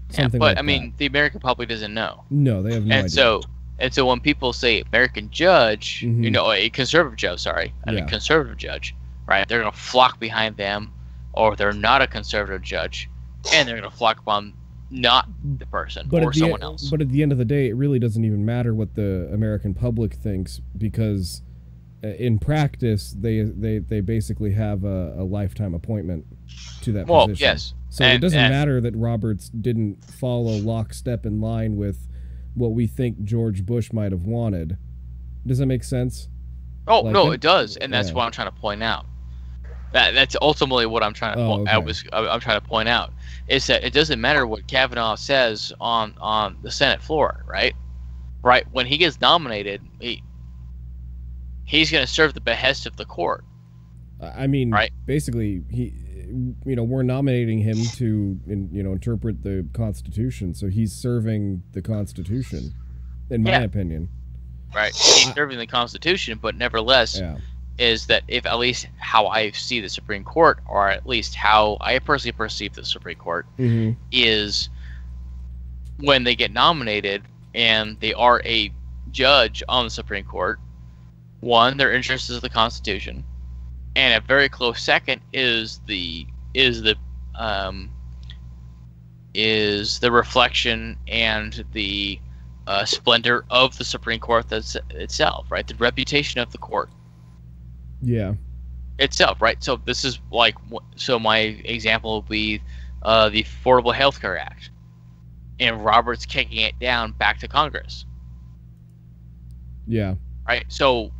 something like that. But the American public doesn't know. No, they have no idea. And so when people say American judge, a conservative judge, a conservative judge, right? They're going to flock behind them, or they're not a conservative judge, and they're going to flock upon not the person or someone else. But at the end of the day, it really doesn't even matter what the American public thinks, because in practice, they basically have a lifetime appointment to that position. Well, yes. So it doesn't matter that Roberts didn't follow lockstep in line with what we think George Bush might have wanted. Does that make sense? Oh, no, it does, and that's what I'm trying to point out. That's ultimately what I'm trying to I'm trying to point out, is that it doesn't matter what Kavanaugh says on the Senate floor, right? Right, when he gets nominated, he's going to serve the behest of the court. Right? Basically, we're nominating him to interpret the Constitution, so he's serving the Constitution, in my opinion. Right, he's serving the Constitution, but nevertheless. Is that if at least how I see the Supreme Court, or at least how I personally perceive the Supreme Court, is when they get nominated and they are a judge on the Supreme Court. One, their interest is the Constitution, and a very close second is the reflection and the splendor of the Supreme Court itself, right? The reputation of the court. Yeah. Itself, right? So this is like, so my example will be the Affordable Health Care Act, and Roberts kicking it down back to Congress. Yeah. Right. So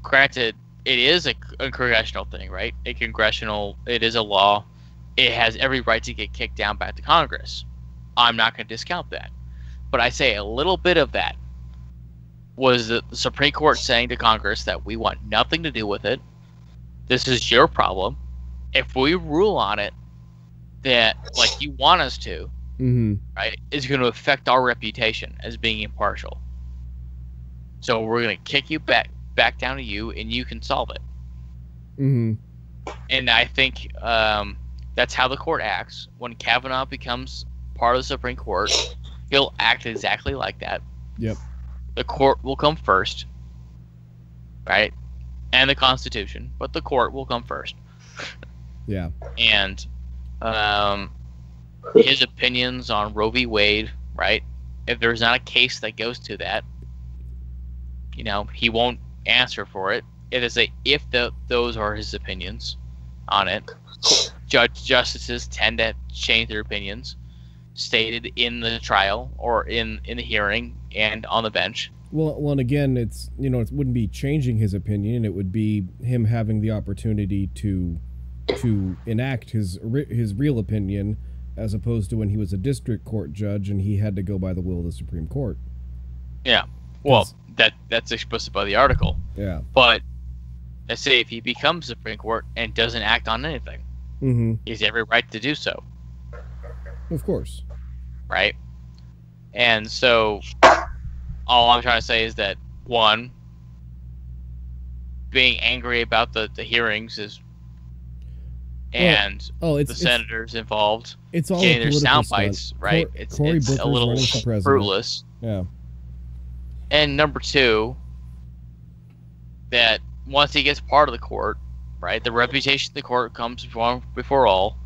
granted, it is a congressional thing, right? It is a law. It has every right to get kicked down back to Congress. I'm not going to discount that. But I say a little bit of that was the Supreme Court saying to Congress that we want nothing to do with it. This is your problem. If we rule on it that like you want us to, right, it's going to affect our reputation as being impartial. So we're going to kick you back down to you, and you can solve it. And I think that's how the court acts. When Kavanaugh becomes part of the Supreme Court, he'll act exactly like that. Yep. The court will come first, right? And the Constitution, but the court will come first. Yeah. And his opinions on Roe v. Wade, right? If there's not a case that goes to that, you know, he won't answer for it. It is those are his opinions on it. Justices tend to change their opinions, stated in the trial or in the hearing and on the bench. Well, and again, it's, you know, it wouldn't be changing his opinion. It would be him having the opportunity to enact his real opinion, as opposed to when he was a district court judge and he had to go by the will of the Supreme Court. Yeah. Well, that's explicit by the article. Yeah. But let's say if he becomes Supreme Court and doesn't act on anything, he has every right to do so. Of course. Right? And so all I'm trying to say is that, one, being angry about the hearings is, and the senators involved it's all getting their sound bites, right? It's a little fruitless. Yeah. And number two, that once he gets part of the court, right, the reputation of the court comes before all,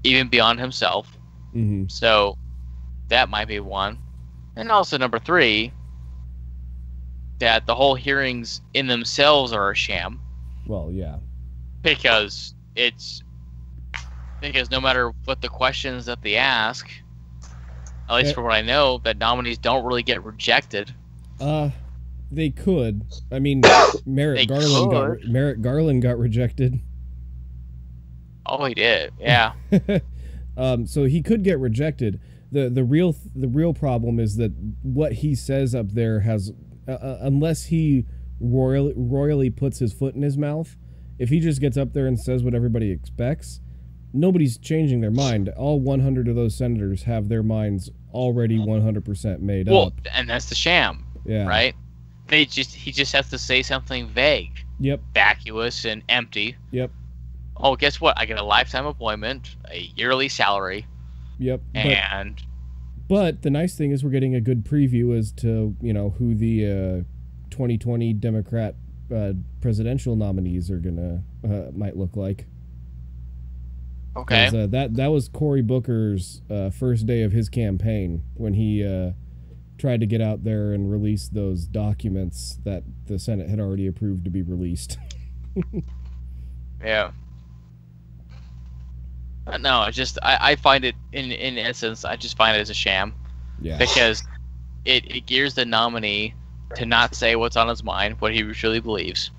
even beyond himself. So that might be one. And also number three, that the whole hearings in themselves are a sham. Well, yeah. Because no matter what the questions that they ask, at least from what I know, that nominees don't really get rejected. They could. I mean, Merrick Garland got rejected. Oh, he did. Yeah. So he could get rejected. The real problem is that what he says up there has, unless he royally puts his foot in his mouth, if he just gets up there and says what everybody expects, nobody's changing their mind. All 100 of those senators have their minds already 100% made up. And that's the sham. Yeah. Right? He just has to say something vague. Yep. Vacuous and empty. Yep. Oh, guess what? I get a lifetime appointment, a yearly salary. Yep. But the nice thing is we're getting a good preview as to, you know, who the 2020 Democrat presidential nominees are gonna might look like. Okay. That was Cory Booker's first day of his campaign when he tried to get out there and release those documents that the Senate had already approved to be released. Yeah. No, I find it in essence, I just find it as a sham. Yeah. Because it gears the nominee to not say what's on his mind, what he truly believes.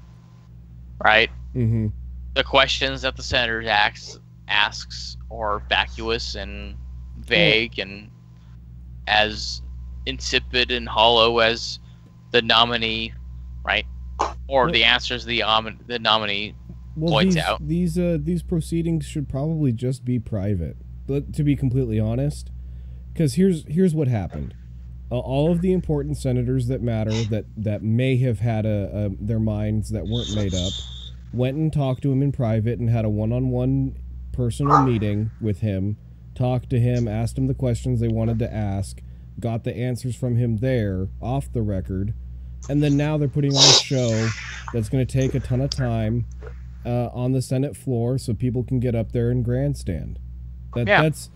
Right? The questions that the senator asks are vacuous and vague and as insipid and hollow as the nominee, right? Or the answers the nominee points out. These proceedings should probably just be private, but to be completely honest, because here's what happened. All of the important senators that matter, that may have had their minds that weren't made up, went and talked to him in private and had a one-on-one personal meeting with him, talked to him, asked him the questions they wanted to ask, got the answers from him there, off the record, and then now they're putting on a show that's going to take a ton of time on the Senate floor so people can get up there and grandstand. That's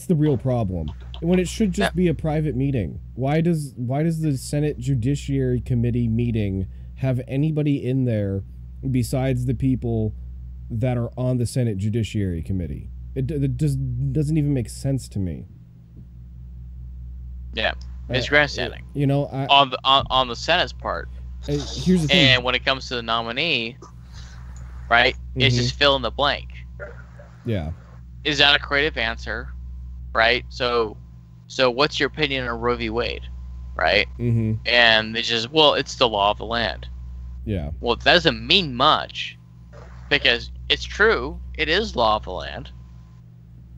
the real problem. When it should just be a private meeting. Why does the Senate Judiciary Committee meeting have anybody in there besides the people that are on the Senate Judiciary Committee? It doesn't even make sense to me. Yeah, it's grandstanding. You know, on the Senate's part. Here's the thing. And when it comes to the nominee, right, it's just fill in the blank. Yeah. Is that a creative answer? Right? So what's your opinion on Roe v. Wade? Right? Mm-hmm. And they just, well, it's the law of the land. Yeah. Well, that doesn't mean much because it's true. It is law of the land.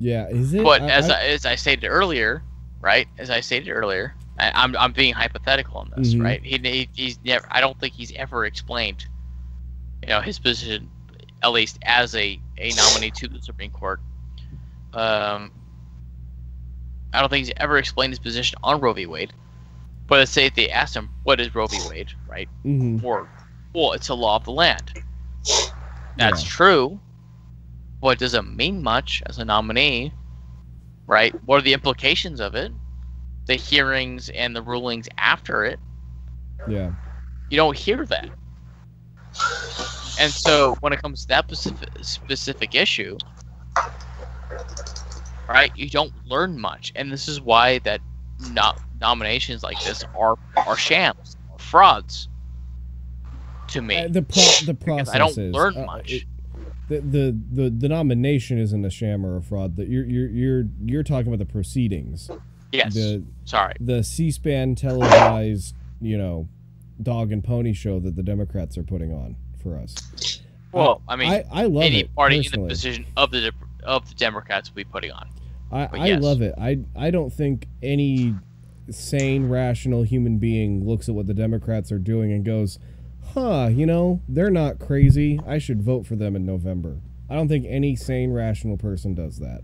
Yeah, is it? But as I stated earlier, right? As I stated earlier, I'm being hypothetical on this, right? He's never. I don't think he's ever explained, his position, at least as a nominee to the Supreme Court. I don't think he's ever explained his position on Roe v. Wade. But let's say if they asked him, what is Roe v. Wade, right? Or, well, it's a law of the land. That's true. But it doesn't mean much as a nominee, right? What are the implications of it? The hearings and the rulings after it. Yeah. You don't hear that. And so when it comes to that specific issue, right, you don't learn much. And this is why that nominations like this are shams, or frauds to me. The process I don't learn much. The nomination isn't a sham or a fraud. That you're talking about the proceedings. Yes. The C-SPAN televised, dog and pony show that the Democrats are putting on for us. Well, I mean, I love any it, party personally. in the position of the Democrats will be putting on. I love it. I don't think any sane, rational human being looks at what the Democrats are doing and goes, they're not crazy. I should vote for them in November. I don't think any sane, rational person does that.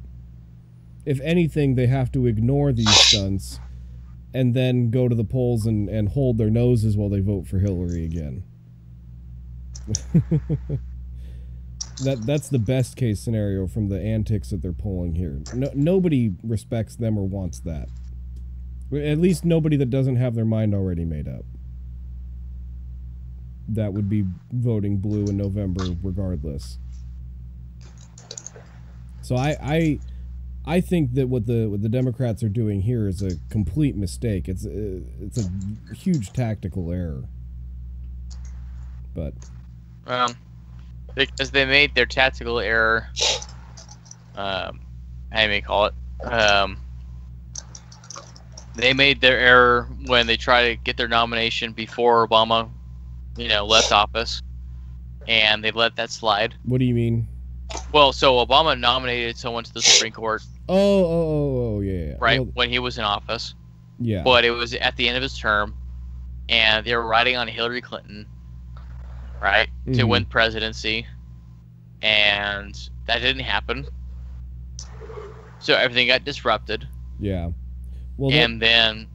If anything, they have to ignore these stunts and then go to the polls and hold their noses while they vote for Hillary again. That's the best case scenario from the antics that they're pulling here. Nobody respects them or wants that. At least nobody that doesn't have their mind already made up. That would be voting blue in November regardless. So I think that what the Democrats are doing here is a complete mistake. It's a huge tactical error. But because they made their tactical error, how do you call it? They made their error when they tried to get their nomination before Obama, left office, and they let that slide. What do you mean? Well, so Obama nominated someone to the Supreme Court. Oh, yeah. Right, well, when he was in office. Yeah. But it was at the end of his term, and they were riding on Hillary Clinton, right, to win presidency, and that didn't happen. So everything got disrupted. Yeah. Well, and then,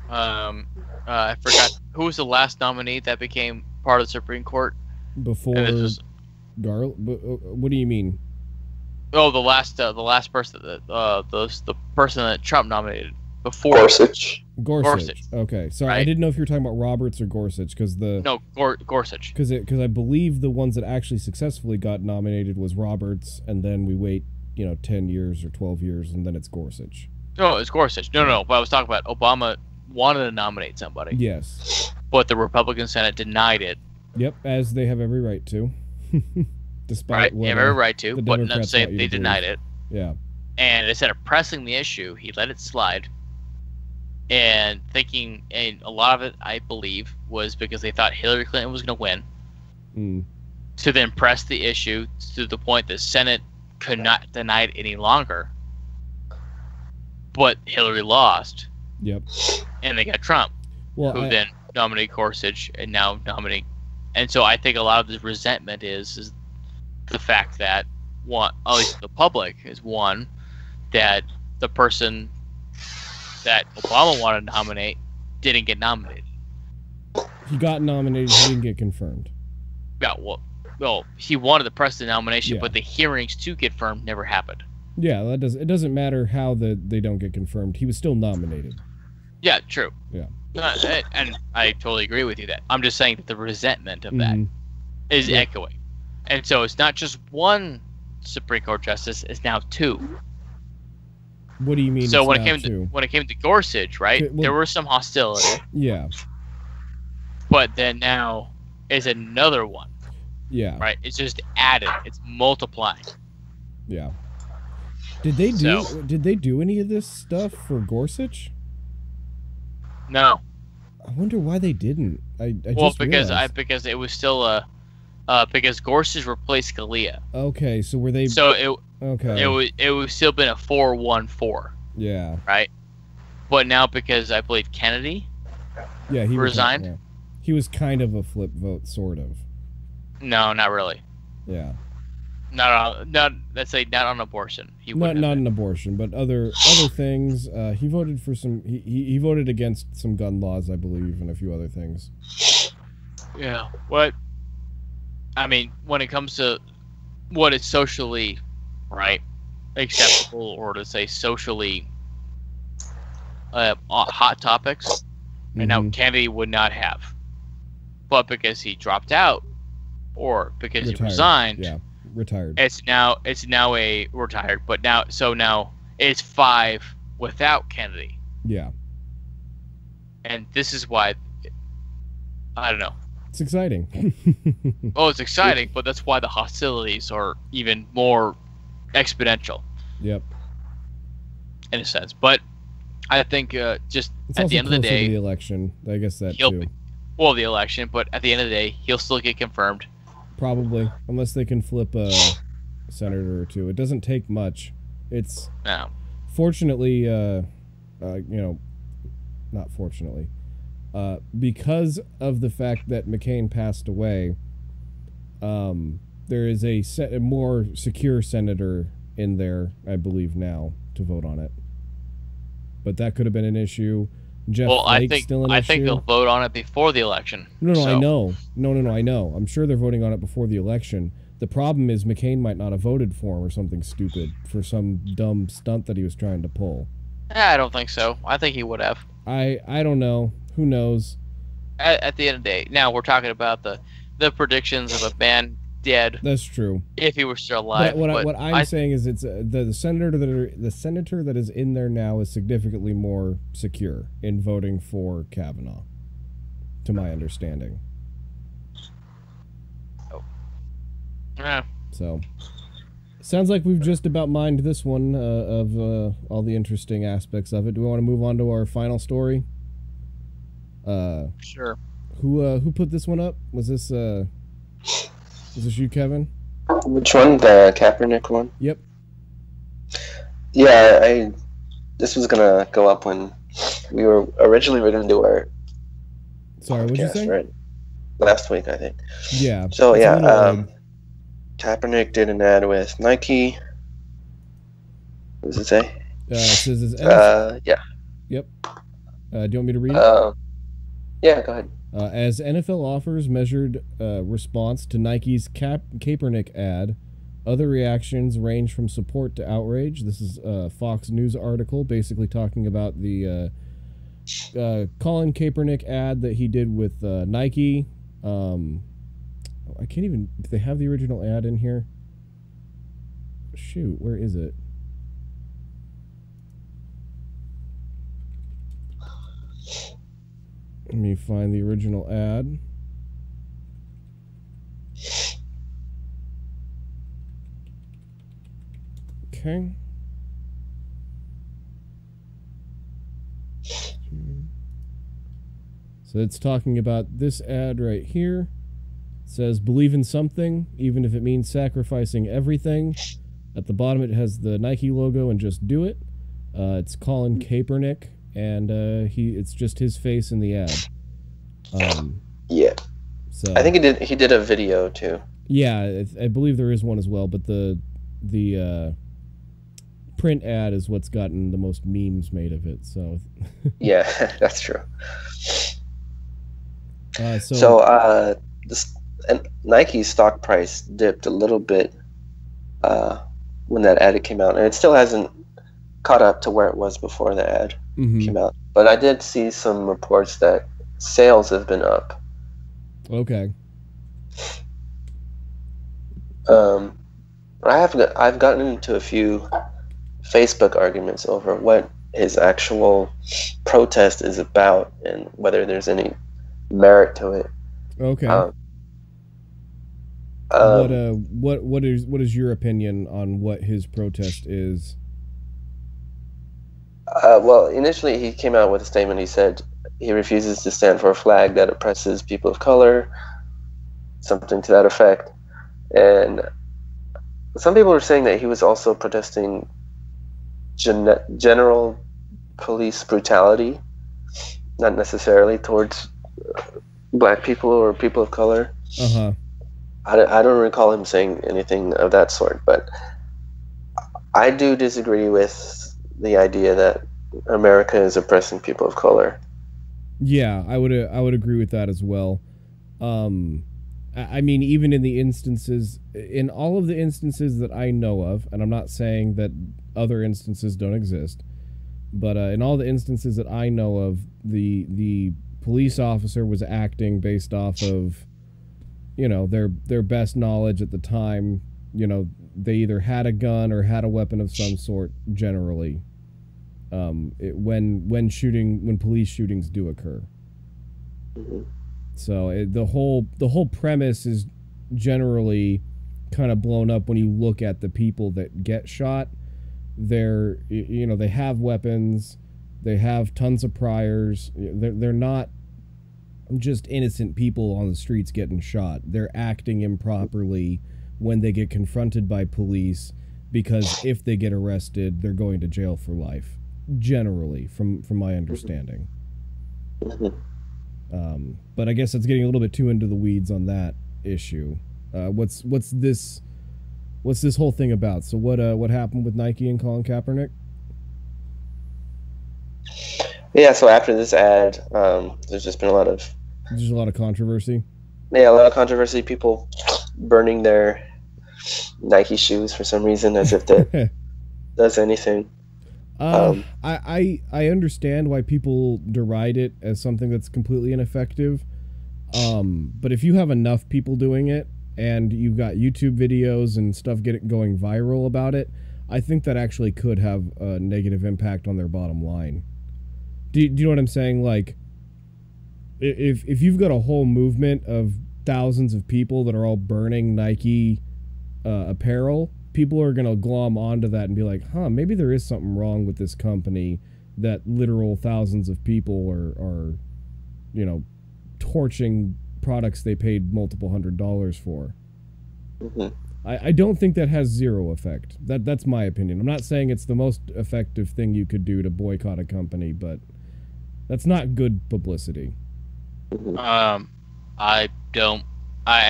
I forgot who was the last nominee that became part of the Supreme Court before what do you mean? Oh, the last person the person that Trump nominated before Gorsuch. Okay, sorry, right? I didn't know if you were talking about Roberts or Gorsuch because Gorsuch. Because I believe the ones that actually successfully got nominated was Roberts, and then we wait 10 years or 12 years, and then it's Gorsuch. No, it's Gorsuch. No. But I was talking about Obama wanted to nominate somebody. Yes. But the Republican Senate denied it. Yep, as they have every right to. Despite what they have every right to, the but Democrats not saying want you they to denied believe. it. Yeah. And instead of pressing the issue, he let it slide. And thinking, and a lot of it, I believe, was because they thought Hillary Clinton was going to win. To then press the issue to the point the Senate could not deny it any longer. But Hillary lost. Yep. And they got Trump, who then nominated Gorsuch and now nominate. And so I think a lot of the resentment is the fact that, one, at least the public, is one, that the person that Obama wanted to nominate didn't get nominated. He got nominated. He didn't get confirmed. Yeah, well, he wanted the president nomination, Yeah. but the hearings to get confirmed never happened. Yeah, it doesn't matter how they don't get confirmed. He was still nominated. Yeah, true. Yeah. And I totally agree with you that. I'm just saying that the resentment of that is echoing. And so it's not just one Supreme Court justice, it's now two. What do you mean? So it's when now it came to Gorsuch, right? Okay, well, there was some hostility. Yeah. But then now is another one. Yeah. Right? It's just added. It's multiplying. Yeah. Did they do any of this stuff for Gorsuch? No. I wonder why they didn't. I well, just because realized. because it was still because Gorsuch replaced Scalia. Okay, so were they? So okay. it was still been a 4-1-4. Yeah. Right. But now because I believe Kennedy. Yeah, he resigned. Yeah. He was kind of a flip vote, sort of. No, not really. Yeah. Let's say not on abortion. He not an abortion, but other things. He voted for some. He voted against some gun laws, I believe, and a few other things. Yeah. What? I mean, when it comes to what is socially right acceptable, or to say socially hot topics, and now Kennedy would not have, but because he dropped out, or because he resigned. Yeah. Retired. It's now a retired, but now it's 5 without Kennedy. Yeah. And this is why I don't know. It's exciting. Oh, it's exciting, but that's why the hostilities are even more exponential. Yep. In a sense, but I think just it's at the end of the day, the election. I guess that too. Well, the election, but at the end of the day, he'll still get confirmed. Probably, unless they can flip a senator or two. It doesn't take much. It's fortunately, not fortunately, because of the fact that McCain passed away. There is a more secure senator in there, I believe, now to vote on it. But that could have been an issue. Jeff Flake's still an issue. I think they'll vote on it before the election. No, I know. No, I know. I'm sure they're voting on it before the election. The problem is McCain might not have voted for him or something stupid for some dumb stunt that he was trying to pull. I don't think so. I think he would have. I don't know. Who knows? At the end of the day, now we're talking about the predictions of a man dead. That's true. If he were still alive. But what I'm saying is, it's the senator that is in there now is significantly more secure in voting for Kavanaugh, to my understanding. Oh. Yeah. So, sounds like we've just about mined this one of all the interesting aspects of it. Do we want to move on to our final story? Sure. Who put this one up? Was this you, Kevin? Which one? The Kaepernick one? Yep. Yeah, this was gonna go up when we were gonna do our Sorry, what did you say? Right? Last week, I think. Yeah. So Kaepernick did an ad with Nike. What does it say? It says yeah. Yep. Do you want me to read it? Yeah, go ahead. As NFL offers measured response to Nike's Kaepernick ad, other reactions range from support to outrage. This is a Fox News article basically talking about the Colin Kaepernick ad that he did with Nike. I can't even... Do they have the original ad in here? Shoot, where is it? Let me find the original ad. Okay. So it's talking about this ad right here. It says, believe in something, even if it means sacrificing everything. At the bottom it has the Nike logo and just do it. It's Colin Kaepernick. And it's just his face in the ad. Yeah. So I think he did a video too. Yeah, I believe there is one as well. But the print ad is what's gotten the most memes made of it. So Yeah, that's true. And Nike's stock price dipped a little bit when that ad came out, and it still hasn't caught up to where it was before the ad came out. But I did see some reports that sales have been up. Okay. I've gotten into a few Facebook arguments over what his actual protest is about and whether there's any merit to it. Okay. What is your opinion on what his protest is? Well, initially he came out with a statement. He said he refuses to stand for a flag that oppresses people of color, something to that effect. And some people were saying that he was also protesting general police brutality, not necessarily towards black people or people of color. I don't recall him saying anything of that sort, but I do disagree with the idea that America is oppressing people of color. Yeah, I would agree with that as well. I mean, even in all of the instances that I know of, and I'm not saying that other instances don't exist, but in all the instances that I know of, the police officer was acting based off of, their best knowledge at the time. They either had a gun or had a weapon of some sort. Generally, when police shootings do occur. So the whole premise is generally kind of blown up when you look at the people that get shot. They have weapons, they have tons of priors. They're not just innocent people on the streets getting shot. They're acting improperly when they get confronted by police, because if they get arrested, they're going to jail for life. Generally, from my understanding. But I guess it's getting a little bit too into the weeds on that issue. What's this whole thing about? So what happened with Nike and Colin Kaepernick? Yeah, so after this ad, there's just been a lot of controversy. Yeah, a lot of controversy. People burning their Nike shoes for some reason, as if that does anything. I understand why people deride it as something that's completely ineffective. But if you have enough people doing it and you've got YouTube videos and stuff going viral about it, I think that actually could have a negative impact on their bottom line. Do you know what I'm saying? Like, if you've got a whole movement of thousands of people that are all burning Nike apparel, people are going to glom onto that and be like, maybe there is something wrong with this company that literal thousands of people are torching products they paid multiple $100s for. I don't think that has zero effect. That's my opinion. I'm not saying it's the most effective thing you could do to boycott a company, but that's not good publicity. I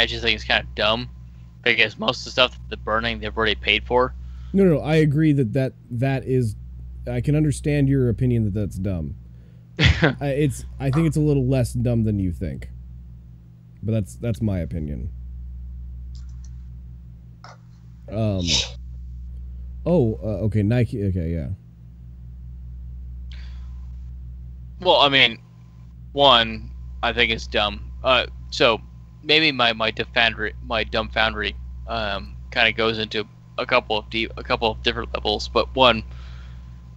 just think it's kind of dumb, because most of the stuff that they're burning, they've already paid for. No, I agree that is. I can understand your opinion that that's dumb. I think it's a little less dumb than you think, but that's my opinion. Okay, Nike. Okay, yeah. Well, I mean, one, I think it's dumb. So maybe my dumbfoundry kind of goes into a couple of different levels. But one,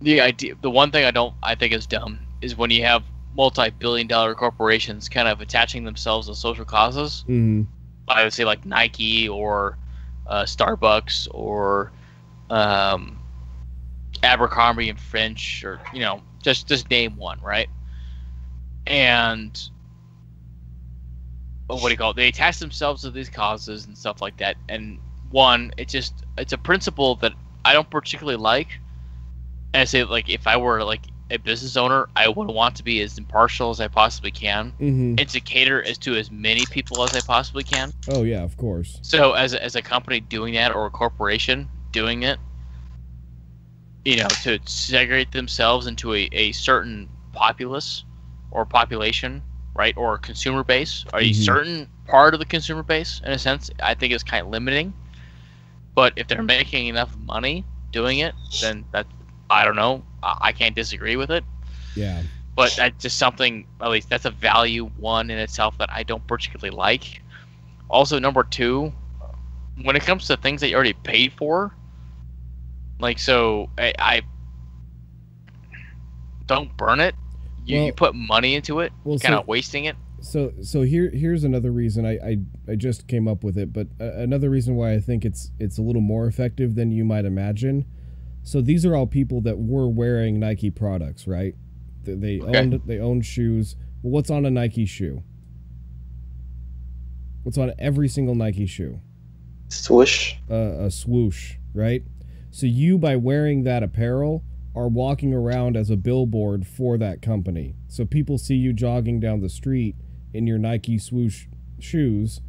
the one thing I think is dumb is when you have multi-billion-dollar corporations kind of attaching themselves to social causes. I would say like Nike or Starbucks or Abercrombie and Fitch, or just name one, right? And what do you call it? They attach themselves to these causes and stuff like that. And one, it's a principle that I don't particularly like. And I say, like, if I were like a business owner, I would want to be as impartial as I possibly can, and to cater to as many people as I possibly can. Oh yeah, of course. So as a company doing that, or a corporation doing it, to segregate themselves into a certain populace or population, right, or consumer base, or a certain part of the consumer base, in a sense, I think is kind of limiting. But if they're making enough money doing it, then I don't know. I can't disagree with it. Yeah. But that's just something, at least that's a value, one, in itself that I don't particularly like. Also, number two, when it comes to things that you already paid for, like, so I don't burn it. You put money into it, kind of wasting it. So here's another reason I just came up with it, but another reason why I think it's a little more effective than you might imagine. So these are all people that were wearing Nike products, right? They owned shoes. Well, what's on a Nike shoe? What's on every single Nike shoe? Swoosh. A swoosh, right? So you, by wearing that apparel, are walking around as a billboard for that company. So people see you jogging down the street in your Nike swoosh shoes,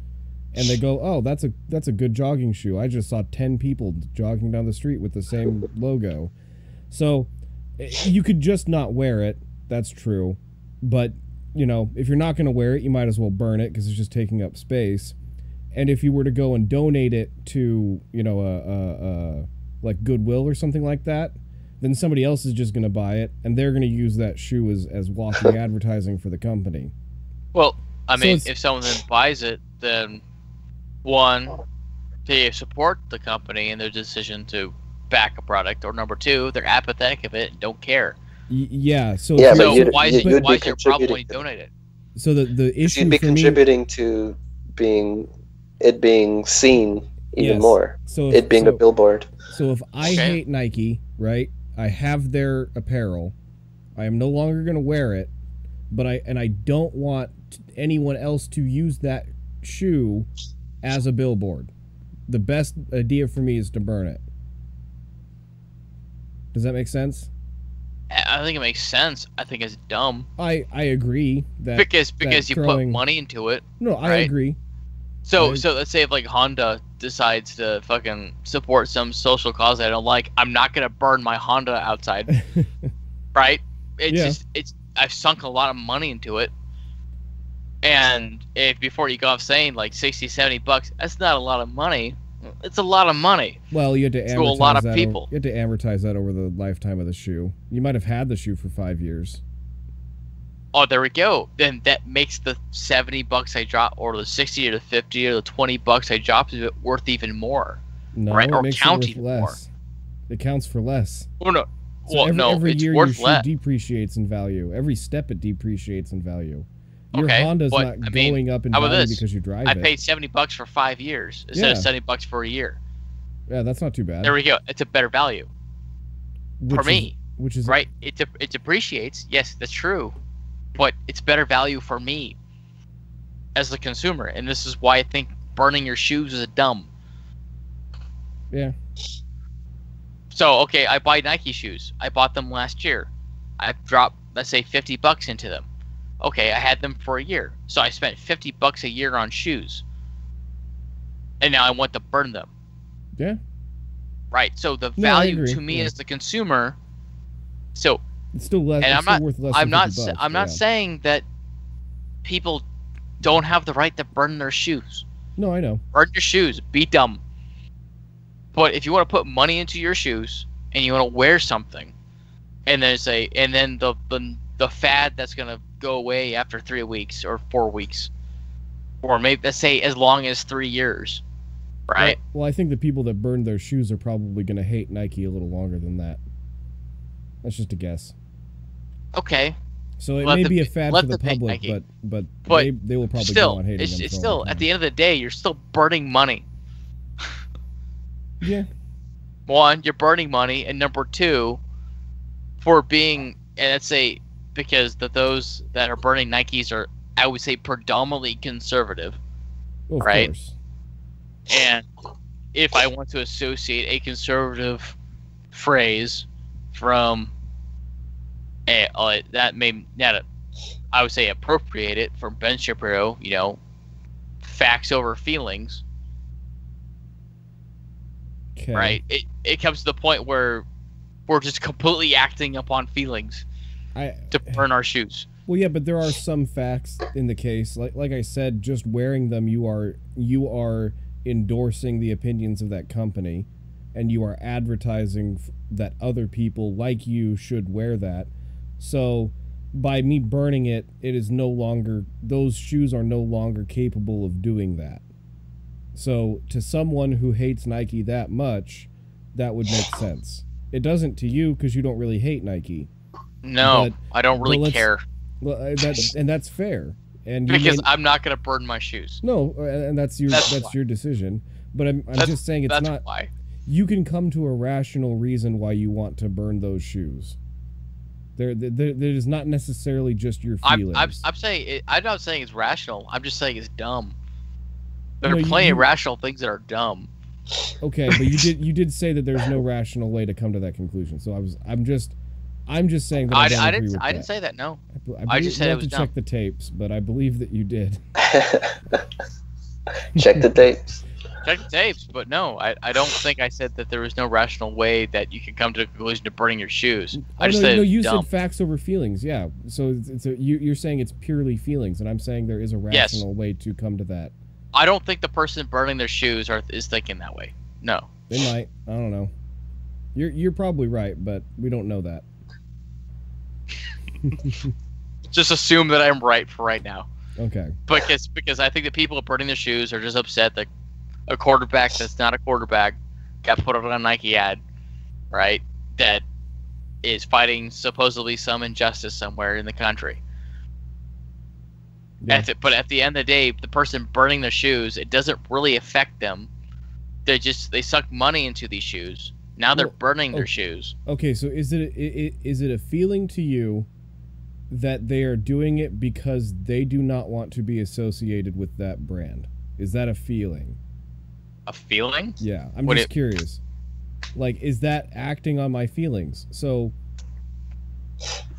and they go, "Oh, that's a good jogging shoe. I just saw 10 people jogging down the street with the same logo." So you could just not wear it. That's true. But, if you're not going to wear it, you might as well burn it because it's just taking up space. And if you were to go and donate it to, like Goodwill or something like that, then somebody else is just going to buy it, and they're going to use that shoe as walking advertising for the company. Well, I mean, if someone then buys it, then one, they support the company in their decision to back a product, or number two, they're apathetic of it and don't care. Yeah. So why is your problem when you donate it? So the issue you'd be for contributing to it being seen even more. So it being a billboard. So if I hate Nike, right? I have their apparel. I am no longer going to wear it, but I don't want anyone else to use that shoe as a billboard. The best idea for me is to burn it. Does that make sense? I think it makes sense. I think it's dumb. I agree that because you put money into it. No, I agree. So let's say if like Honda decides to fucking support some social cause I don't like, I'm not gonna burn my Honda outside, right? I've sunk a lot of money into it, and if before you go off saying like $60-$70, that's not a lot of money. It's a lot of money. Well, you had to amortize to a lot of people. You had to amortize that over the lifetime of the shoe. You might have had the shoe for 5 years. Oh, there we go. Then that makes the $70 I drop, or the 60 or the 50 or the $20 I dropped worth even more. No, right? Or makes count it even less. more. It counts for less. Oh no. So every it's year worth your less. shoe depreciates in value. Every step it depreciates in value. Your Okay, Honda's but, not going up in how about value this? because you drive I it. paid $70 for 5 years instead of $70 for a year. Yeah, that's not too bad. There we go. It's a better value for me. Which is right. It depreciates. Yes, that's true, but it's better value for me as the consumer, and this is why I think burning your shoes is dumb. Yeah. So okay, I buy Nike shoes. I bought them last year. I've dropped, let's say, $50 into them. Okay, I had them for a year, so I spent $50 a year on shoes, and now I want to burn them. Yeah. Right. So the value to me as the consumer. So it's still less. And it's still worth less. I'm than not. $50, I'm not saying that people don't have the right to burn their shoes. No, I know. Burn your shoes. Be dumb. But if you want to put money into your shoes and you want to wear something, and then the fad that's gonna go away after 3 weeks or 4 weeks, or maybe let's say as long as 3 years. Right. Well, I think the people that burned their shoes are probably going to hate Nike a little longer than that. That's just a guess. Okay. So it may be a fad for the public, but they will probably go on hating them. It's still, at the end of the day, you're still burning money. Yeah. One, you're burning money, and number two, for being, and let's say, because those that are burning Nikes are, I would say, predominantly conservative. Well, of right? course. And if I want to associate a conservative phrase from that may not, I would say, appropriate it from Ben Shapiro, facts over feelings. Okay. Right? It comes to the point where we're just completely acting upon feelings to burn our shoes. Well, yeah, but there are some facts in the case. Like I said, just wearing them, you are endorsing the opinions of that company, and you are advertising that other people like you should wear that. So by me burning it, those shoes are no longer capable of doing that. So to someone who hates Nike that much, that would make sense. It doesn't to you because you don't really hate Nike. No, I don't really care. Well, that's fair. And because I'm not going to burn my shoes. No, and that's your decision. But I'm just saying it's not. Why. You can come to a rational reason why you want to burn those shoes. There is not necessarily just your feelings. I'm not saying it's rational. I'm just saying it's dumb. There are plenty of rational things that are dumb. Okay, but you did say that there's no rational way to come to that conclusion. So I'm just saying that I didn't say that. No, I just said it was dumb. Check the tapes, but I believe that you did. Check the tapes. Check the tapes, but no, I don't think I said that there was no rational way that you can come to the conclusion to burning your shoes. I just said you said facts over feelings. Yeah, so you're saying it's purely feelings, and I'm saying there is a rational way to come to that. I don't think the person burning their shoes is thinking that way. No. They might. I don't know. You're probably right, but we don't know that. Just assume that I'm right for right now. Okay. Because I think the people burning their shoes are just upset that a quarterback that's not a quarterback got put on a Nike ad, right? That is fighting supposedly some injustice somewhere in the country. Yeah. But at the end of the day, the person burning their shoes, it doesn't really affect them. They suck money into these shoes. Now they're burning their shoes. Okay, so is it a feeling to you that they are doing it because they do not want to be associated with that brand? Is that a feeling? A feeling? Yeah, I'm just curious. Like, is that acting on my feelings? So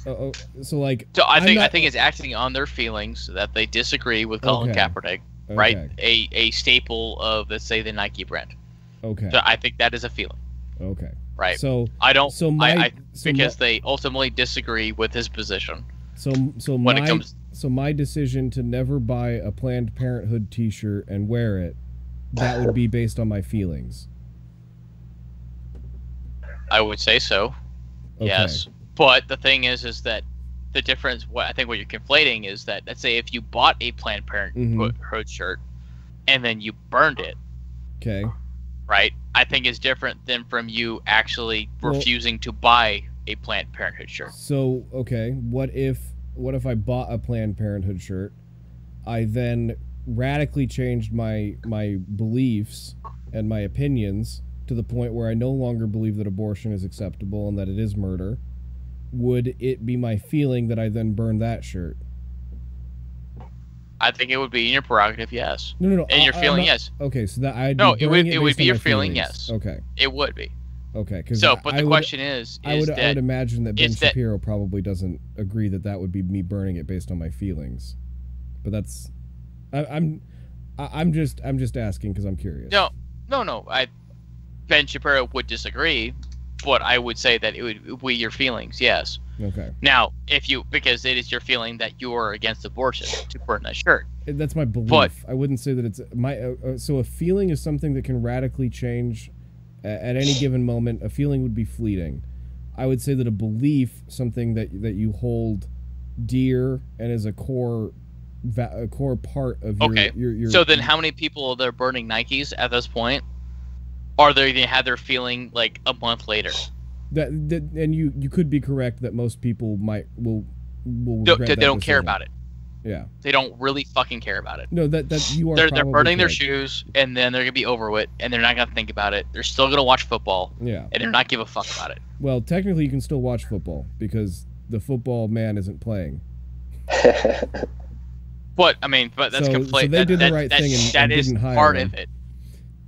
I think it's acting on their feelings that they disagree with Colin Kaepernick, right? A staple of, let's say, the Nike brand. Okay. So I think that is a feeling. Okay. Right. So I don't. Because they ultimately disagree with his position. So my decision to never buy a Planned Parenthood T-shirt and wear it, that would be based on my feelings. I would say so. Okay. Yes. But the thing is that the difference, what you're conflating is that, let's say if you bought a Planned Parenthood shirt and then you burned it. Okay. Right? I think is different than from you actually refusing to buy a Planned Parenthood shirt. So, okay, what if I bought a Planned Parenthood shirt, I then radically changed my beliefs and my opinions to the point where I no longer believe that abortion is acceptable and that it is murder? Would it be my feeling that I then burn that shirt? I think it would be in your prerogative, yes. No. And your feeling, yes. Okay, so that I'd it would be your feeling, yes. Okay. It would be. Okay, but the question is I would imagine that Ben Shapiro probably doesn't agree that would be me burning it based on my feelings. But that's, I'm just asking because I'm curious. No. Ben Shapiro would disagree, but I would say that it would be your feelings, yes. Okay. Now, because it is your feeling that you are against abortion to burn that shirt. That's my belief. But I wouldn't say that it's so a feeling is something that can radically change at any given moment. A feeling would be fleeting. I would say that a belief, something that you hold dear and is a core part of your. So then, how many people are there burning Nikes at this point? Are they going to have their feeling like a month later? That and you could be correct that most people will they don't care about it. Yeah, they don't really fucking care about it. No, that you are. They're burning their shoes, and then they're gonna be over it, and they're not gonna think about it. They're still gonna watch football. Yeah, and they're not give a fuck about it. Well, technically, you can still watch football because the football man isn't playing. But that's complete. So they did the right thing and didn't hire part him. of it.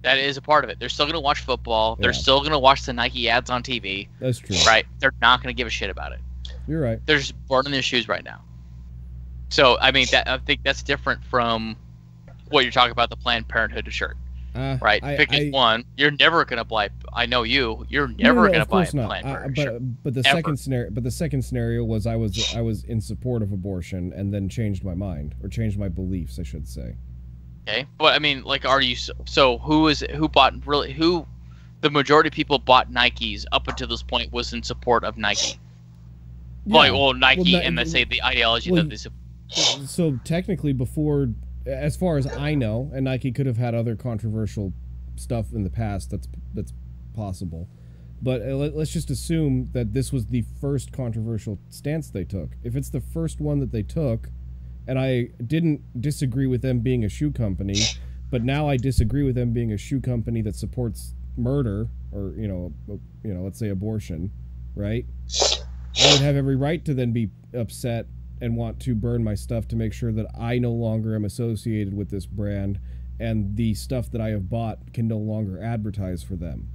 That is a part of it. They're still gonna watch football. They're still gonna watch the Nike ads on TV. That's true. Right? They're not gonna give a shit about it. You're right. They're just burning their shoes right now. So I think that's different from what you're talking about, the Planned Parenthood shirt. right? Pick one. You're never gonna buy. I know you. You're never gonna buy a Planned Parenthood shirt. But the second scenario was I was in support of abortion and then changed my mind, or changed my beliefs, I should say. Okay, but I mean, like, are you so? Who bought really? Who the majority of people bought Nikes up until this point was in support of Nike. Yeah. Nike, and let's say the ideology that they support. So technically, before, as far as I know, and Nike could have had other controversial stuff in the past. That's possible, but let's just assume that this was the first controversial stance they took. If it's the first one that they took, and I didn't disagree with them being a shoe company, but now I disagree with them being a shoe company that supports murder, or let's say abortion, right? I would have every right to then be upset and want to burn my stuff to make sure that I no longer am associated with this brand, and the stuff that I have bought can no longer advertise for them.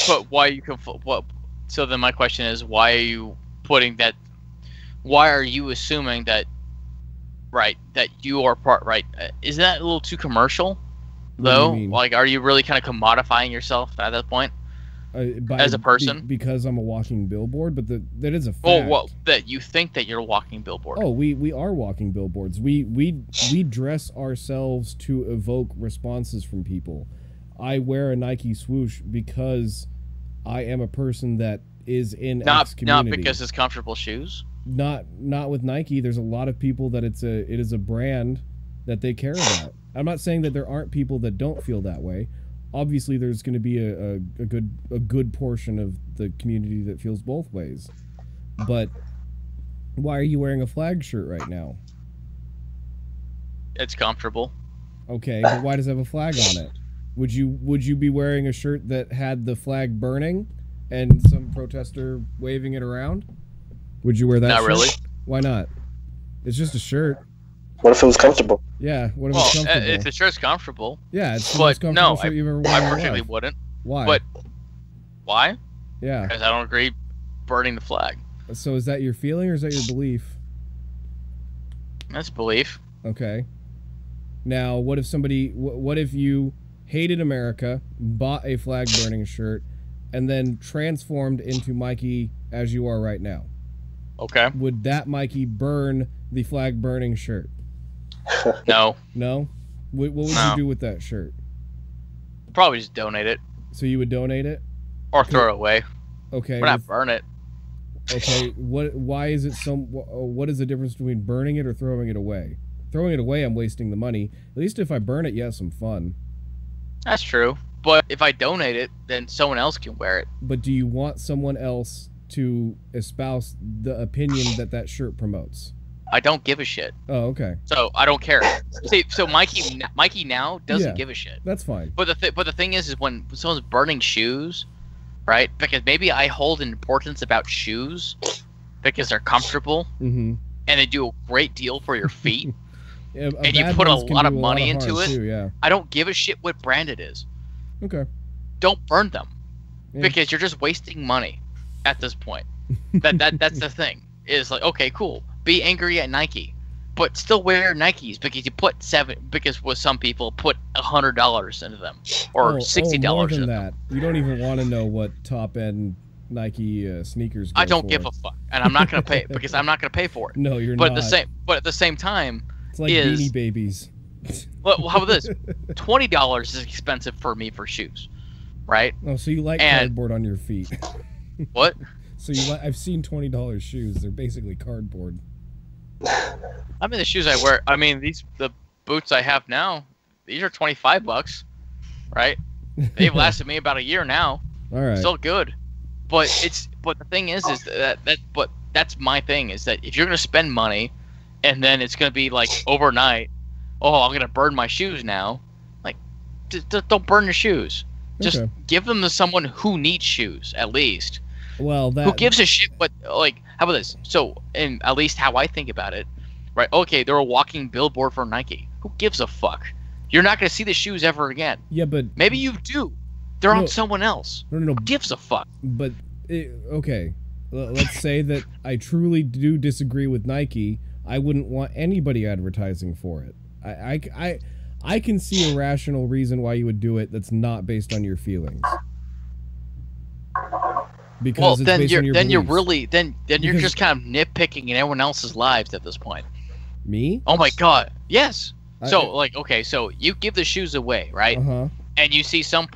But why you can? What? So then my question is, why are you putting that? Why are you assuming that? Right, that you are part. Right, isn't that a little too commercial? Though, like, are you really kind of commodifying yourself at that point? As a person, because I'm a walking billboard, but that is a fact. Well, that you think that you're a walking billboard. Oh, we are walking billboards. We dress ourselves to evoke responses from people. I wear a Nike swoosh because I am a person that is in X community. Not because it's comfortable shoes. Not with Nike. There's a lot of people that it is a brand that they care about. I'm not saying that there aren't people that don't feel that way. Obviously, there's going to be a good portion of the community that feels both ways. But why are you wearing a flag shirt right now? It's comfortable. Okay, but why does it have a flag on it? Would you be wearing a shirt that had the flag burning and some protester waving it around? Would you wear that shirt? Not really. Why not? It's just a shirt. What if it was comfortable? Yeah, what if it's comfortable? If the shirt's comfortable. Yeah, it's the most comfortable shirt you've ever worn. I personally wouldn't. Why? But why? Yeah. Because I don't agree burning the flag. So is that your feeling or is that your belief? That's belief. Okay. Now, what if you hated America, bought a flag burning shirt, and then transformed into Mikey as you are right now? Okay. Would that Mikey burn the flag burning shirt? No. No? What would you do with that shirt? Probably just donate it. So you would donate it? Or throw it away. Okay. Or not burn it. Okay. Why is it what is the difference between burning it or throwing it away? Throwing it away, I'm wasting the money. At least if I burn it, you have some fun. That's true. But if I donate it, then someone else can wear it. But do you want someone else to espouse the opinion that shirt promotes? I don't give a shit. Oh, okay. So I don't care. See, so Mikey now doesn't give a shit. That's fine. But the thing is when someone's burning shoes, right? Because maybe I hold an importance about shoes because they're comfortable and they do a great deal for your feet. Yeah, and you put a lot of money into it. Too, yeah. I don't give a shit what brand it is. Okay. Don't burn them because you're just wasting money at this point. That's the thing. Is like, okay, cool. Be angry at Nike, but still wear Nikes because you put because with some people put $100 into them or $60 more than into that. them. You don't even want to know what top end Nike sneakers go I don't for. give a fuck, and I'm not gonna pay because I'm not gonna pay for it. No, you're not. But at the same time, it's like Beanie Babies. Well, how about this? $20 is expensive for me for shoes, right? Oh, so you like cardboard on your feet? What? So I've seen $20 shoes. They're basically cardboard. I mean, the shoes I wear. I mean, the boots I have now. These are $25, right? They've lasted me about a year now. All right. Still good, but the thing is but that's my thing is that if you're gonna spend money, and then it's gonna be like overnight, oh, I'm gonna burn my shoes now. Like, just don't burn your shoes. Just give them to someone who needs shoes at least. Well, who gives a shit? But like, how about this? So, and at least how I think about it, right? Okay, they're a walking billboard for Nike. Who gives a fuck? You're not gonna see the shoes ever again. Yeah, but maybe you do. They're on someone else. No. Who gives a fuck? But okay, let's say that I truly do disagree with Nike. I wouldn't want anybody advertising for it. I can see a rational reason why you would do it that's not based on your feelings. Because Well, it's then based you're on your then beliefs. you're really then you're Because- just kind of nitpicking in everyone else's lives at this point. Me? Oh my God, yes. So I- like, okay, so you give the shoes away, right? Uh-huh. And you see some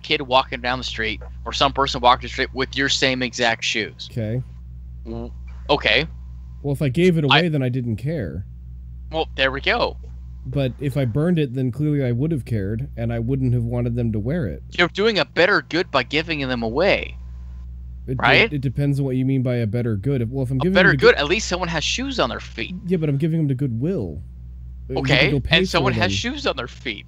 kid walking down the street or some person walking the street with your same exact shoes. Okay. Okay, Well, if I gave it away, then I didn't care. well, there we go. But if I burned it, then clearly I would have cared, and I wouldn't have wanted them to wear it. You're doing a better good by giving them away. It, Right? It depends on what you mean by a better good. If I'm A giving better them good, at least someone has shoes on their feet. yeah, but I'm giving them to Goodwill. They can Okay, go pay and for someone has them. shoes on their feet.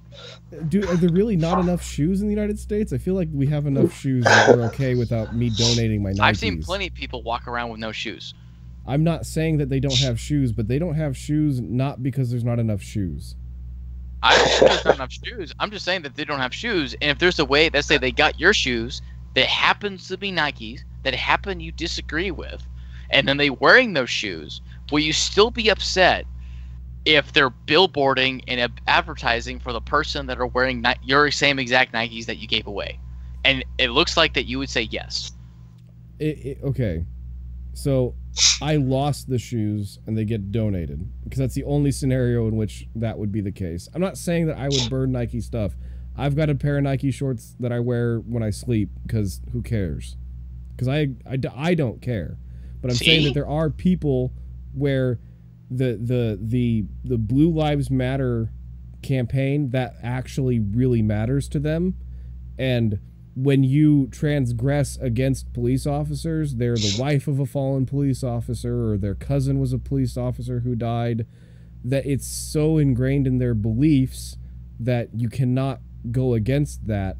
Are there really not enough shoes in the United States? I feel like we have enough shoes that we're okay without me donating my Nikes. I've seen plenty of people walk around with no shoes. I'm not saying that they don't have shoes, but they don't have shoes not because there's not enough shoes. I don't think there's not enough shoes. I'm just saying that they don't have shoes. And if there's a way, let's say they got your shoes that happens to be Nikes, that happen you disagree with, and then they wearing those shoes, will you still be upset if they're billboarding and advertising for the person that are wearing your same exact Nikes that you gave away? And it looks like that you would say yes. Okay, so I lost the shoes and they get donated because that's the only scenario in which that would be the case. I'm not saying that I would burn Nike stuff. I've got a pair of Nike shorts that I wear when I sleep because who cares? Because I don't care. But I'm saying that there are people where the Blue Lives Matter campaign that actually really matters to them, and when you transgress against police officers, they're the wife of a fallen police officer or their cousin was a police officer who died, that it's so ingrained in their beliefs that you cannot go against that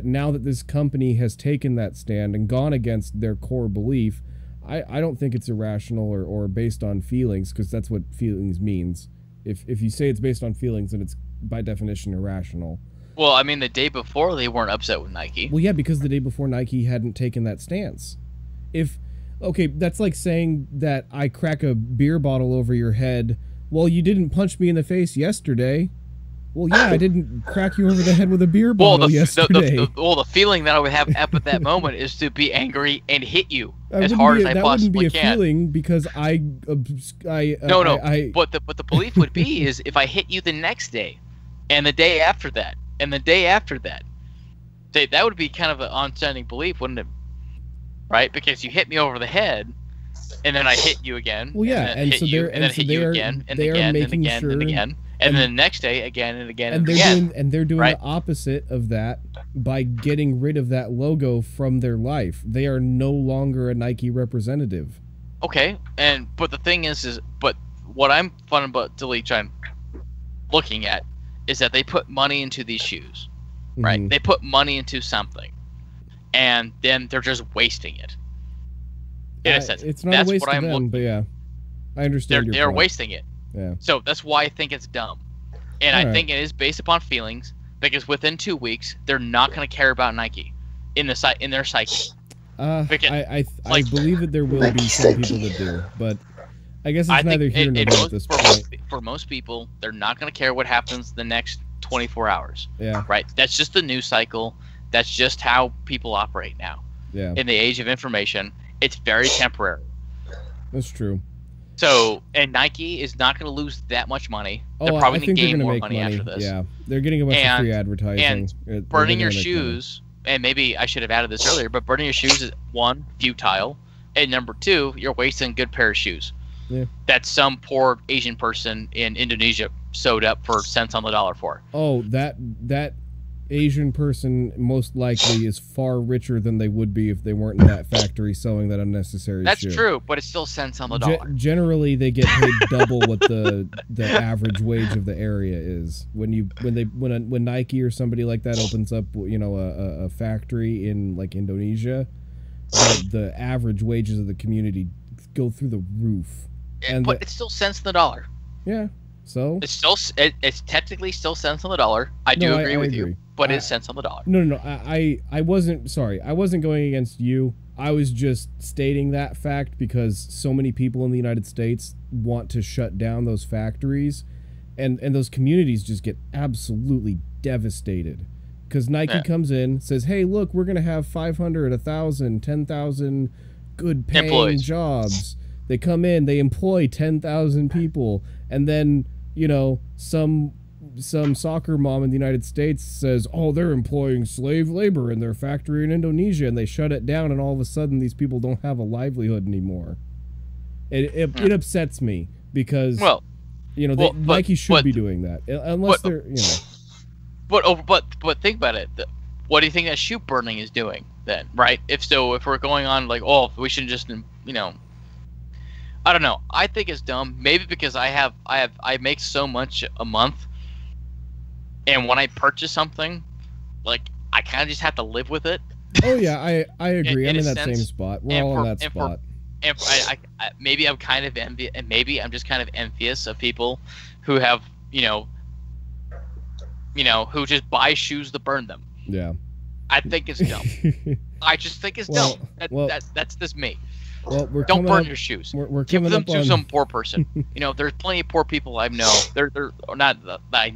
now that this company has taken that stand and gone against their core belief, I don't think it's irrational or based on feelings, because that's what feelings means. If you say it's based on feelings, then it's by definition irrational. Well, I mean, the day before they weren't upset with Nike. Well, yeah, because the day before Nike hadn't taken that stance. Okay, that's like saying that I crack a beer bottle over your head. Well, you didn't punch me in the face yesterday. Well, yeah, I didn't crack you over the head with a beer bottle yesterday. The feeling that I would have at that moment is to be angry and hit you as That hard as wouldn't I be possibly a can. feeling because No. But the belief would be is if I hit you the next day, and the day after that, and the day after that, that would be kind of an on-standing belief, wouldn't it? Right? Because you hit me over the head, and then I hit you again. Well, yeah, and then hit you again, and again, and again, and again. And then the next day, again and again and again. They're doing right? the opposite of that by getting rid of that logo from their life. They are no longer a Nike representative. Okay, but the thing is but what I'm fundamentally looking at is that they put money into these shoes, right? Mhm. They put money into something, and then they're just wasting it. In a sense, it's not that's a waste what of I'm them, but yeah, I understand your they're point. wasting it. Yeah. So that's why I think it's dumb. And I think it is based upon feelings, because within 2 weeks they're not going to care about Nike in their psyche. I believe that there will be some people that do, but I guess it's neither here nor there at this point. For most people, they're not going to care what happens the next 24 hours. Yeah. Right? That's just the news cycle. That's just how people operate now. Yeah. In the age of information, it's very temporary. That's true. So, and Nike is not going to lose that much money. Oh, They're probably I think going to gain they're more make money after this. Yeah, they're getting a bunch of free advertising. And burning your shoes, and maybe I should have added this earlier, but burning your shoes is, one, futile, and number two, you're wasting a good pair of shoes. Yeah. That some poor Asian person in Indonesia sewed up for cents on the dollar for. Oh, that Asian person most likely is far richer than they would be if they weren't in that factory sewing that unnecessary That's shoe. true, but it's still cents on the dollar. Generally, they get paid double what the average wage of the area is. When Nike or somebody like that opens up, a factory in like Indonesia, the average wages of the community go through the roof. But it's still cents on the dollar. Yeah. So it's technically still cents on the dollar. I do agree with you, but it's cents on the dollar. No. I wasn't sorry. I wasn't going against you. I was just stating that fact because so many people in the United States want to shut down those factories, and those communities just get absolutely devastated because Nike comes in, says, hey, look, we're going to have 500, 1,000, 10,000 good paying employees. Jobs. They come in, they employ 10,000 people, and then, you know, some soccer mom in the United States says, oh, they're employing slave labor in their factory in Indonesia, and they shut it down, and all of a sudden these people don't have a livelihood anymore. It upsets me because, you know, Nike should be doing that, unless they're, you know. But think about it. What do you think that shoe burning is doing then, right? If we're going on like, oh, we should just, you know, I don't know. I think it's dumb. Maybe because I make so much a month, and when I purchase something, like I kind of just have to live with it. Oh yeah, I agree. I'm in that same spot. We're all in that spot. And maybe I'm kind of envious, and maybe I'm just kind of envious of people who have, who just buy shoes to burn them. Yeah. I think it's dumb. I just think it's dumb. That's just me. Well, don't burn your shoes. We're give them to on... some poor person. There's plenty of poor people I know. They're not that I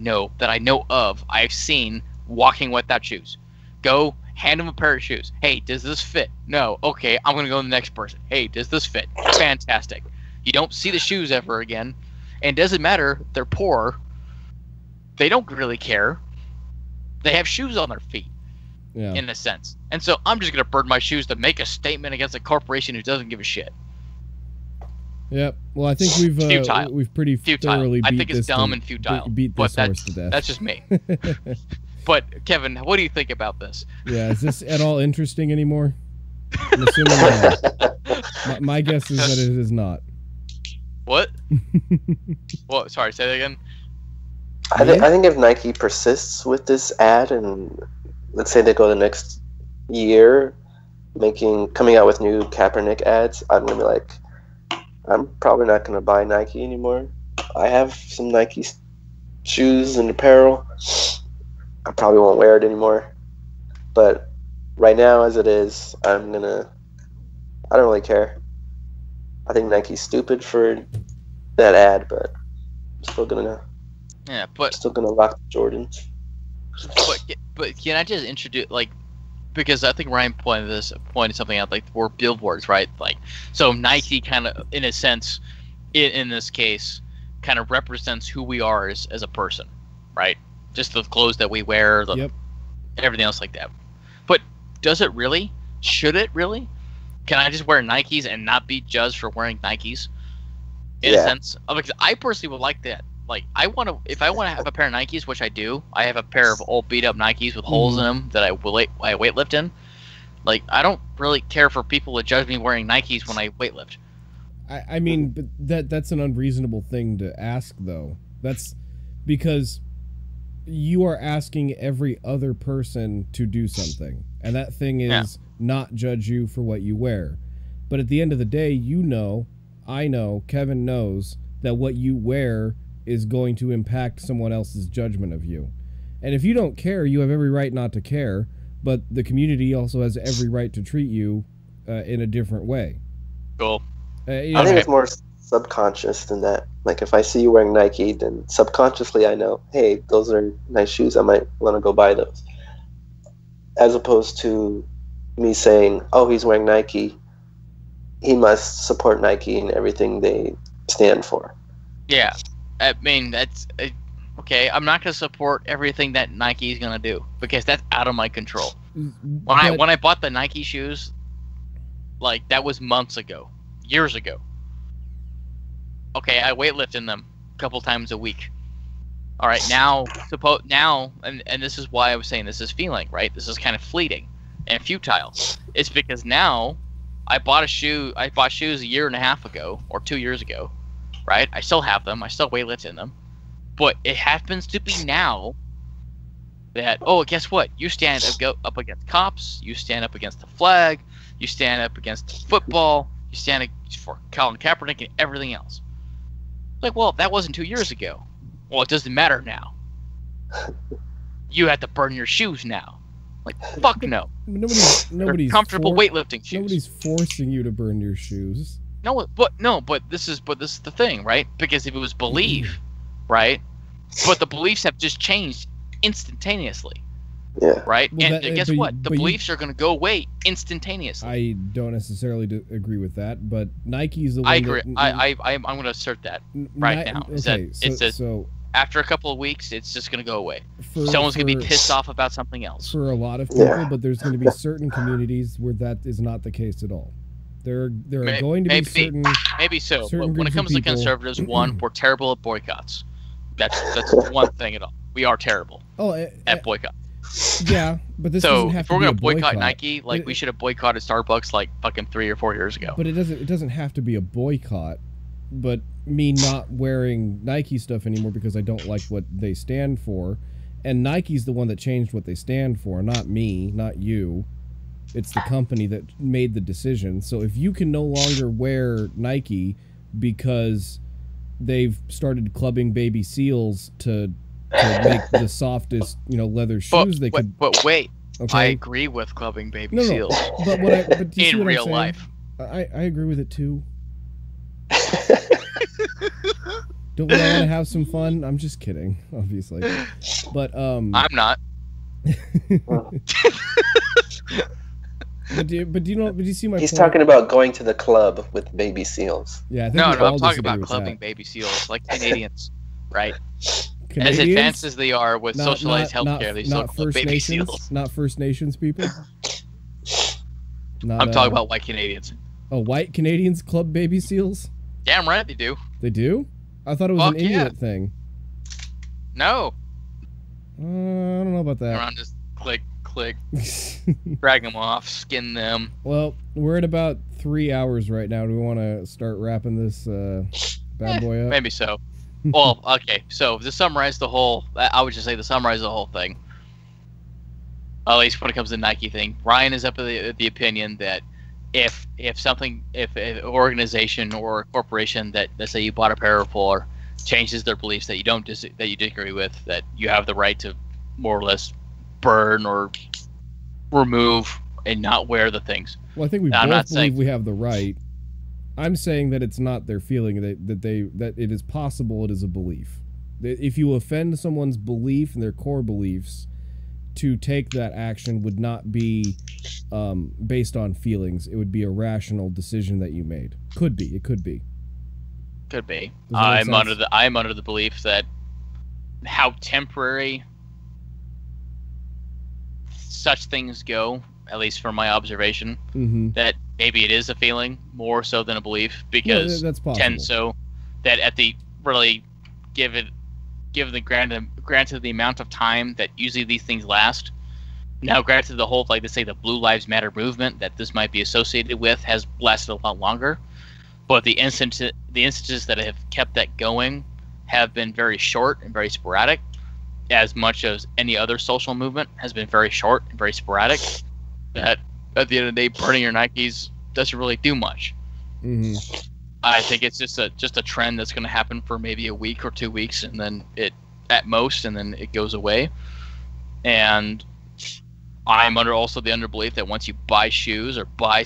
know of. I've seen walking without shoes. Go hand them a pair of shoes. Hey, does this fit? No. Okay, I'm gonna go to the next person. Hey, does this fit? Fantastic. You don't see the shoes ever again, and it doesn't matter. They're poor. They don't really care. They have shoes on their feet. Yeah. In a sense. And so I'm just going to burn my shoes to make a statement against a corporation who doesn't give a shit. Yep. Well, I think we've pretty thoroughly beat I think it's dumb and futile. Beat this horse to death. That's just me. But Kevin, what do you think about this? Yeah, is this at all interesting anymore? I'm assuming not. My guess is that it is not. What? Well, sorry, say that again. I think if Nike persists with this ad and let's say they go the next year coming out with new Kaepernick ads, I'm gonna be like, I'm probably not gonna buy Nike anymore. I have some Nike shoes and apparel. I probably won't wear it anymore. But right now, as it is, I don't really care. I think Nike's stupid for that ad, but I'm still gonna rock the Jordans. But can I just introduce, like, because I think Ryan pointed something out, like we're billboards, right? Like, so Nike kind of, in a sense, in this case, kind of represents who we are as a person, right? Just the clothes that we wear, everything else like that. But does it really? Should it really? Can I just wear Nikes and not be judged for wearing Nikes? In a sense, because I personally would like that. Like, if I want to have a pair of Nikes, which I do, I have a pair of old beat up Nikes with holes in them that I weightlift in. Like, I don't really care for people to judge me wearing Nikes when I weightlift. I mean, but that's an unreasonable thing to ask, though. That's because you are asking every other person to do something, and that thing is not judge you for what you wear. But at the end of the day, I know, Kevin knows that what you wear is going to impact someone else's judgment of you. And if you don't care, you have every right not to care, but the community also has every right to treat you in a different way. Cool. I think it's more subconscious than that. Like, if I see you wearing Nike, then subconsciously I know, hey, those are nice shoes, I might want to go buy those. As opposed to me saying, oh, he's wearing Nike, he must support Nike and everything they stand for. Yeah. I mean, that's okay. I'm not going to support everything that Nike is going to do because that's out of my control. When I bought the Nike shoes, like, that was months ago, years ago. Okay, I weightlift in them a couple times a week. All right, now, and this is why I was saying this is feeling, right? This is kind of fleeting and futile. It's because now I bought shoes a year and a half ago or 2 years ago. Right, I still have them. I still weightlift in them, but it happens to be now that guess what? You stand up against cops. You stand up against the flag. You stand up against football. You stand up for Colin Kaepernick and everything else. Like, well, that wasn't 2 years ago. Well, it doesn't matter now. You have to burn your shoes now. Like, fuck no. Nobody's comfortable weightlifting shoes. Nobody's forcing you to burn your shoes. But this is the thing, right? Because if it was belief, right? but the beliefs have just changed instantaneously. Yeah. Right? Well, And that- guess but what? The but you- beliefs are going to go away instantaneously. I don't necessarily agree with that, but Nike's the one. I agree. That, I'm going to assert that right now. Is that Okay, it's a, so after a couple of weeks, it's just going to go away. for, Someone's going to be for- pissed off about something else. for a lot of people, Yeah. but there's going to be certain communities where that is not the case at all. There are going to be certain. Maybe so. certain But when it groups of comes to people- conservatives, one, we're terrible at boycotts. That's one thing at all. We are terrible Oh, at boycott. yeah, but this So doesn't have if to we're be gonna a boycott Nike, like It- we should have boycotted Starbucks like fucking 3 or 4 years ago. But it doesn't have to be a boycott. But me not wearing Nike stuff anymore because I don't like what they stand for, and Nike's the one that changed what they stand for, not me, not you. It's the company that made the decision. So if you can no longer wear Nike because they've started clubbing baby seals to make the softest, leather shoes they could. But wait, Okay. I agree with clubbing baby No, seals but do you see in what I'm real saying? life. I agree with it too. Don't we all want to have some fun? I'm just kidding, obviously. But I'm not. but do you see my He's point? talking about going to the club with baby seals. Yeah, I think No, we no, all I'm talking disagree about with clubbing that. baby seals, like Canadians, right? As Canadians? advanced as they are with Not- socialized not- healthcare, they still not club First baby Nations, seals. not First Nations people. Not, I'm talking about white Canadians. white Canadians club baby seals. Damn right they do. They do. I thought it was Fuck an yeah. Inuit thing. No, I don't know about that. around just click, drag them off, skin them. Well, we're at about 3 hours right now. Do we want to start wrapping this bad boy up? Maybe so. Well, okay. So to summarize the whole, I would just say to summarize the whole thing. At least when it comes to the Nike thing, Ryan is up of the opinion that if an organization or a corporation that, let's say you bought a pair for, changes their beliefs that you disagree with, that you have the right to more or less burn or remove and not wear the things. Well, I think we Now, I'm both not believe saying- we have the right. I'm saying that it's not their feeling that it is possible. It is a belief. That if you offend someone's belief and their core beliefs, to take that action would not be based on feelings. It would be a rational decision that you made. Could be. It could be. Could be. Does that make sense? I'm under the belief that how temporary such things go, at least from my observation, Mm-hmm. that maybe it is a feeling more so than a belief, because that's possible. so that at the really given the granted the amount of time that usually these things last. Now, granted, the whole, like they say, the Blue Lives Matter movement that this might be associated with has lasted a lot longer, but the instances that have kept that going have been very short and very sporadic, as much as any other social movement has been very short and very sporadic. That at the end of the day, burning your Nikes doesn't really do much. Mm-hmm. I think it's just a trend that's going to happen for maybe a week or 2 weeks, and then at most, and then it goes away. And I'm also the belief that once you buy shoes or buy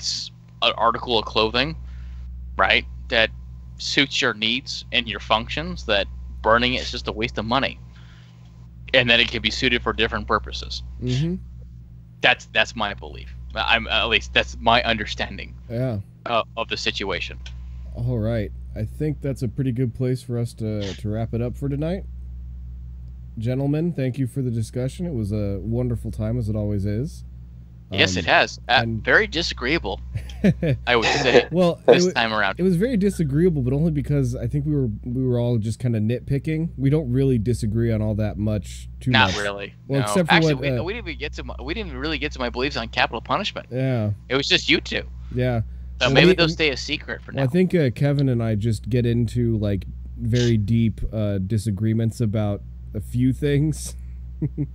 an article of clothing, right, that suits your needs and your functions, that burning it is just a waste of money, and that it can be suited for different purposes. Mm-hmm. That's my belief. At least that's my understanding Yeah. of the situation. All right. I think that's a pretty good place for us to wrap it up for tonight. Gentlemen, thank you for the discussion. It was a wonderful time, as it always is. Yes, it has. and- Very disagreeable, I would say, Well, this time around. it was very disagreeable, but only because I think we were all just kind of nitpicking. We don't really disagree on all that much. Not much. really. Well, no. except for Actually, what, we didn't even really get to my beliefs on capital punishment. Yeah. It was just you two. Yeah. So Well, maybe we- they'll stay a secret for Well, now. I think Kevin and I just get into like very deep disagreements about a few things.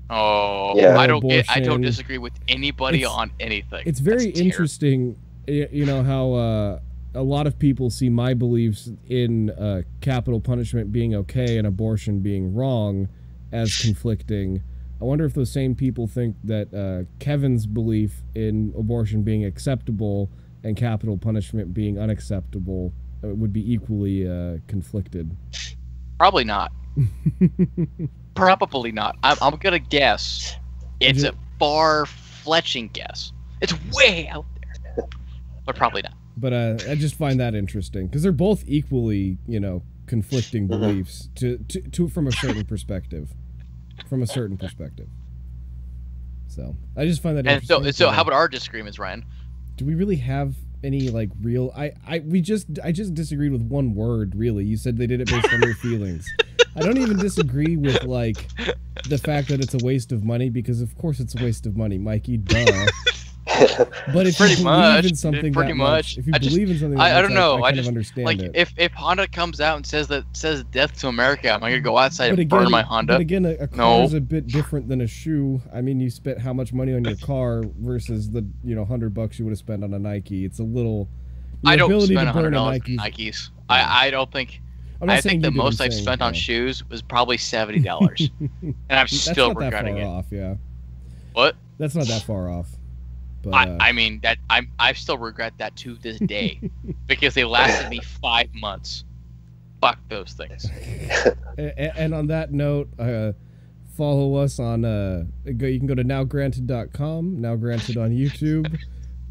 Oh, Yeah. I don't Abortion. disagree with anybody It's- on anything. It's very That's terrible. interesting, you know, how a lot of people see my beliefs in capital punishment being okay and abortion being wrong as conflicting. I wonder if those same people think that Kevin's belief in abortion being acceptable and capital punishment being unacceptable would be equally conflicted. Probably not. Probably not. I'm gonna guess it's a far-fetching guess. It's way out there, but probably not. But I just find that interesting because they're both equally, conflicting beliefs to from a certain perspective. From a certain perspective. So I just find that interesting. And so how about our disagreements, Ryan? Do we really have any real? I just disagreed with one word. Really, you said they did it based on their feelings. I don't even disagree with the fact that it's a waste of money because of course it's a waste of money, Mikey. Duh. But if you believe in something that much, if you believe in something, I don't know. I kind of understand it. If Honda comes out and says death to America, am I gonna go outside and burn my Honda? But again, a car is a bit different than a shoe. I mean, you spent how much money on your car versus the $100 you would have spent on a Nike. It's a little. I don't spend $100 on Nikes. I don't think. I think the most I've spent on shoes was probably $70, and I'm still regretting it. That's not that far off, yeah. What? That's not that far off. But, I mean that I still regret that to this day because they lasted me 5 months. Fuck those things. And on that note, follow us on you can go to nowgranted.com, Now Granted on YouTube,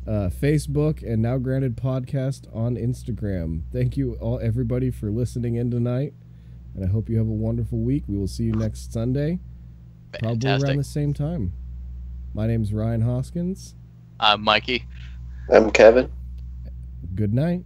Facebook, and Now Granted Podcast on Instagram. Thank you everybody for listening in tonight, and I hope you have a wonderful week. We will see you next Sunday, probably around the same time. My name's Ryan Hoskins. I'm Mikey. I'm Kevin. Good night.